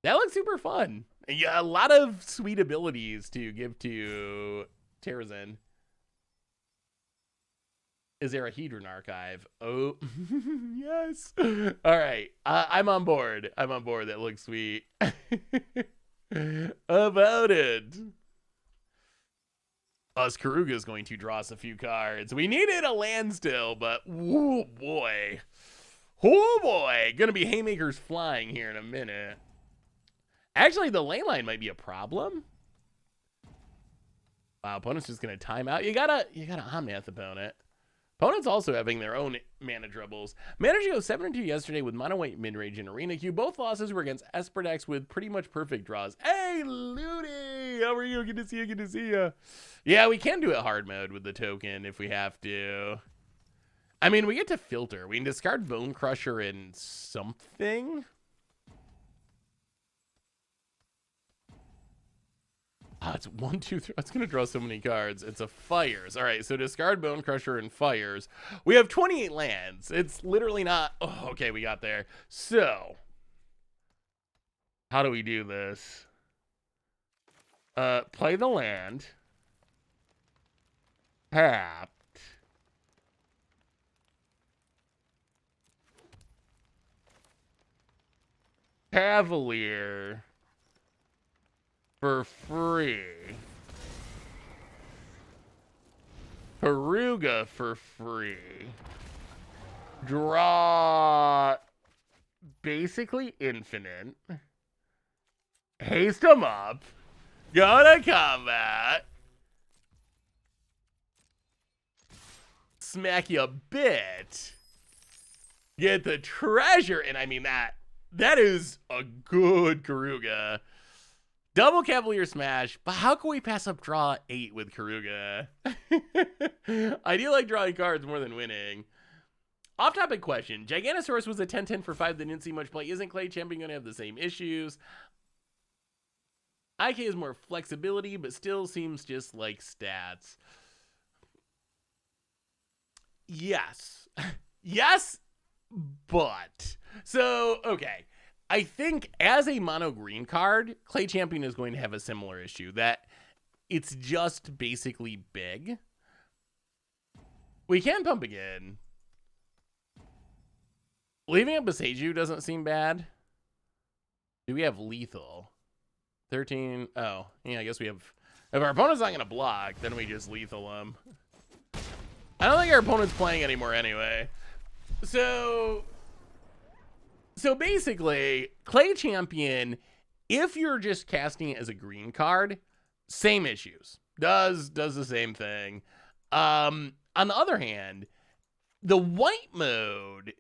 That looks super fun. Yeah, a lot of sweet abilities to give to Terrazan. Is there a Hedron archive? Oh, yes. All right, I'm on board. That looks sweet. About it. Keruga is going to draw us a few cards. We needed a land still, but oh boy. Gonna be haymakers flying here in a minute. Actually, the lane line might be a problem. Wow, opponent's just gonna time out. You gotta Omnath opponent. Opponents also having their own mana troubles. Managed to go 7-2 yesterday with mono white mid-range and arena queue. Both losses were against Esper decks with pretty much perfect draws. Hey, Ludi! How are you? Good to see you. Yeah, we can do it hard mode with the token if we have to. I mean, we get to filter. We can discard Bone Crusher and something. It's 1, 2, 3. It's going to draw so many cards. It's a Fires. All right, so discard Bone Crusher and Fires. We have 28 lands. It's literally not... Oh, okay, we got there. So, how do we do this? Play the land. Tapped. Cavalier. For free. Keruga for free. Draw basically infinite. Haste them up. Go to combat. Smack you a bit. Get the treasure. And I mean that is a good Keruga. Double Cavalier Smash, but how can we pass up draw 8 with Keruga? I do like drawing cards more than winning. Off-topic question. Giganosaurus was a 10-10 for 5 that didn't see much play. Isn't Clay Champion going to have the same issues? IK has more flexibility, but still seems just like stats. Yes. Yes, but... So, okay. I think as a mono green card, Clay Champion is going to have a similar issue, that it's just basically big. We can pump again. Leaving up Beseiju doesn't seem bad. Do we have lethal? 13. Oh, yeah, I guess we have... If our opponent's not going to block, then we just lethal him. I don't think our opponent's playing anymore anyway. So basically, Clay Champion, if you're just casting it as a green card, same issues. Does the same thing. On the other hand, the white mode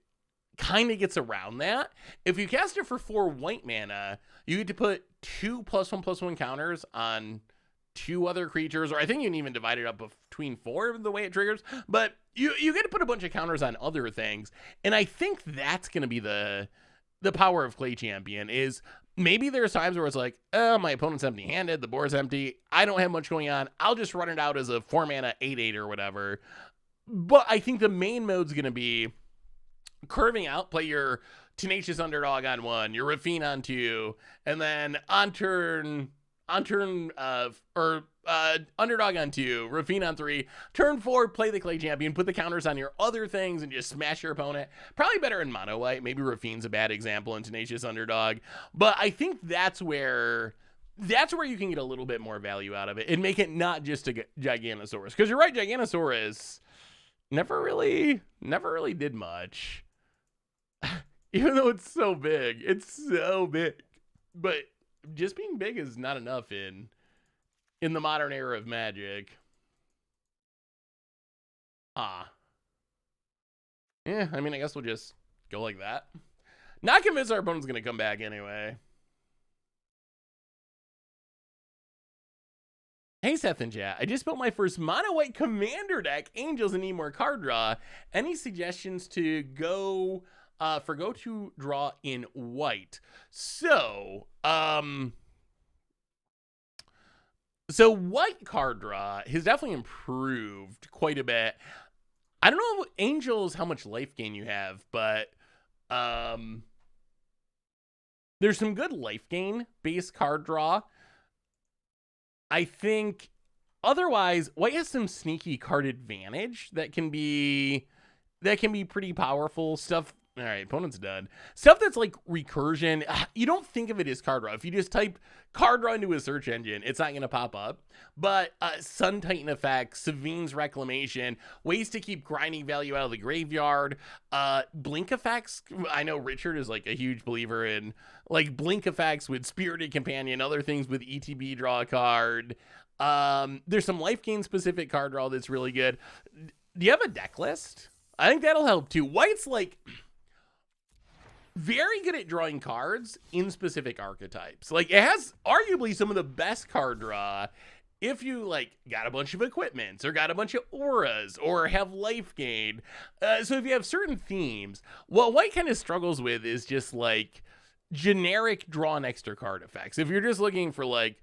kind of gets around that. If you cast it for 4 white mana, you get to put 2 +1/+1 counters on 2 other creatures, or I think you can even divide it up between 4 the way it triggers, but you get to put a bunch of counters on other things. And I think that's going to be the power of Clay Champion, is maybe there's times where it's like, oh, my opponent's empty-handed, the board's empty, I don't have much going on, I'll just run it out as a 4 mana 8/8 or whatever. But I think the main mode's going to be curving out, play your Tenacious Underdog on 1, your Rafine on 2, and then on turn Underdog on 2, Rafine on 3, turn 4, play the Clay Champion, put the counters on your other things and just smash your opponent. Probably better in mono white. Maybe Rafine's a bad example in Tenacious Underdog, but I think that's where that's where you can get a little bit more value out of it and make it not just a Giganosaurus. Because you're right, Giganosaurus never really did much. Even though it's so big. It's so big. But just being big is not enough in the modern era of Magic. Yeah, I mean, I guess we'll just go like that. Not convinced our opponent's going to come back anyway. Hey, Seth and chat. I just built my first mono white commander deck, Angels, and need more card draw. Any suggestions to go to draw in white? So white card draw has definitely improved quite a bit. I don't know, Angels, how much life gain you have, but there's some good life gain base card draw. I think otherwise, white has some sneaky card advantage that can be pretty powerful stuff. All right, opponent's done. Stuff that's like recursion. You don't think of it as card draw. If you just type card draw into a search engine, it's not going to pop up. But Sun Titan effects, Savine's Reclamation, ways to keep grinding value out of the graveyard, blink effects. I know Richard is like a huge believer in like blink effects with Spirited Companion, other things with ETB draw a card. There's some life gain specific card draw that's really good. Do you have a deck list? I think that'll help too. White's like very good at drawing cards in specific archetypes. Like it has arguably some of the best card draw if you like got a bunch of equipments or got a bunch of auras or have life gain. So if you have certain themes, what white kind of struggles with is just like generic draw an extra card effects. If you're just looking for like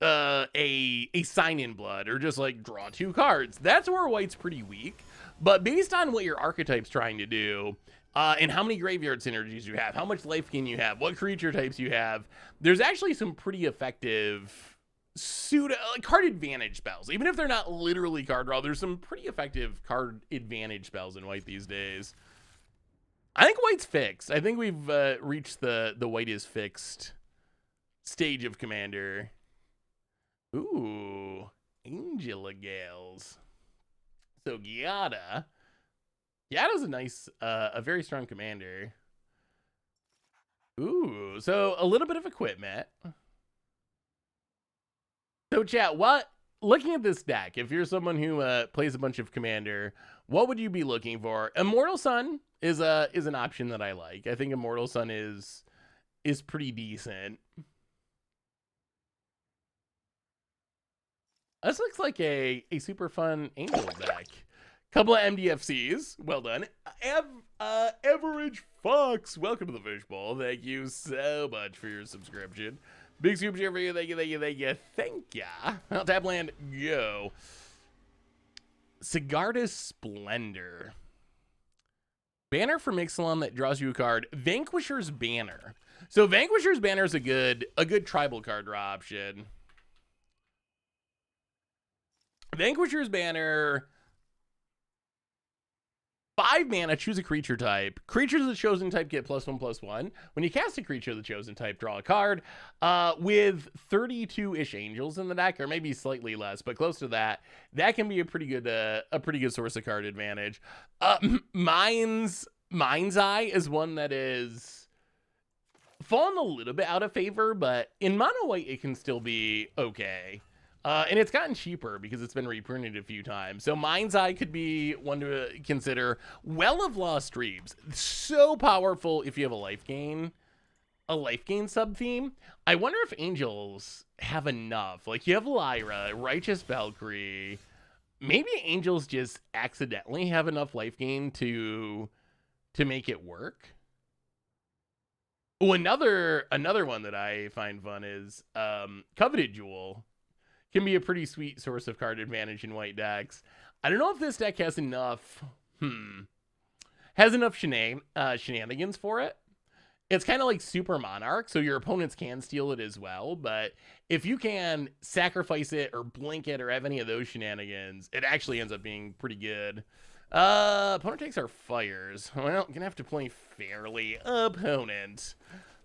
a sign in blood or just like draw 2 cards, that's where white's pretty weak. But based on what your archetype's trying to do, and how many graveyard synergies you have, how much life gain you have, what creature types you have, there's actually some pretty effective pseudo card advantage spells. Even if they're not literally card draw, there's some pretty effective card advantage spells in white these days. I think white's fixed. I think we've reached the white is fixed stage of Commander. Ooh, Angela Gales. So Giada. Giada's a nice, a very strong commander. Ooh, so a little bit of equipment. So chat, looking at this deck, if you're someone who plays a bunch of commander, what would you be looking for? Immortal Sun is an option that I like. I think Immortal Sun is pretty decent. This looks like a super fun Angel deck. Couple of MDFCs. Well done. Average Fox. Welcome to the Fishbowl. Thank you so much for your subscription. Big scoop share for you. Thank you, thank you, thank you. Thank ya. Well, tap land, go. Sigarda's Splendor. Banner from Ixalan that draws you a card. Vanquisher's Banner. So Vanquisher's Banner is a good tribal card draw option. Vanquisher's Banner, 5 mana, choose a creature type. Creatures of the chosen type get +1/+1. When you cast a creature of the chosen type, draw a card. With 32-ish angels in the deck, or maybe slightly less, but close to that, that can be a pretty good source of card advantage. Mind's Eye is one that is fallen a little bit out of favor, but in mono white it can still be okay. And it's gotten cheaper because it's been reprinted a few times. So Mind's Eye could be one to consider. Well of Lost Dreams. So powerful if you have a life gain sub-theme. I wonder if Angels have enough. Like you have Lyra, Righteous Valkyrie. Maybe Angels just accidentally have enough life gain to make it work. Oh, another one that I find fun is Coveted Jewel. Can be a pretty sweet source of card advantage in white decks. I don't know if this deck has enough shenanigans for it. It's kind of like Super Monarch, so your opponents can steal it as well, but if you can sacrifice it or blink it or have any of those shenanigans, it actually ends up being pretty good. Opponent takes our fires. Well, gonna have to play fairly. Opponent.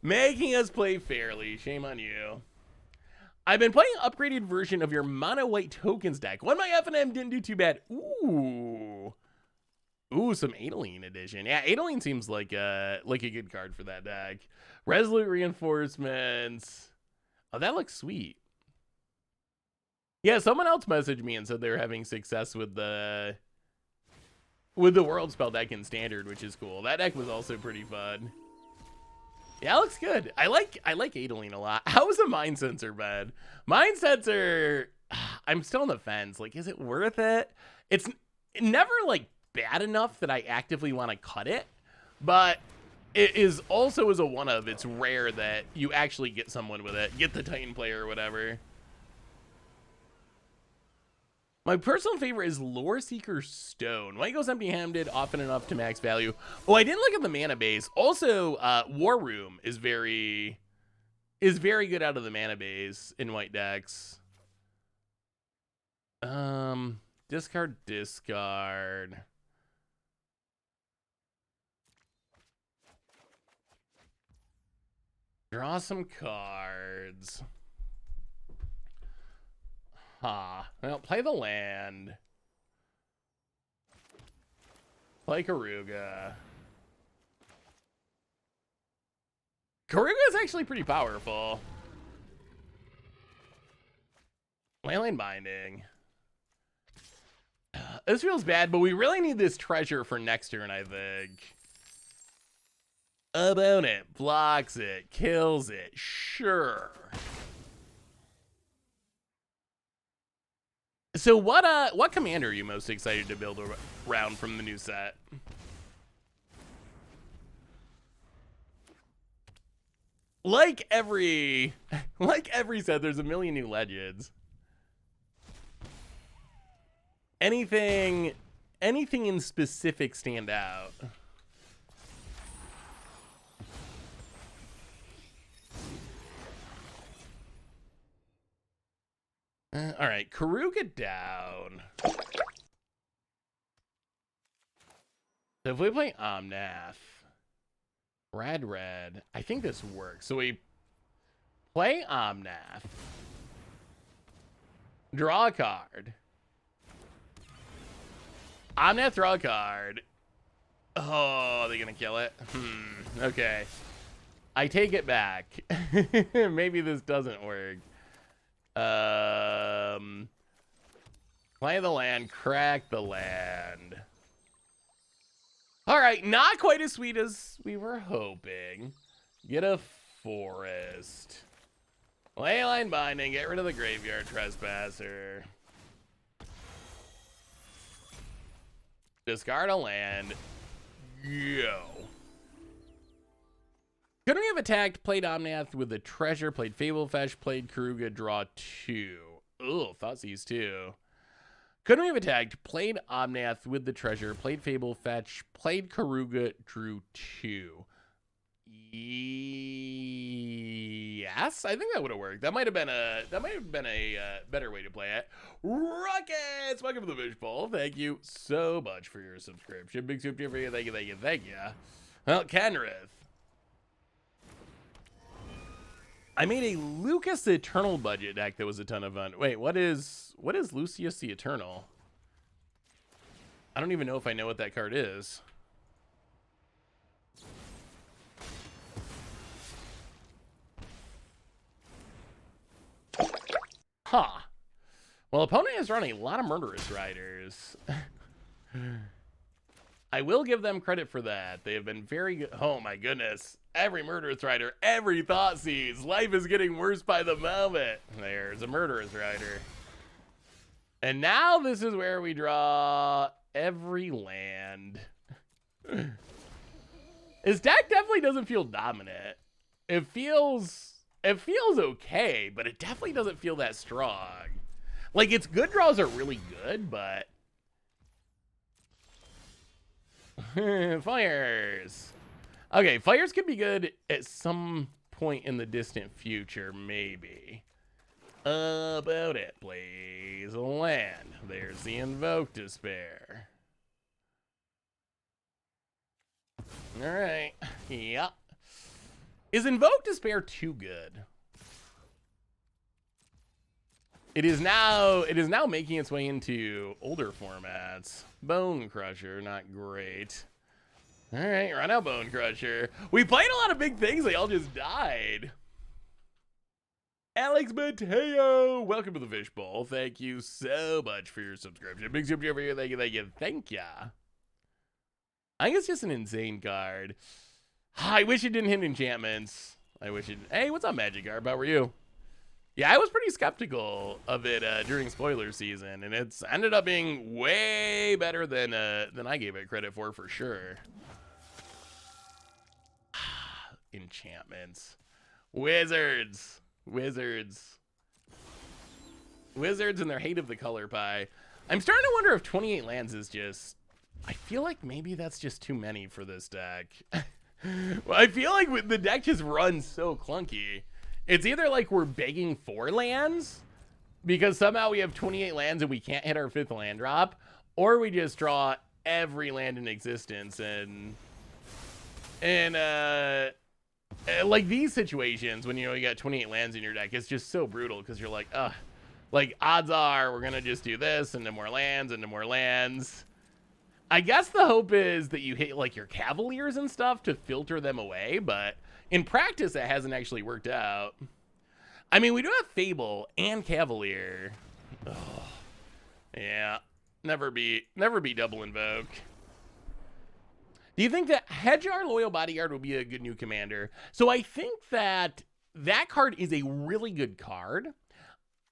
Making us play fairly. Shame on you. I've been playing an upgraded version of your mono white tokens deck. When my F&M didn't do too bad. Ooh, some Adeline edition. Yeah, Adeline seems like a good card for that deck. Resolute Reinforcements. Oh, that looks sweet. Yeah, someone else messaged me and said they were having success with the World Spell deck in Standard, which is cool. That deck was also pretty fun. Yeah, it looks good. I like Adeline a lot. How is a Mind Sensor bad? Mind Sensor, I'm still on the fence. Like, is it worth it? It's never like bad enough that I actively want to cut it, but it is also as a one of. It's rare that you actually get someone with it, get the Titan player or whatever. My personal favorite is Lore Seeker Stone. When it goes empty-handed often enough to max value. Oh, I didn't look at the mana base. Also, War Room is very good out of the mana base in white decks. Discard. Draw some cards. Well, play the land. Play Keruga. Keruga is actually pretty powerful. Leyline Binding. This feels bad, but we really need this treasure for next turn, I think. About it. Blocks it. Kills it. Sure. So what commander are you most excited to build around from the new set? Like every set, there's a million new legends. Anything in specific stand out? All right, Keruga down. So if we play Omnath, red, I think this works. So we play Omnath, draw a card. Omnath, draw a card. Oh, are they gonna kill it? Okay. I take it back. Maybe this doesn't work. Play the land, crack the land. All right, not quite as sweet as we were hoping. Get a forest. Leyline Binding, get rid of the Graveyard Trespasser. Discard a land. Go. Couldn't we have attacked, played Omnath with the treasure, played Fablefetch, played Keruga, draw 2. Ugh, Thoughtseize 2. Couldn't we have attacked, played Omnath with the treasure, played Fablefetch, played Keruga, drew 2. Yes, I think that would have worked. That might have been a better way to play it. Rockets, welcome to the Fishbowl. Thank you so much for your subscription. Big soup for you. Thank you. Well, Kenrith. I made a Lucas the Eternal budget deck that was a ton of fun. Wait, what is Lucius the Eternal? I don't even know if I know what that card is. Huh. Well, opponent has run a lot of Murderous Riders. I will give them credit for that. They have been very good. Oh my goodness. Every Murderous Rider, every Thoughtseize. Life is getting worse by the moment. There's a Murderous Rider. And now this is where we draw every land. His deck definitely doesn't feel dominant. It feels okay, but it definitely doesn't feel that strong. Like, its good draws are really good, but fires. Okay, fires could be good at some point in the distant future, maybe. About it, please. Land. There's the Invoke Despair. All right. Yep. Is Invoke Despair too good? It is now making its way into older formats. Bone Crusher, not great. All right, run out Bone Crusher. We played a lot of big things. They all just died. Alex Mateo, welcome to the Fishbowl. Thank you so much for your subscription. Big super over here. Thank you, thank you, thank ya. I think it's just an insane card. I wish it didn't hit enchantments. I wish it. Hey, what's up, Magic Garb? How are you? Yeah, I was pretty skeptical of it during spoiler season, and it's ended up being way better than I gave it credit for sure. Enchantments, wizards, wizards, wizards, and their hate of the color pie. I'm starting to wonder if 28 lands is just. I feel like maybe that's just too many for this deck. Well, I feel like the deck just runs so clunky. It's either like we're begging for lands because somehow we have 28 lands and we can't hit our 5th land drop, or we just draw every land in existence and like these situations when you got 28 lands in your deck, it's just so brutal because you're like, like odds are we're gonna just do this and no more lands and no more lands. I guess the hope is that you hit like your Cavaliers and stuff to filter them away, but in practice, it hasn't actually worked out. I mean, we do have Fable and Cavalier. Oh, yeah, never be double invoke. Do you think that Hedjar Loyal Bodyguard will be a good new commander? So I think that card is a really good card.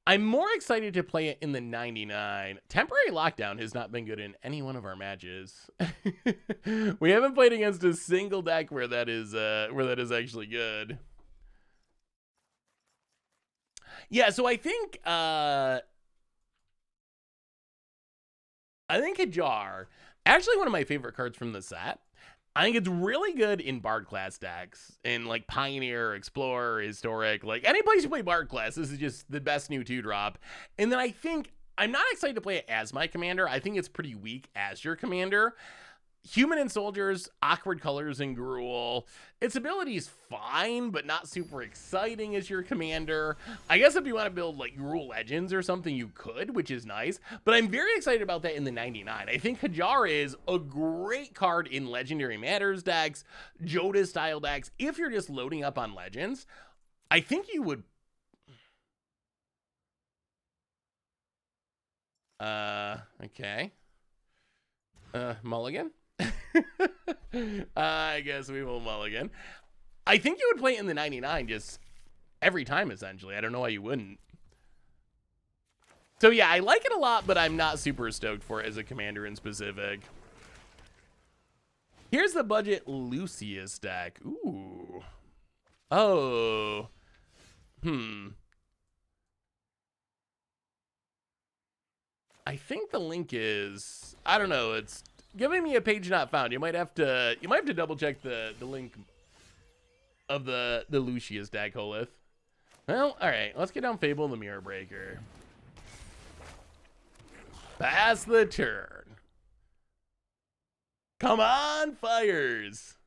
I'm more excited to play it in the 99. Temporary Lockdown has not been good in any one of our matches. We haven't played against a single deck where that is actually good. Yeah, so I think Hajar, actually one of my favorite cards from the set. I think it's really good in Bard class decks, in like Pioneer, Explorer, Historic, like any place you play Bard class, this is just the best new 2-drop. And then I think, I'm not excited to play it as my commander. I think it's pretty weak as your commander. Human and Soldiers, Awkward Colors, and Gruul. Its ability is fine, but not super exciting as your commander. I guess if you want to build like Gruul Legends or something, you could, which is nice. But I'm very excited about that in the 99. I think Hajar is a great card in Legendary Matters decks, Joda style decks. If you're just loading up on Legends, I think you would. Okay. Mulligan? I guess we will mulligan. I think you would play it in the 99 just every time, essentially. I don't know why you wouldn't. So yeah, I like it a lot, but I'm not super stoked for it as a commander in specific. Here's the budget Lucius deck. Ooh. Oh. I think the link is, I don't know, it's giving me a page not found. You might have to double check the link of the Lucius deck, Holith. Well, all right, let's get down Fable and the Mirror Breaker. Pass the turn. Come on, Fires.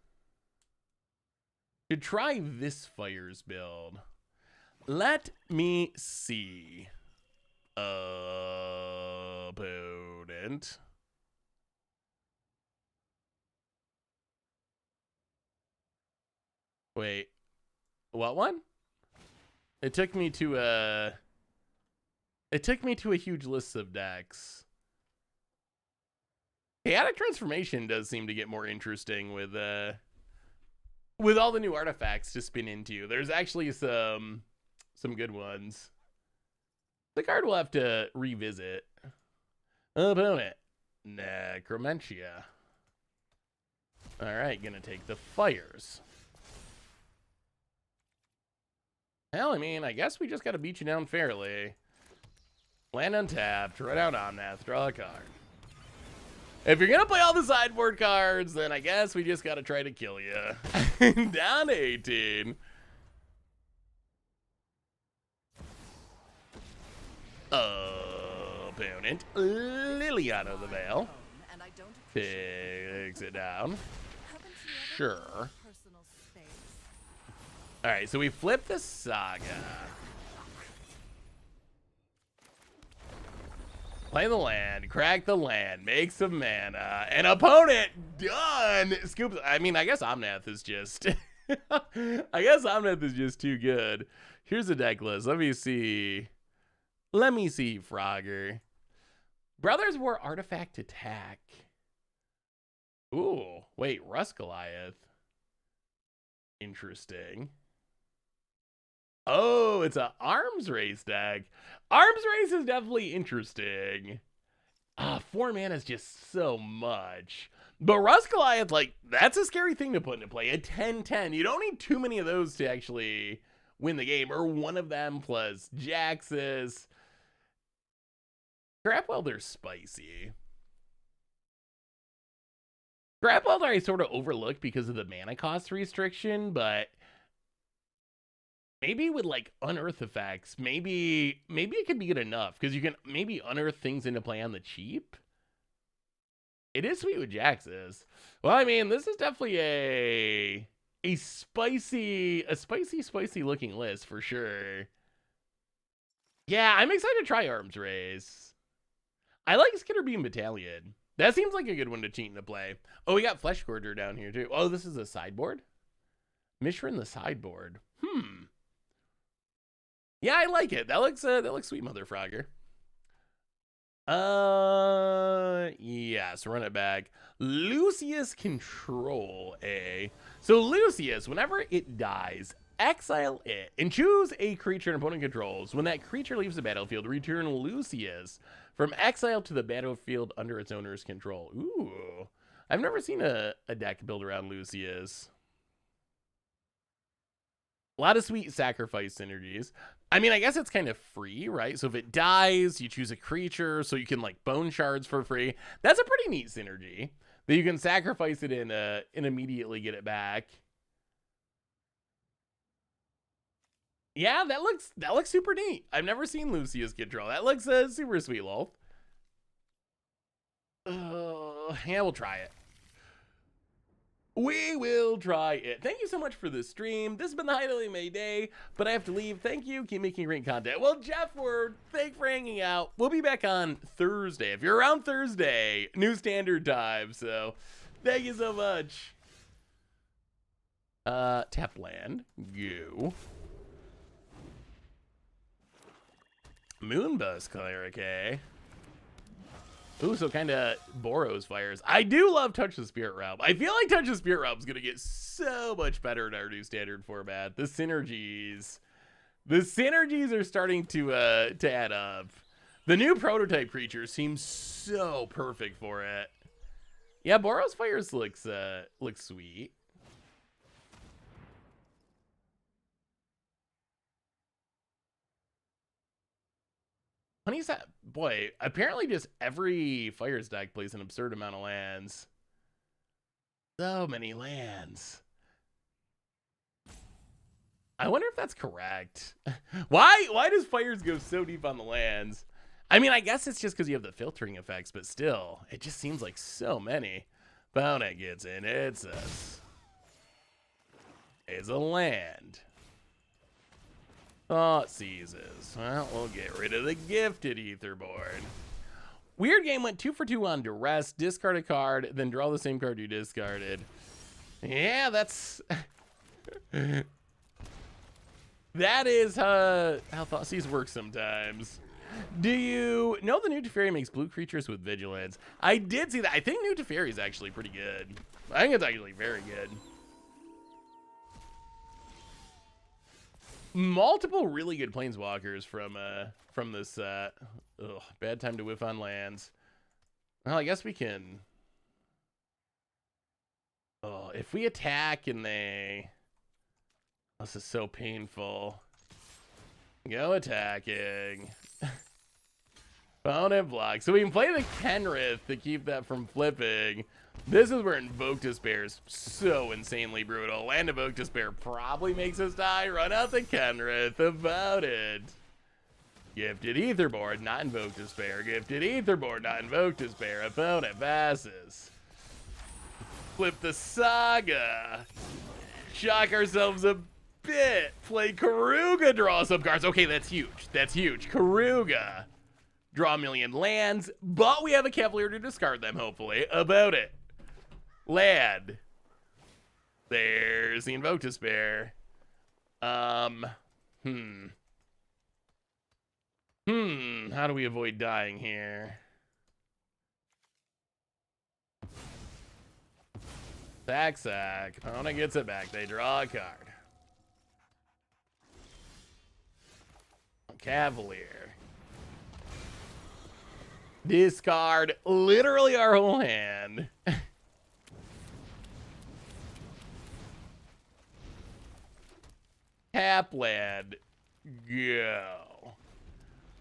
To try this Fires build. Let me see. Opponent. Wait, what one? It took me to a huge list of decks. Chaotic Transformation does seem to get more interesting with all the new artifacts to spin into. There's actually some good ones. The card we'll have to revisit. Opponent, Necromentia. All right, gonna take the Fires. Hell, I mean, I guess we just gotta beat you down fairly. Land untapped, draw down Omnath, draw a card. If you're gonna play all the sideboard cards, then I guess we just gotta try to kill you. Down 18. Opponent, Liliana of the Veil. Takes it down. Sure. All right, so we flip the Saga. Play the land, crack the land, make some mana. An opponent done. Scoops. I mean, I guess Omnath is just. I guess Omnath is just too good. Here's a deck list. Let me see. Frogger. Brothers War Artifact Attack. Ooh, wait, Rust Goliath. Interesting. Oh, it's a Arms Race deck. Arms Race is definitely interesting. 4 mana is just so much. But Rust Goliath, like, that's a scary thing to put into play. A 10-10. You don't need too many of those to actually win the game. Or one of them plus Jax's. Scrap Welder's spicy. Scrap Welder I sort of overlooked because of the mana cost restriction, but maybe with like unearth effects, maybe it could be good enough because you can maybe unearth things into play on the cheap. It is sweet with Jax's. Well, I mean, this is definitely a spicy looking list for sure. Yeah, I'm excited to try Arms Race. I like Skitterbeam Battalion. That seems like a good one to cheat into play. Oh, we got Flesh Gorger down here too. Oh, this is a sideboard? Mishrin the sideboard. Yeah, I like it. That looks sweet, Mother Frogger. Yes, run it back. Lucius Control A. So Lucius, whenever it dies, exile it and choose a creature an opponent controls. When that creature leaves the battlefield, return Lucius from exile to the battlefield under its owner's control. Ooh, I've never seen a deck build around Lucius. A lot of sweet sacrifice synergies. I mean, I guess it's kind of free, right? So if it dies, you choose a creature so you can like bone shards for free. That's a pretty neat synergy that you can sacrifice it in and immediately get it back. Yeah, that looks super neat. I've never seen Lucius Control. That looks super sweet, lol. Yeah, we'll try it. We will try it. Thank you so much for the stream. This has been the Highlight of my day, but I have to leave. Thank you. Keep making great content. Well, Jeff Word, thanks for hanging out. We'll be back on Thursday. If you're around Thursday, New Standard Time. So thank you so much. Tap land. Go. Moonbus Cleric, eh? Ooh, so kind of Boros fires. I do love Touch the Spirit Realm. I feel like Touch the Spirit Realm is going to get so much better in our new standard format. The synergies are starting to add up. The new prototype creature seems so perfect for it. Yeah, Boros fires looks sweet. Honey's that boy. Apparently, just every Fires deck plays an absurd amount of lands. So many lands. I wonder if that's correct. Why does Fires go so deep on the lands? I mean, I guess it's just because you have the filtering effects, but still, it just seems like so many. Bonet gets in. It's a land. Thought seizes. Well, we'll get rid of the Gifted Etherboard. Weird Game went 2 for 2 on Duress. Discard a card, then draw the same card you discarded. Yeah, that's... that is how Thoughtseize works sometimes. Do you know the new Teferi makes blue creatures with Vigilance? I did see that. I think new Teferi is actually pretty good. I think it's actually very good. Multiple really good planeswalkers from this set. Ugh, bad time to whiff on lands. Well, I guess we can. Oh, if we attack and they. This is so painful. Go attacking. Opponent block. So we can play the Kenrith to keep that from flipping. This is where Invoke Despair is so insanely brutal. Land Invoke Despair probably makes us die. Run out the Kenrith. About it. Gifted Etherboard, not Invoke Despair. Gifted Etherboard, not Invoke Despair. Opponent passes. Flip the Saga. Shock ourselves a bit. Play Keruga, draw some cards. Okay, that's huge. That's huge. Keruga. draw a million lands, but we have a Cavalier to discard them, hopefully. About it. Land. There's the Invoke Despair. How do we avoid dying here? Sack. Opponent gets it back. They draw a card. Cavalier. Discard literally our whole hand. Tap land. Go.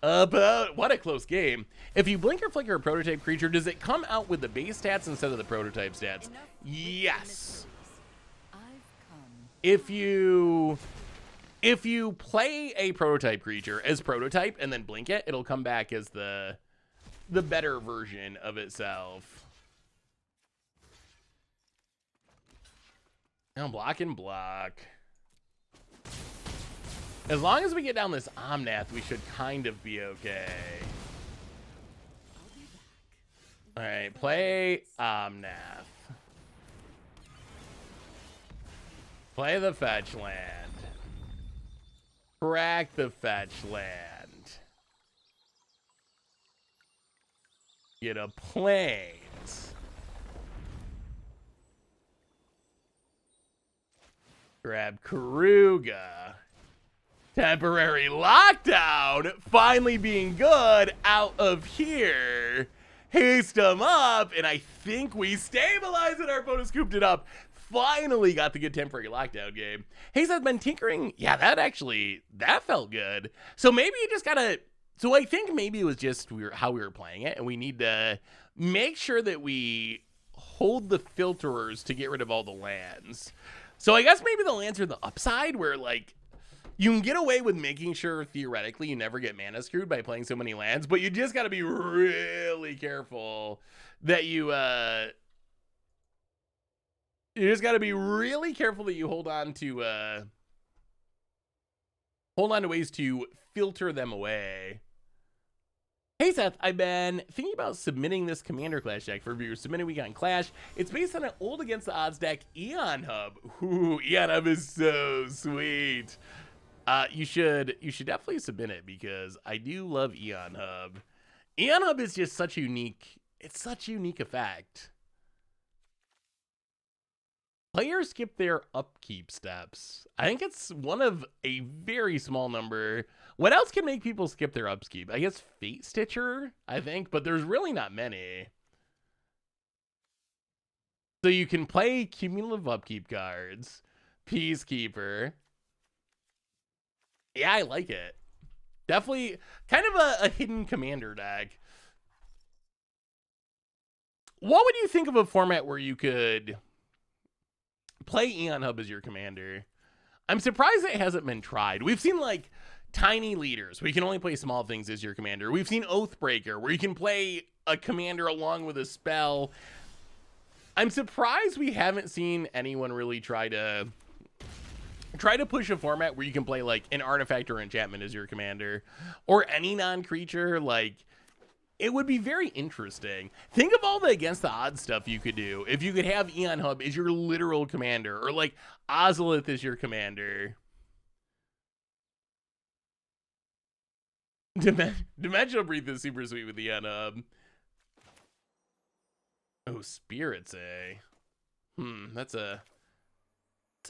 About what a close game. If you blink or flicker a prototype creature, does it come out with the base stats instead of the prototype stats? Yes. If you play a prototype creature as prototype and then blink it, it'll come back as the better version of itself. Now block and block. As long as we get down this Omnath, we should kind of be okay. All right, play Omnath. Play the fetch land. Crack the fetch land. Get a plains. Grab Keruga. Temporary lockdown. Finally being good out of here. Haste them up. And I think we stabilized it. Our opponent scooped it up. Finally got the good temporary lockdown game. Haste has been tinkering. Yeah, that felt good. So maybe you just gotta. So I think maybe it was just how we were playing it. And we need to make sure that we hold the filterers to get rid of all the lands. So I guess maybe the lands are the upside where like, you can get away with making sure, theoretically, you never get mana screwed by playing so many lands, but you just got to be really careful that you just got to be really careful that you hold on to ways to filter them away. Hey Seth, I've been thinking about submitting this Commander Clash deck for viewers. Submitting week on Clash. It's based on an old Against the Odds deck, Eon Hub. Ooh, Eon Hub is so sweet. You should definitely submit it because I do love Eon Hub. Eon Hub is just such unique. It's such a unique effect. Players skip their upkeep steps. I think it's one of a very small number. What else can make people skip their upkeep? I guess Fate Stitcher, I think, but there's really not many. So you can play cumulative upkeep cards, Peacekeeper. Yeah, I like it. Definitely kind of a hidden commander deck. What would you think of a format where you could play Eon Hub as your commander? I'm surprised it hasn't been tried. We've seen like Tiny Leaders where you can only play small things as your commander. We've seen Oathbreaker where you can play a commander along with a spell. I'm surprised we haven't seen anyone really try to push a format where you can play like an artifact or enchantment as your commander or any non-creature. Like, it would be very interesting. Think of all the Against the Odds stuff you could do if you could have Eon Hub as your literal commander or like Ozolith as your commander. Dimensional Breath is super sweet with Eon Hub. Oh, Spirits, eh? That's a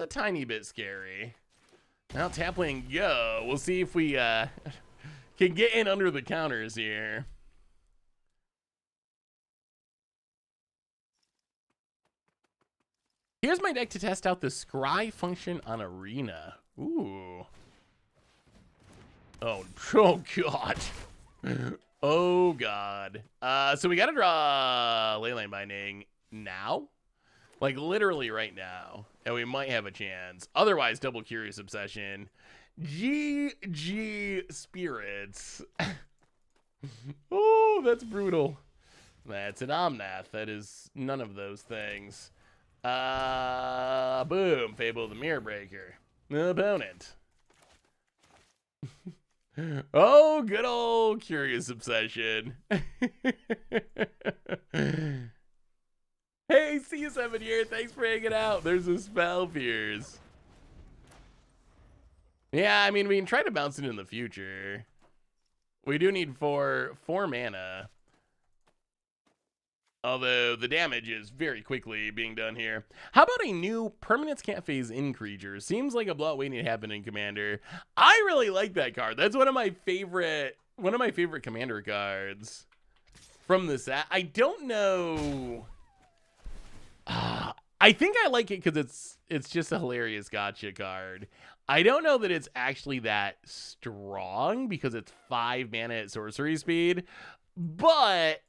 tiny bit scary. Now Tapling, go. We'll see if we can get in under the counters here. Here's my deck to test out the scry function on Arena. Ooh. Oh God. Oh God. So we gotta draw Leyline Binding now. Like literally right now. And we might have a chance. Otherwise, Double Curious Obsession. GG Spirits. Oh, that's brutal. That's an Omnath. That is none of those things. Boom. Fable of the Mirror Breaker. Opponent. Oh, good old Curious Obsession. Hey, C7 here. Thanks for hanging out. There's a spell pierce. Yeah, I mean, we can try to bounce it in the future. We do need four mana. Although the damage is very quickly being done here. How about a new permanence can't phase in creature? Seems like a blowout waiting to happen in Commander. I really like that card. That's one of my favorite Commander cards from the set. I don't know. I think I like it because it's just a hilarious gotcha card. I don't know that it's actually that strong because it's 5 mana at sorcery speed, but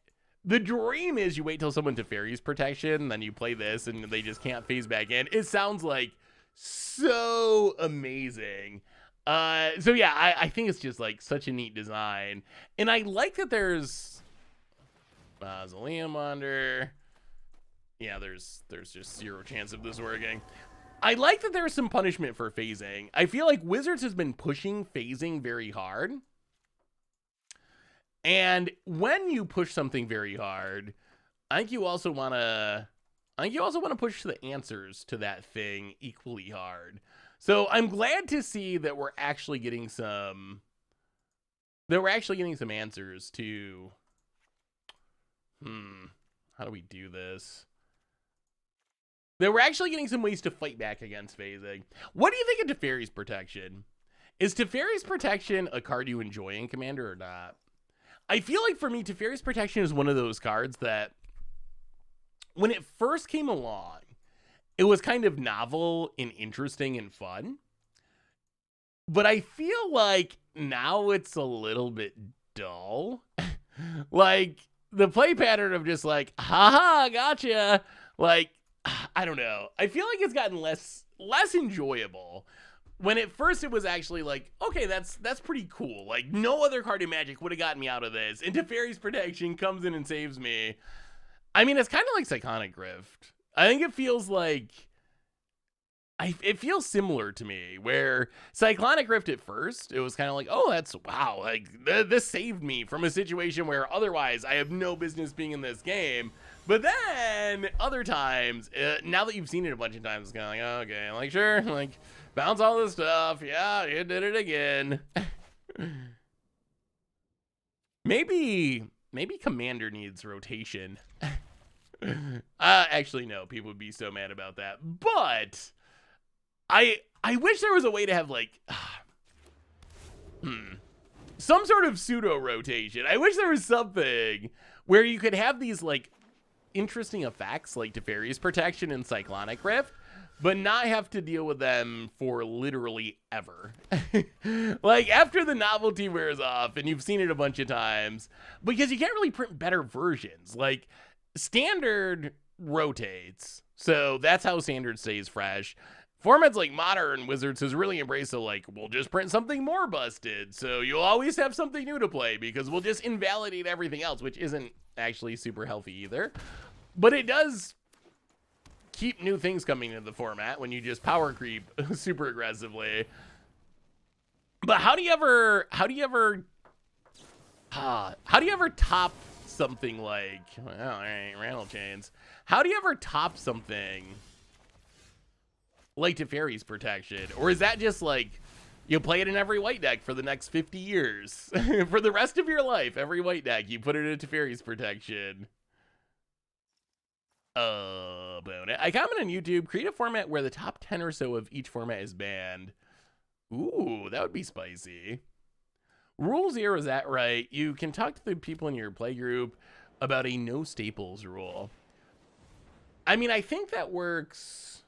the dream is you wait till someone Teferi's Protection, then you play this, and they just can't phase back in. It sounds like so amazing. So yeah, I think it's just like such a neat design, and I like that there's Mausoleum Wander. Yeah, there's just 0 chance of this working. I like that there's some punishment for phasing. I feel like Wizards has been pushing phasing very hard. And when you push something very hard, I think you also want to push the answers to that thing equally hard. So I'm glad to see that we're actually getting some answers to how do we do this? That we're actually getting some ways to fight back against phasing. What do you think of Teferi's Protection? Is Teferi's Protection a card you enjoy in Commander or not? I feel like for me, Teferi's Protection is one of those cards that when it first came along, it was kind of novel and interesting and fun. But I feel like now it's a little bit dull. Like the play pattern of just like, haha, gotcha. Like, I don't know. I feel like it's gotten less enjoyable. When at first it was actually like, okay, that's pretty cool. Like no other card in Magic would have gotten me out of this. And Teferi's Protection comes in and saves me. I mean, it's kind of like Cyclonic Rift. I think it feels like it feels similar to me, where Cyclonic Rift at first, it was kind of like, oh, that's wow, like this saved me from a situation where otherwise I have no business being in this game. But then other times, now that you've seen it a bunch of times, it's kind of like, oh, okay, like sure, like bounce all this stuff. Yeah, you did it again. Maybe Commander needs rotation. Actually, no, people would be so mad about that. But I wish there was a way to have like some sort of pseudo rotation. I wish there was something where you could have these like interesting effects like Teferi's Protection and Cyclonic Rift, but not have to deal with them for literally ever. Like after the novelty wears off and you've seen it a bunch of times, because you can't really print better versions. Like Standard rotates, so that's how Standard stays fresh. Formats like Modern Wizards has really embraced the like, we'll just print something more busted, so you'll always have something new to play because we'll just invalidate everything else, which isn't actually super healthy either. But it does keep new things coming into the format when you just power creep super aggressively. But how do you ever top something like, well, all right, Rattle Chains? How do you ever top something like Teferi's Protection? Or is that just like you play it in every white deck for the next 50 years? For the rest of your life, every white deck, you put it in Teferi's Protection. I comment on YouTube, create a format where the top 10 or so of each format is banned. Ooh, that would be spicy. Rule 0, is that right? You can talk to the people in your play group about a no staples rule. I mean, I think that works.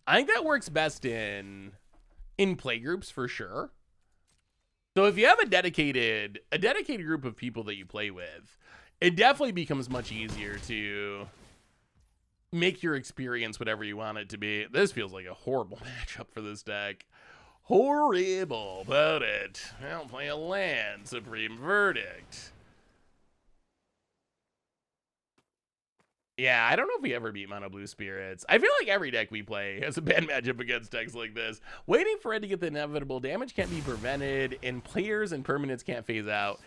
I think that works best in play groups for sure. So if you have a dedicated group of people that you play with, it definitely becomes much easier to make your experience whatever you want it to be. This feels like a horrible matchup for this deck. Horrible about it. I'll play a land, Supreme Verdict. Yeah, I don't know if we ever beat Mono Blue Spirits. I feel like every deck we play has a bad matchup against decks like this. Waiting for it to get the inevitable damage can't be prevented, and players and permanents can't phase out.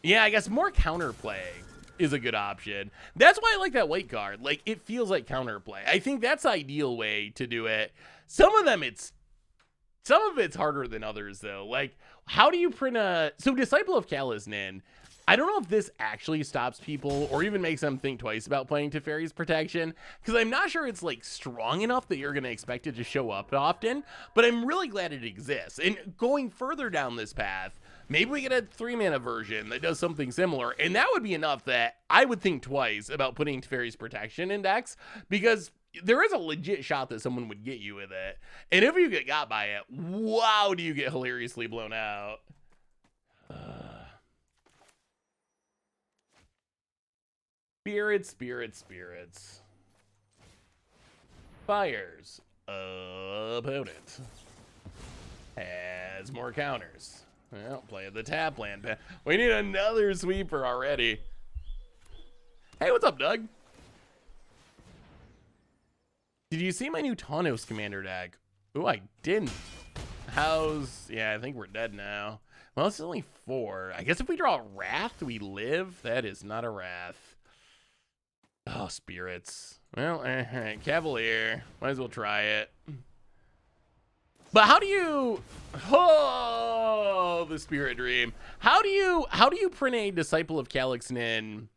Yeah, I guess more counterplay is a good option. That's why I like that white card. Like, it feels like counterplay. I think that's the ideal way to do it. Some of it's harder than others, though. Like, how do you print so Disciple of Kalisnin, I don't know if this actually stops people or even makes them think twice about playing Teferi's Protection, because I'm not sure it's like strong enough that you're going to expect it to show up often, but I'm really glad it exists. And going further down this path, maybe we get a 3-mana version that does something similar, and that would be enough that I would think twice about putting Teferi's Protection in decks, because there is a legit shot that someone would get you with it. And if you get got by it, wow, do you get hilariously blown out. Spirits. Fires. Opponent. Has more counters. Well, play the tap land. We need another sweeper already. Hey, what's up, Doug? Did you see my new Taunos commander deck? Ooh, I didn't. Yeah, I think we're dead now. Well, it's only 4. I guess if we draw a Wrath, we live. That is not a Wrath. Oh, spirits. Well, Cavalier. Might as well try it. But how do you... Oh, the Spirit Dream. How do you print a Disciple of Kalisnin?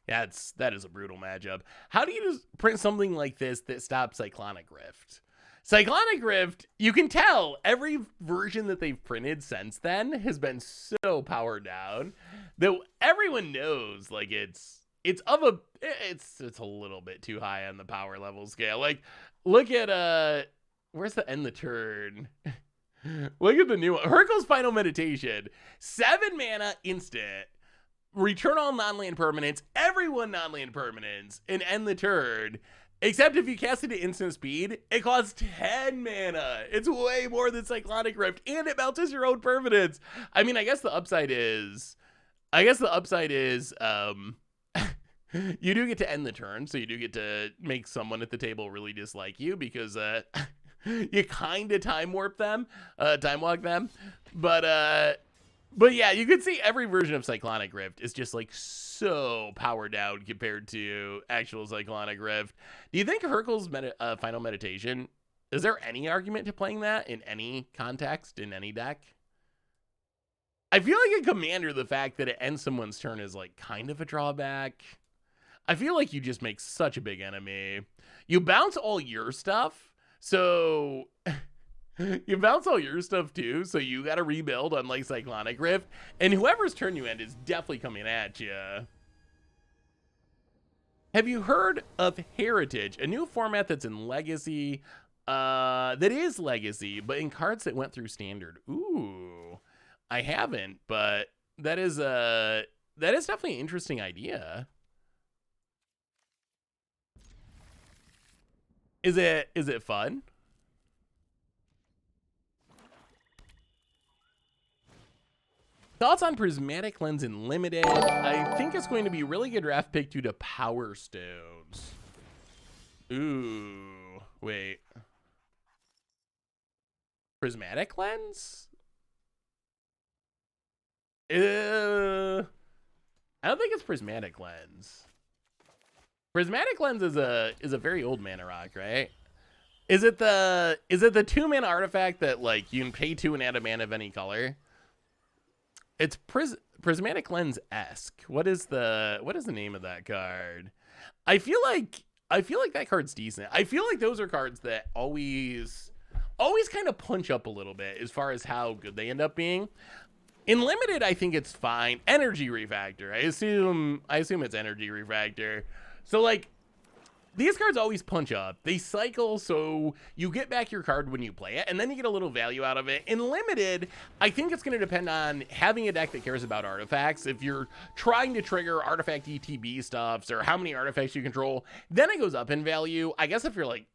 Yeah, that is a brutal matchup. How do you just print something like this that stops Cyclonic Rift? Cyclonic Rift, you can tell every version that they've printed since then has been so powered down that everyone knows, like, it's a little bit too high on the power level scale. Like, look at where's the end the turn? Look at the new one. Hurkyl's Final Meditation. 7 mana instant. Return all non-land permanents, everyone non-land permanents, and end the turn. Except if you cast it at instant speed, it costs 10 mana. It's way more than Cyclonic Rift, and it bounces your own permanents. I mean, I guess the upside is you do get to end the turn, so you do get to make someone at the table really dislike you because you kind of time walk them. But yeah, you can see every version of Cyclonic Rift is just like so powered down compared to actual Cyclonic Rift. Do you think Hurkyl's Final Meditation, is there any argument to playing that in any context, in any deck? I feel like a commander, the fact that it ends someone's turn is like kind of a drawback. I feel like you just make such a big enemy. You bounce all your stuff, so... You bounce all your stuff too, so you gotta rebuild unlike Cyclonic Rift, and whoever's turn you end is definitely coming at you. Have you heard of Heritage, a new format that's in Legacy, that is Legacy, but in cards that went through Standard? Ooh, I haven't, but that is definitely an interesting idea. Is it fun? Thoughts on Prismatic Lens in Limited? I think it's going to be a really good draft pick due to Power Stones. Ooh, wait. Prismatic Lens? I don't think it's Prismatic Lens. Prismatic Lens is a very old mana rock, right? Is it the 2-mana artifact that like you can pay 2 and add a mana of any color? It's Prismatic Lens-esque. What is the name of that card? I feel like that card's decent. I feel like those are cards that always kind of punch up a little bit as far as how good they end up being. In Limited, I think it's fine. Energy Refactor. I assume it's Energy Refactor. So like these cards always punch up. They cycle, so you get back your card when you play it, and then you get a little value out of it. In Limited, I think it's going to depend on having a deck that cares about artifacts. If you're trying to trigger artifact ETB stuffs or how many artifacts you control, then it goes up in value. I guess if you're like,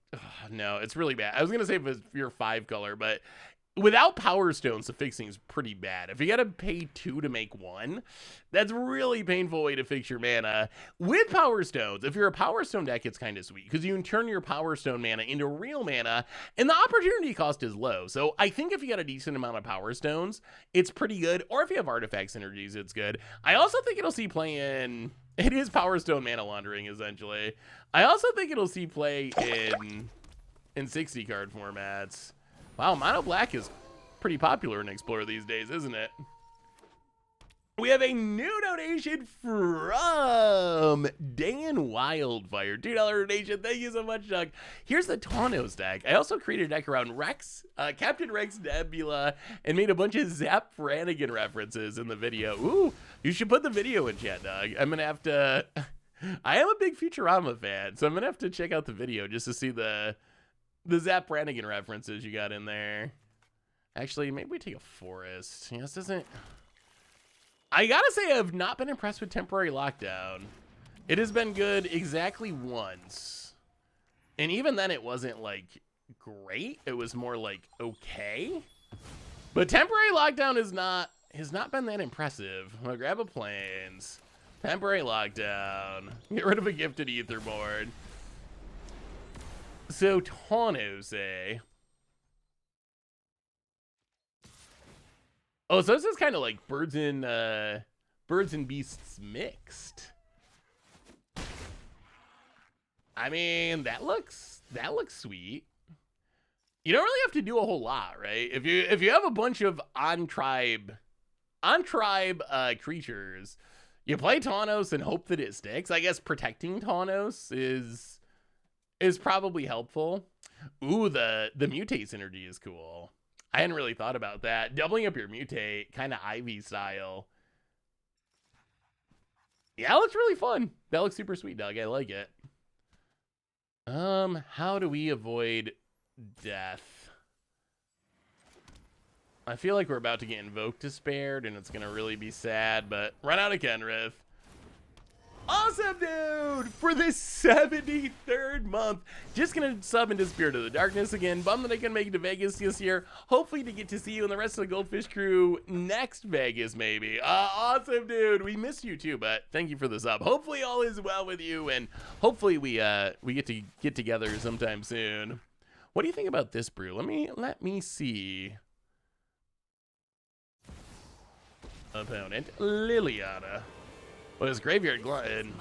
no, it's really bad. I was going to say if you're 5 color, but without Power Stones, the fixing's pretty bad. If you gotta pay 2 to make 1, that's a really painful way to fix your mana. With Power Stones, if you're a Power Stone deck, it's kind of sweet, because you can turn your Power Stone mana into real mana, and the opportunity cost is low. So I think if you got a decent amount of Power Stones, it's pretty good, or if you have Artifact Synergies, it's good. I also think it'll see play in... It is Power Stone mana laundering, essentially. I also think it'll see play in 60 card formats. Wow, Mono Black is pretty popular in Explorer these days, isn't it? We have a new donation from Dan Wildfire. $2 donation. Thank you so much, Doug. Here's the Taunos deck. I also created a deck around Rex, Captain Rex Nebula, and made a bunch of Zap Brannigan references in the video. Ooh, you should put the video in chat, Doug. I'm going to have to... I am a big Futurama fan, so I'm going to have to check out the video just to see the Zap Brannigan references you got in there. Actually, maybe we take a forest. Yeah, this doesn't... I gotta say, I've not been impressed with Temporary Lockdown. It has been good exactly once. And even then, it wasn't, like, great. It was more, like, okay. But Temporary Lockdown has not been that impressive. I'm gonna grab a Plains. Temporary Lockdown. Get rid of a Gifted Etherboard. So, Taunos, eh? Oh, so this is kind of like birds and beasts mixed. I mean, that looks sweet. You don't really have to do a whole lot, right? If you have a bunch of on tribe creatures, you play Taunos and hope that it sticks. I guess protecting Taunos is probably helpful. Ooh, the mutate synergy is cool. I hadn't really thought about that. Doubling up your mutate, kind of Ivy style. Yeah, that looks really fun. That looks super sweet, Doug. I like it. How do we avoid death? I feel like we're about to get invoked despaired, and it's gonna really be sad, but run out of Kenrith. Awesome, dude! For this 73rd month, just gonna sub into Spirit of the Darkness again. Bummed that I couldn't make it to Vegas this year. Hopefully to get to see you and the rest of the Goldfish crew next Vegas, maybe. Awesome, dude! We miss you too, but thank you for the sub. Hopefully all is well with you, and hopefully we get to get together sometime soon. What do you think about this brew? Let me see. Opponent, Liliana. Well, his Graveyard Glutton.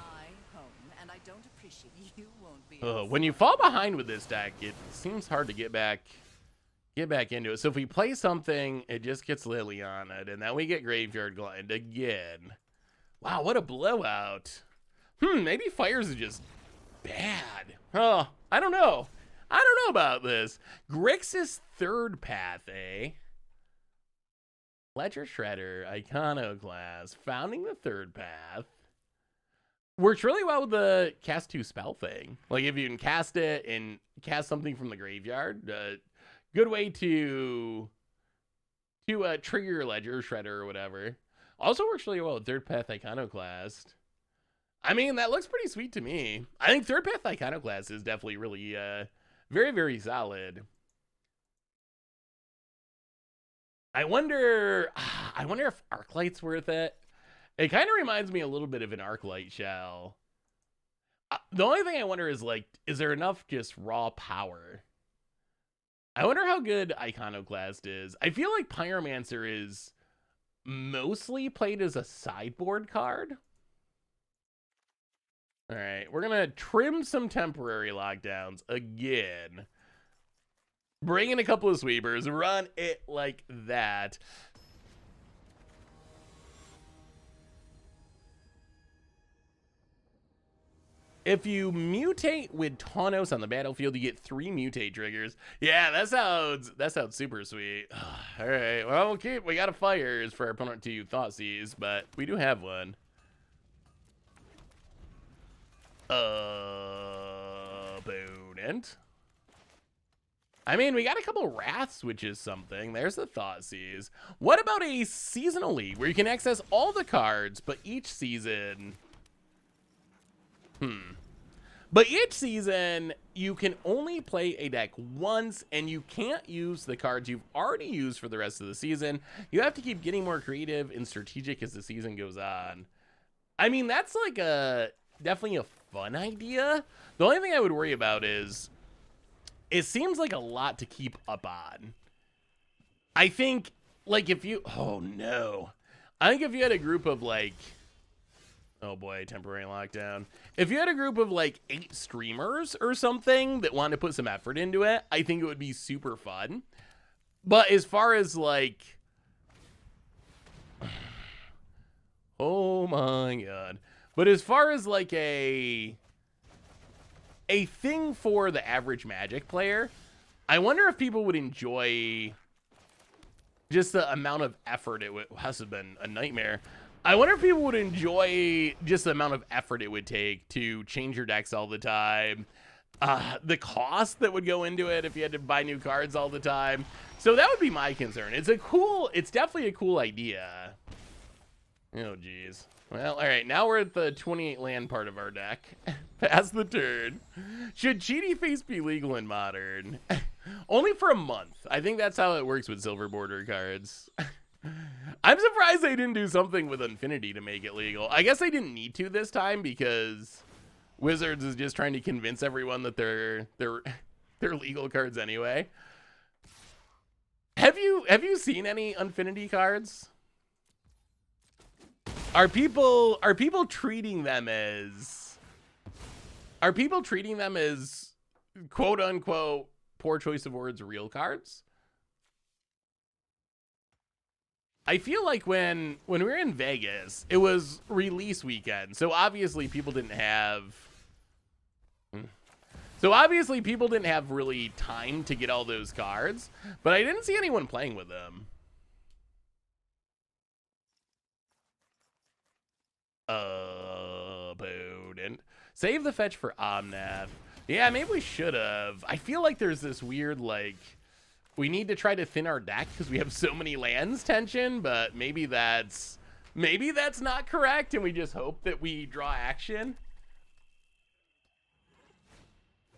When you fall behind with this deck, it seems hard to get back into it. So if we play something, it just gets Liliana, and then we get Graveyard Glutton again. Wow, what a blowout. Maybe Fires is just bad. Oh, I don't know. I don't know about this. Grixis third path, eh? Ledger Shredder, Iconoclast, Founding the Third Path. Works really well with the cast 2 spell thing. Like if you can cast it and cast something from the graveyard, good way to trigger your Ledger Shredder or whatever. Also works really well with Third Path Iconoclast. I mean, that looks pretty sweet to me. I think Third Path Iconoclast is definitely really very, very solid. I wonder if Arclight's worth it. It kind of reminds me a little bit of an Arclight shell. The only thing I wonder is, like, is there enough just raw power? I wonder how good Iconoclast is. I feel like Pyromancer is mostly played as a sideboard card. All right, we're going to trim some temporary lockdowns again. Bring in a couple of sweepers, run it like that. If you mutate with Taunos on the battlefield, you get 3 mutate triggers. Yeah, that sounds super sweet. All right, well, we got a Fires for our opponent to Thoughtseize, but we do have one. Opponent. I mean, we got a couple Wraths, which is something. There's the Thoughtseize. What about a Seasonal League where you can access all the cards, but each season... But each season, you can only play a deck once, and you can't use the cards you've already used for the rest of the season. You have to keep getting more creative and strategic as the season goes on. I mean, that's like definitely a fun idea. The only thing I would worry about is it seems like a lot to keep up on. I think, like, if you... Oh, no. I think if you had a group of, like... Oh, boy, temporary lockdown. If you had a group of, like, 8 streamers or something that wanted to put some effort into it, I think it would be super fun. But as far as, like... Oh, my God. But as far as, like, a thing for the average Magic player, I wonder if people would enjoy... just the amount of effort it has been a nightmare. I wonder if people would enjoy just the amount of effort it would take to change your decks all the time. The cost that would go into it if you had to buy new cards all the time. So that would be my concern. It's definitely a cool idea. Oh, geez. Well, all right. Now we're at the 28 land part of our deck. Pass the turn. Should Cheaty Face be legal in Modern? Only for a month. I think that's how it works with silver border cards. I'm surprised they didn't do something with Infinity to make it legal. I guess they didn't need to this time because Wizards is just trying to convince everyone that they're legal cards anyway. Have you seen any Infinity cards? Are people treating them as quote unquote, poor choice of words, real cards? I feel like when we were in Vegas, it was release weekend, so obviously people didn't have really time to get all those cards, but I didn't see anyone playing with them. Potent. Save the fetch for Omnath. Yeah, maybe we should have. I feel like there's this weird, like, we need to try to thin our deck because we have so many lands tension, but maybe that's not correct, and we just hope that we draw action.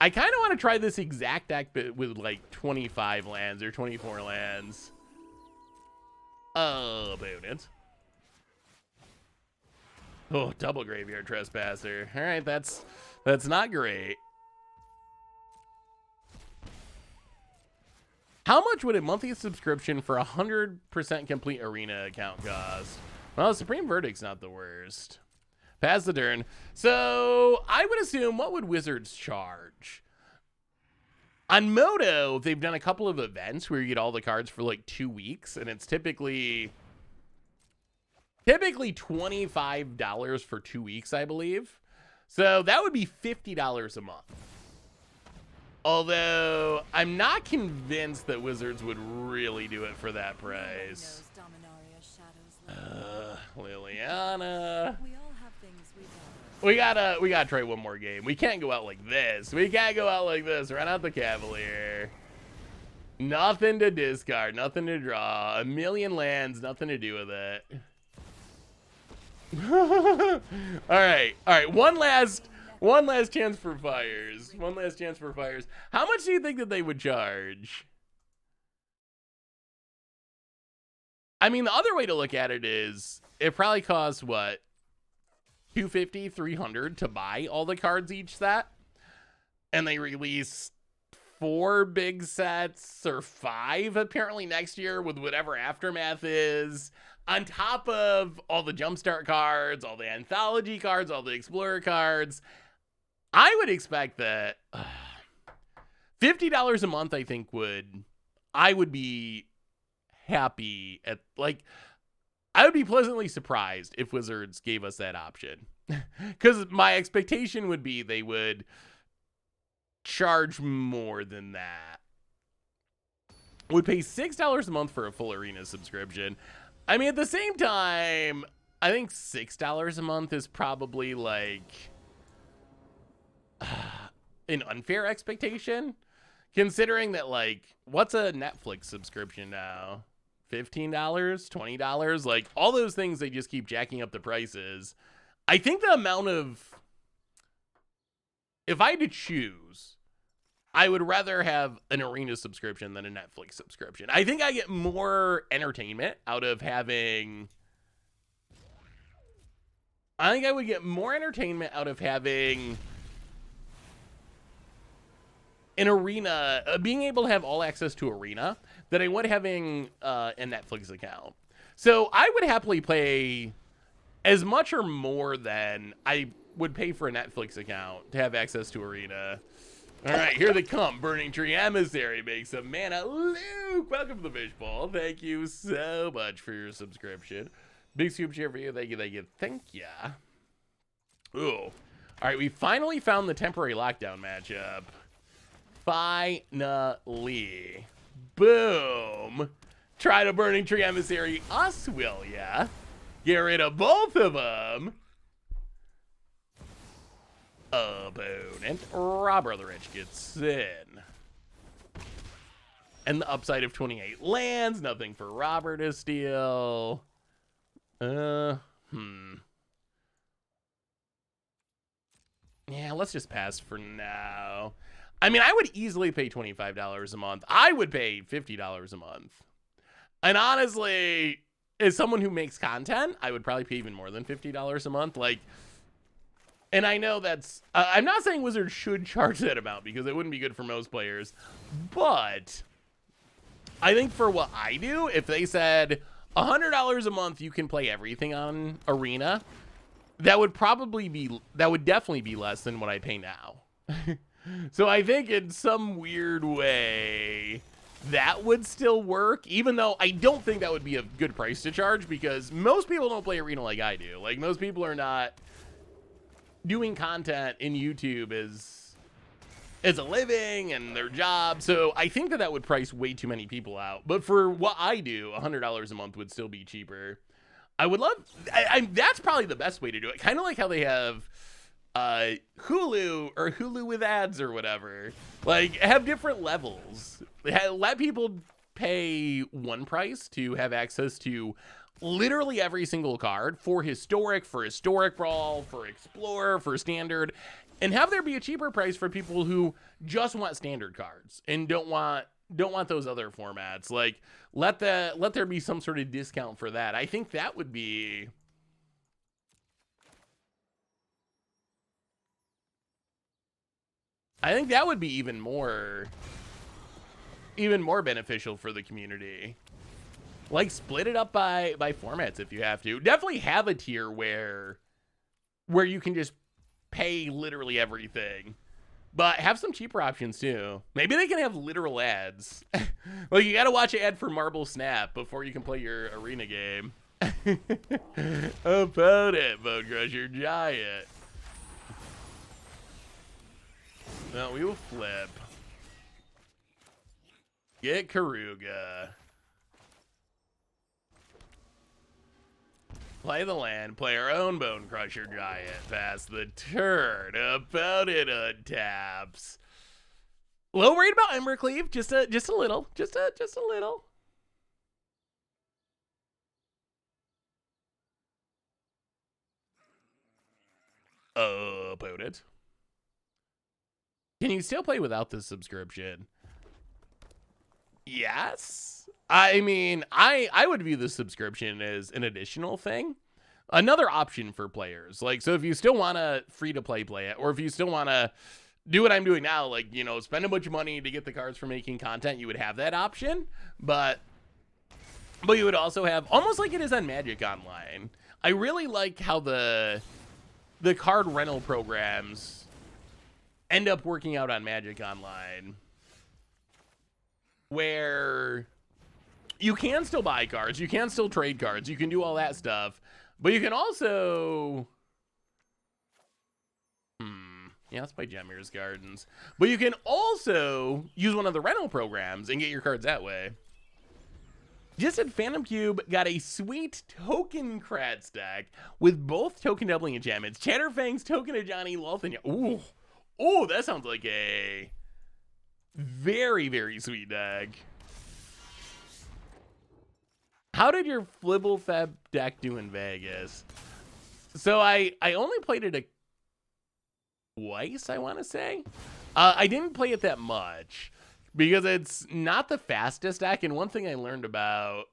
I kind of want to try this exact deck but with like 25 lands or 24 lands. Potent. Oh, double Graveyard Trespasser. All right, that's not great. How much would a monthly subscription for 100% complete arena account cost? Well, Supreme Verdict's not the worst. Pass the turn. So I would assume, what would Wizards charge? On Moto, they've done a couple of events where you get all the cards for like 2 weeks, and it's typically $25 for 2 weeks, I believe. So that would be $50 a month. Although I'm not convinced that Wizards would really do it for that price. Liliana. We gotta try one more game. We can't go out like this. Run out the Cavalier. Nothing to discard, nothing to draw. 1,000,000 lands, nothing to do with it. All right. One last chance for fires. How much do you think that they would charge? I mean, the other way to look at it is it probably costs what, $250, $300 to buy all the cards each set, and they release 4 big sets or 5 apparently next year with whatever Aftermath is, on top of all the Jumpstart cards, all the Anthology cards, all the Explorer cards. I would expect that $50 a month, I think I would be happy at, like, I would be pleasantly surprised if Wizards gave us that option. Because my expectation would be they would charge more than that. Would pay $6 a month for a full arena subscription. I mean, at the same time, I think $6 a month is probably like an unfair expectation, considering that, like, what's a Netflix subscription now? $15, $20? Like, all those things, they just keep jacking up the prices. I think the amount of if I had to choose, I would rather have an arena subscription than a Netflix subscription. I think I get more entertainment out of having... I think I would get more entertainment out of having an arena, being able to have all access to arena, than I would having a Netflix account. So I would happily pay as much or more than I would pay for a Netflix account to have access to arena. All right, here they come. Burning Tree Emissary makes a mana. Luke, welcome to the fishbowl. Thank you so much for your subscription. Big scoop cheer for you. Thank you, thank you, thank ya. Ooh. All right, we finally found the temporary lockdown matchup. Finally. Boom. Try to Burning Tree Emissary us, will ya? Get rid of both of them. Opponent. Robert the Rich gets in. And the upside of 28 lands. Nothing for Robert to steal. Yeah, let's just pass for now. I mean, I would easily pay $25 a month. I would pay $50 a month. And honestly, as someone who makes content, I would probably pay even more than $50 a month. Like, and I know that's... I'm not saying Wizards should charge that amount because it wouldn't be good for most players. But I think for what I do, if they said $100 a month, you can play everything on Arena, that would definitely be less than what I pay now. So I think in some weird way that would still work, even though I don't think that would be a good price to charge because most people don't play Arena like I do. Like, most people are not doing content in YouTube as a living and their job. So I think that would price way too many people out. But for what I do, $100 a month would still be cheaper. I would love... that's probably the best way to do it. Kind of like how they have Hulu or Hulu with ads or whatever. Like, have different levels. Let people pay one price to have access to literally every single card for Historic Brawl, for Explorer, for Standard, and have there be a cheaper price for people who just want Standard cards and don't want those other formats. Like, let there be some sort of discount for that. I think that would be... I think that would be even more beneficial for the community. Like, split it up by formats if you have to. Definitely have a tier where you can just pay literally everything. But have some cheaper options too. Maybe they can have literal ads. Like, you gotta watch an ad for Marble Snap before you can play your arena game. Opponent, Bone Crusher Giant. No, we will flip. Get Keruga. Play the land, play our own Bone Crusher Giant. Pass the turn. Opponent untaps. A little worried about Embercleave. Just a little. Just a little. Opponent. Can you still play without this subscription? Yes. I mean, I would view the subscription as an additional thing. Another option for players. Like, so if you still want to free to play it, or if you still want to do what I'm doing now, like, you know, spend a bunch of money to get the cards for making content, you would have that option. But you would also have, almost like it is on Magic Online. I really like how the card rental programs end up working out on Magic Online, where you can still buy cards, you can still trade cards, you can do all that stuff, but you can also... Yeah, let's play Jamir's Gardens. But you can also use one of the rental programs and get your cards that way. Just at Phantom Cube, got a sweet token Krat stack with both token doubling enchantments. Chatterfang's Token of Johnny Lothan. Ooh. Oh, that sounds like a very, very sweet deck. How did your Flibblefab deck do in Vegas? So I only played it twice, I want to say. I didn't play it that much because it's not the fastest deck. And one thing I learned about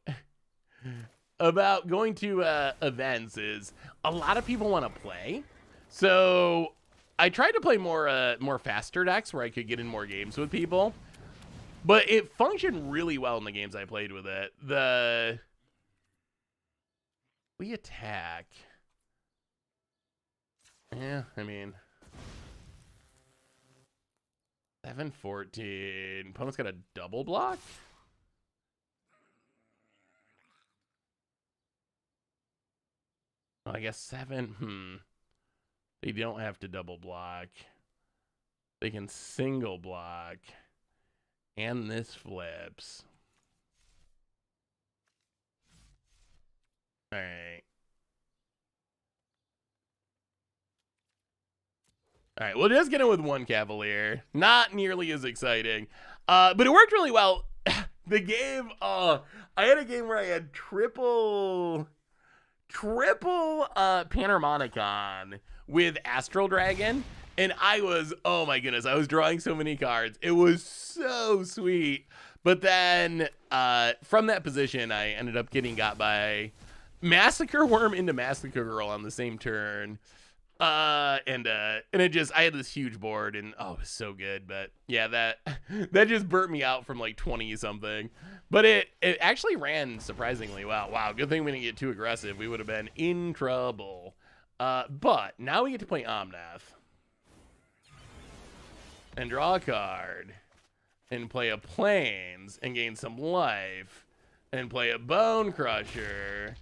going to events is a lot of people want to play. So I tried to play more faster decks where I could get in more games with people. But it functioned really well in the games I played with it. We attack. Yeah, I mean, 7-14. Opponent's got a double block. Oh, I guess 7. They don't have to double block. They can single block. And this flips. All right. All right, we'll just get in with one Cavalier. Not nearly as exciting. But it worked really well. The game, I had a game where I had triple Panharmonicon with Astral Dragon. And I was, oh my goodness, I was drawing so many cards. It was so sweet. But then from that position, I ended up getting got by Massacre Worm into Massacre Girl on the same turn. And it just, I had this huge board and oh, it was so good. But yeah, that just burnt me out from like 20 something. But it actually ran surprisingly well. Wow, good thing we didn't get too aggressive. We would have been in trouble. But now we get to play Omnath. And draw a card. And play a Plains and gain some life. And play a Bone Crusher.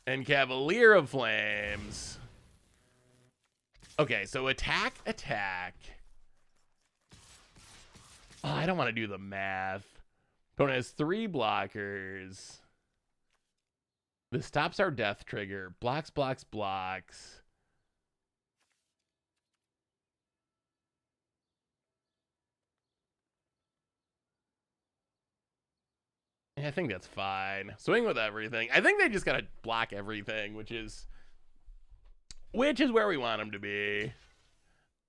And Cavalier of Flames. Okay, so attack. Oh, I don't want to do the math. Opponent has 3 blockers. This stops our death trigger. Blocks. I think that's fine. Swing with everything. I think they just gotta block everything, which is where we want them to be.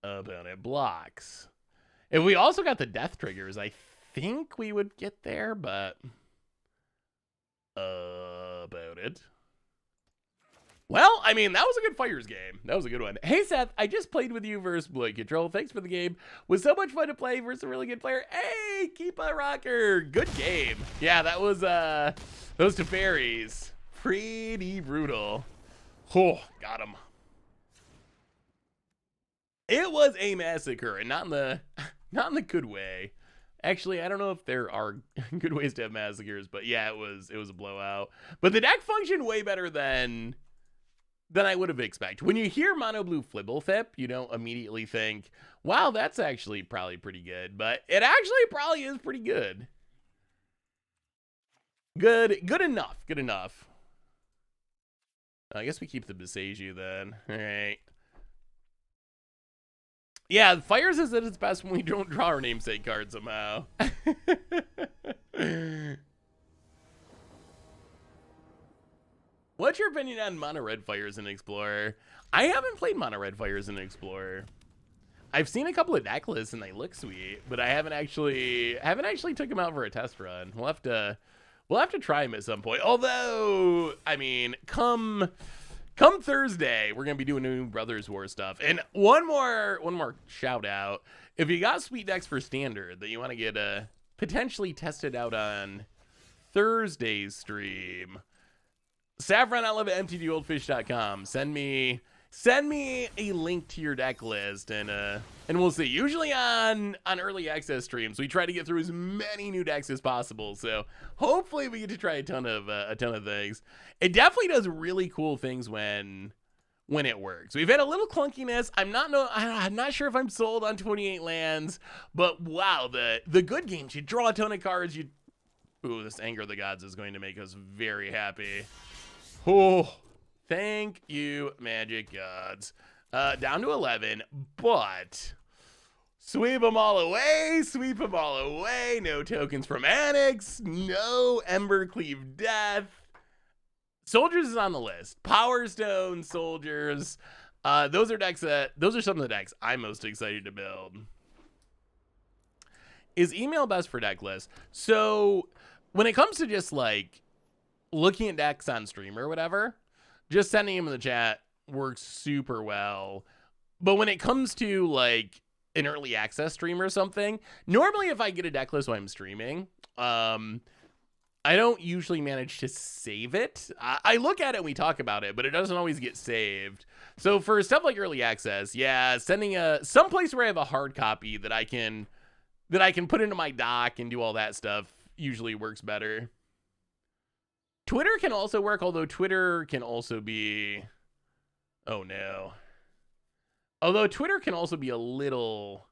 Opponent blocks. If we also got the death triggers, I think we would get there, but about it. Well, I mean, that was a good Fires game. That was a good one. Hey, Seth, I just played with you versus Blood Control. Thanks for the game. Was so much fun to play versus a really good player. Hey, keep a rocker. Good game. Yeah, that was those Teferis. Pretty brutal. Oh, got him. It was a massacre, and not in the good way. Actually, I don't know if there are good ways to have massacres, but yeah, it was a blowout. But the deck functioned way better than I would have expected. When you hear Mono Blue Flibblethip, you don't immediately think, wow, that's actually probably pretty good. But it actually probably is pretty good. Good enough. I guess we keep the Beseiju then. All right. Yeah, Fires is at its best when we don't draw our namesake card somehow. What's your opinion on Mono Red Fires in Explorer? I haven't played Mono Red Fires in Explorer. I've seen a couple of deck lists and they look sweet, but I haven't actually took them out for a test run. We'll have to try them at some point. Although, I mean, come Thursday, we're gonna be doing new Brothers War stuff. And one more shout out. If you got sweet decks for Standard that you want to get potentially tested out on Thursday's stream, Saffron@MTGOldfish.com. Send me a link to your deck list, and we'll see. Usually on early access streams, we try to get through as many new decks as possible. So hopefully we get to try a ton of things. It definitely does really cool things when it works. We've had a little clunkiness. I'm not sure if I'm sold on 28 lands, but wow, the good games, you draw a ton of cards. Ooh, this Anger of the Gods is going to make us very happy. Oh, thank you, Magic Gods. Down to 11, but sweep them all away. No tokens from Annex. No Embercleave Death. Soldiers is on the list. Power Stone, Soldiers. Those are some of the decks I'm most excited to build. Is email best for deck lists? So when it comes to just like looking at decks on stream or whatever, just sending them in the chat works super well. But when it comes to like an early access stream or something, normally if I get a deck list while I'm streaming, I don't usually manage to save it. I look at it and we talk about it, but it doesn't always get saved. So for stuff like early access, yeah, sending some place where I have a hard copy that I can put into my dock and do all that stuff usually works better. Twitter can also work, although Twitter can also be, oh no. Although Twitter can also be a little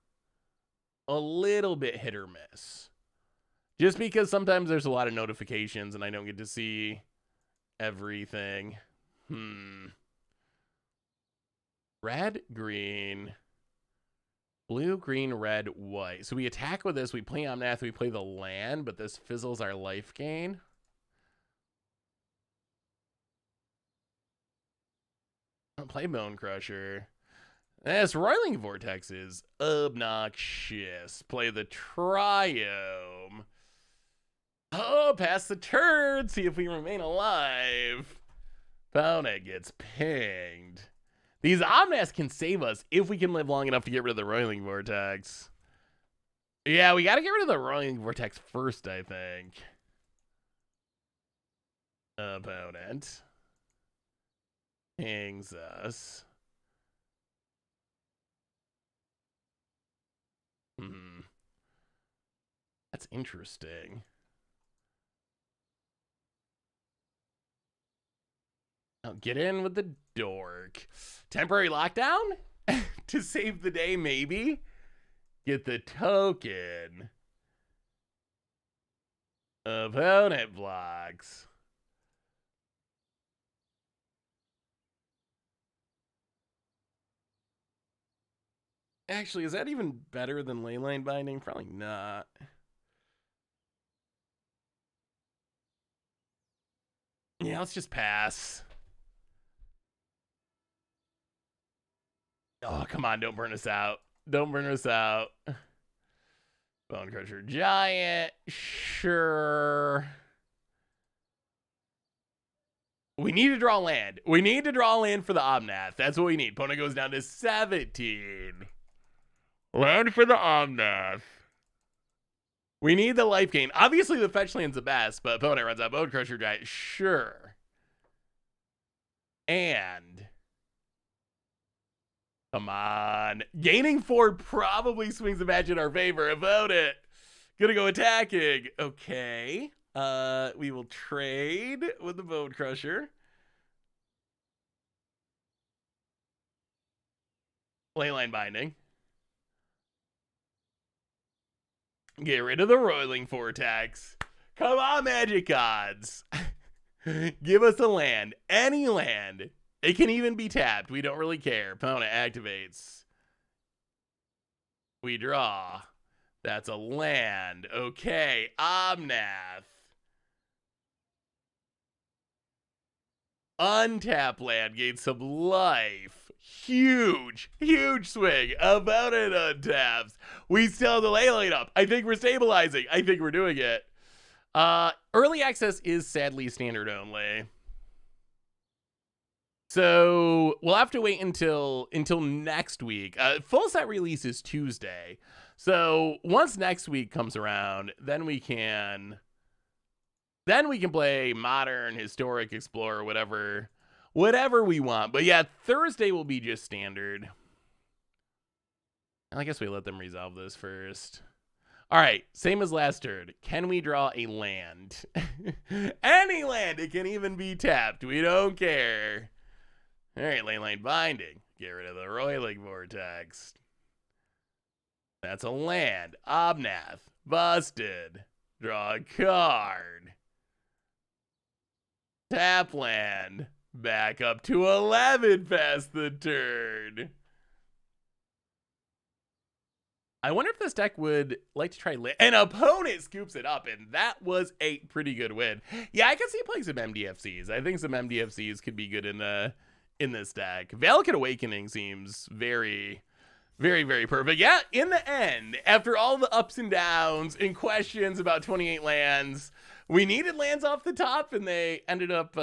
bit hit or miss. Just because sometimes there's a lot of notifications and I don't get to see everything. Red, green, blue, green, red, white. So we attack with this. We play Omnath. We play the land, but this fizzles our life gain. I'll play Bone Crusher. This Roiling Vortex is obnoxious. Play the Triome. Oh, pass the turn. See if we remain alive. Opponent gets pinged. These Omnaths can save us if we can live long enough to get rid of the Roiling Vortex. Yeah, we got to get rid of the Roiling Vortex first, I think. Opponent pings us. That's interesting. Now get in with the dork. Temporary lockdown? To save the day, maybe? Get the token. Opponent blocks. Actually, is that even better than Leyline Binding? Probably not. Yeah, let's just pass. Oh, come on, don't burn us out. Don't burn us out. Bone Crusher Giant. Sure. We need to draw land. We need to draw land for the Omnath. That's what we need. Opponent goes down to 17. Land for the Omnath. We need the life gain. Obviously, the fetch land's the best, but opponent runs out Bone Crusher Giant. Sure. And come on. Gaining 4 probably swings the match in our favor. Opponent gonna go attacking. Okay. We will trade with the Bone Crusher. Leyline Binding. Get rid of the Roiling Vortex. Come on, Magic Gods. Give us a land. Any land. It can even be tapped. We don't really care. Opponent activates. We draw. That's a land. Okay. Omnath. Untap land. Gain some life. Huge swing. Opponent untaps. We still have the Leyline up. I think we're stabilizing. I think we're doing it. Early access is sadly standard only. So we'll have to wait until next week. Full set release is Tuesday. So once next week comes around, then we can play Modern, Historic, Explorer, whatever we want. But yeah, Thursday will be just standard. I guess we let them resolve this first. All right, same as last turn. Can we draw a land? Any land. It can even be tapped. We don't care. All right, Leyline Binding. Get rid of the Roiling Vortex. That's a land. Omnath. Busted. Draw a card. Tap land. Back up to 11 past the turn. I wonder if this deck would like to try an opponent scoops it up, and that was a pretty good win. Yeah, I can see playing some MDFCs. I think some MDFCs could be good in in this deck. Valakut Awakening seems very, very, very perfect. Yeah, in the end, after all the ups and downs and questions about 28 lands, we needed lands off the top, and they ended up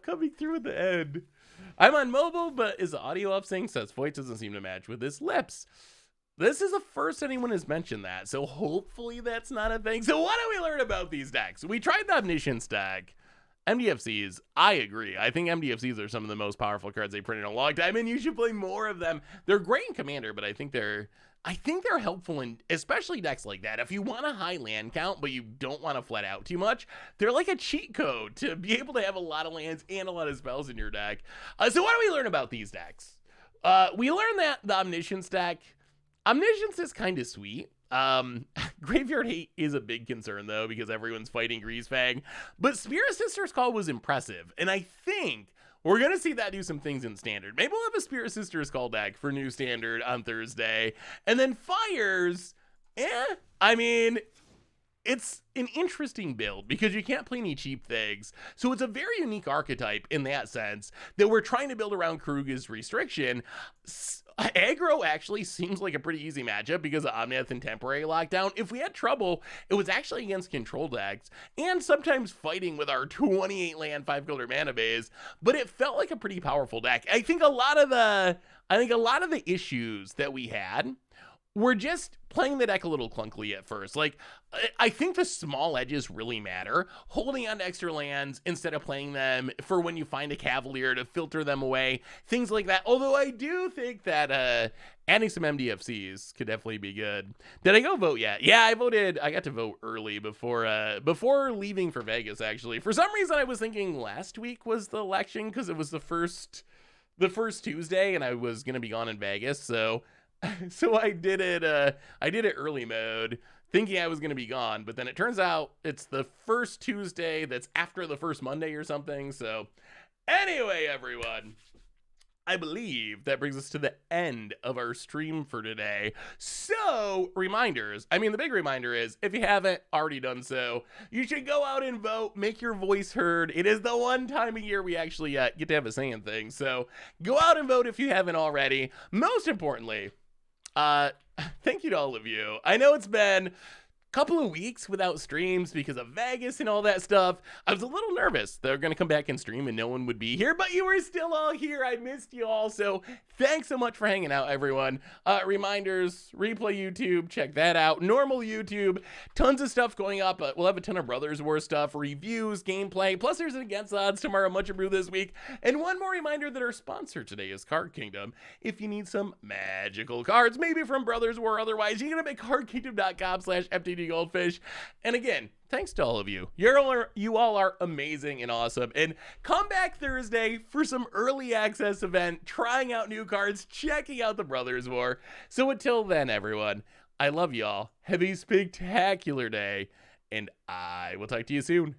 coming through at the end. I'm on mobile, but is the audio up sync? Says voice doesn't seem to match with his lips. This is the first anyone has mentioned that, so hopefully that's not a thing. So what do we learn about these decks? We tried the Omniscience deck. MDFCs, I agree. I think MDFCs are some of the most powerful cards they printed in a long time, and you should play more of them. They're great in Commander, but I think they're helpful in especially decks like that. If you want a high land count, but you don't want to flat out too much, they're like a cheat code to be able to have a lot of lands and a lot of spells in your deck. So what do we learn about these decks? We learned that the Omniscience deck, Omniscience is kind of sweet. Graveyard Hate is a big concern though, because everyone's fighting Greasefang, but Spirit Sister's Call was impressive, and I think we're gonna see that do some things in Standard. Maybe we'll have a Spirit Sister's Call deck for new Standard on Thursday, and then Fires, I mean, it's an interesting build because you can't play any cheap things. So it's a very unique archetype in that sense that we're trying to build around Keruga's restriction. Aggro actually seems like a pretty easy matchup because of Omnath and Temporary Lockdown. If we had trouble, it was actually against control decks and sometimes fighting with our 28 land 5-color mana base, but it felt like a pretty powerful deck. I think a lot of the issues that we had were just playing the deck a little clunkily at first. Like, I think the small edges really matter. Holding on to extra lands instead of playing them for when you find a Cavalier to filter them away, things like that. Although I do think that adding some MDFCs could definitely be good. Did I go vote yet? Yeah, I voted. I got to vote early before leaving for Vegas, actually. For some reason, I was thinking last week was the election because it was the first Tuesday and I was going to be gone in Vegas, so I did it early mode thinking I was going to be gone, but then it turns out it's the first Tuesday that's after the first Monday or something. So anyway, everyone, I believe that brings us to the end of our stream for today. So reminders, I mean, the big reminder is if you haven't already done so, you should go out and vote, make your voice heard. It is the one time a year we actually get to have a say in things. So go out and vote if you haven't already. Most importantly, thank you to all of you. I know it's been a couple of weeks without streams because of Vegas and all that stuff. I was a little nervous they're going to come back and stream and no one would be here, but you were still all here. I missed you all. So thanks so much for hanging out, everyone. Reminders, replay YouTube, check that out. Normal YouTube, tons of stuff going up. We'll have a ton of Brothers War stuff, reviews, gameplay, plus there's an Against Odds tomorrow, much brew this week. And one more reminder that our sponsor today is Card Kingdom. If you need some magical cards, maybe from Brothers War, otherwise, you can go to cardkingdom.com/FTD Goldfish. And again, thanks to all of you. You all are amazing and awesome. And come back Thursday for some early access event, trying out new cards, checking out the Brothers War. So until then, everyone, I love y'all. Have a spectacular day, and I will talk to you soon.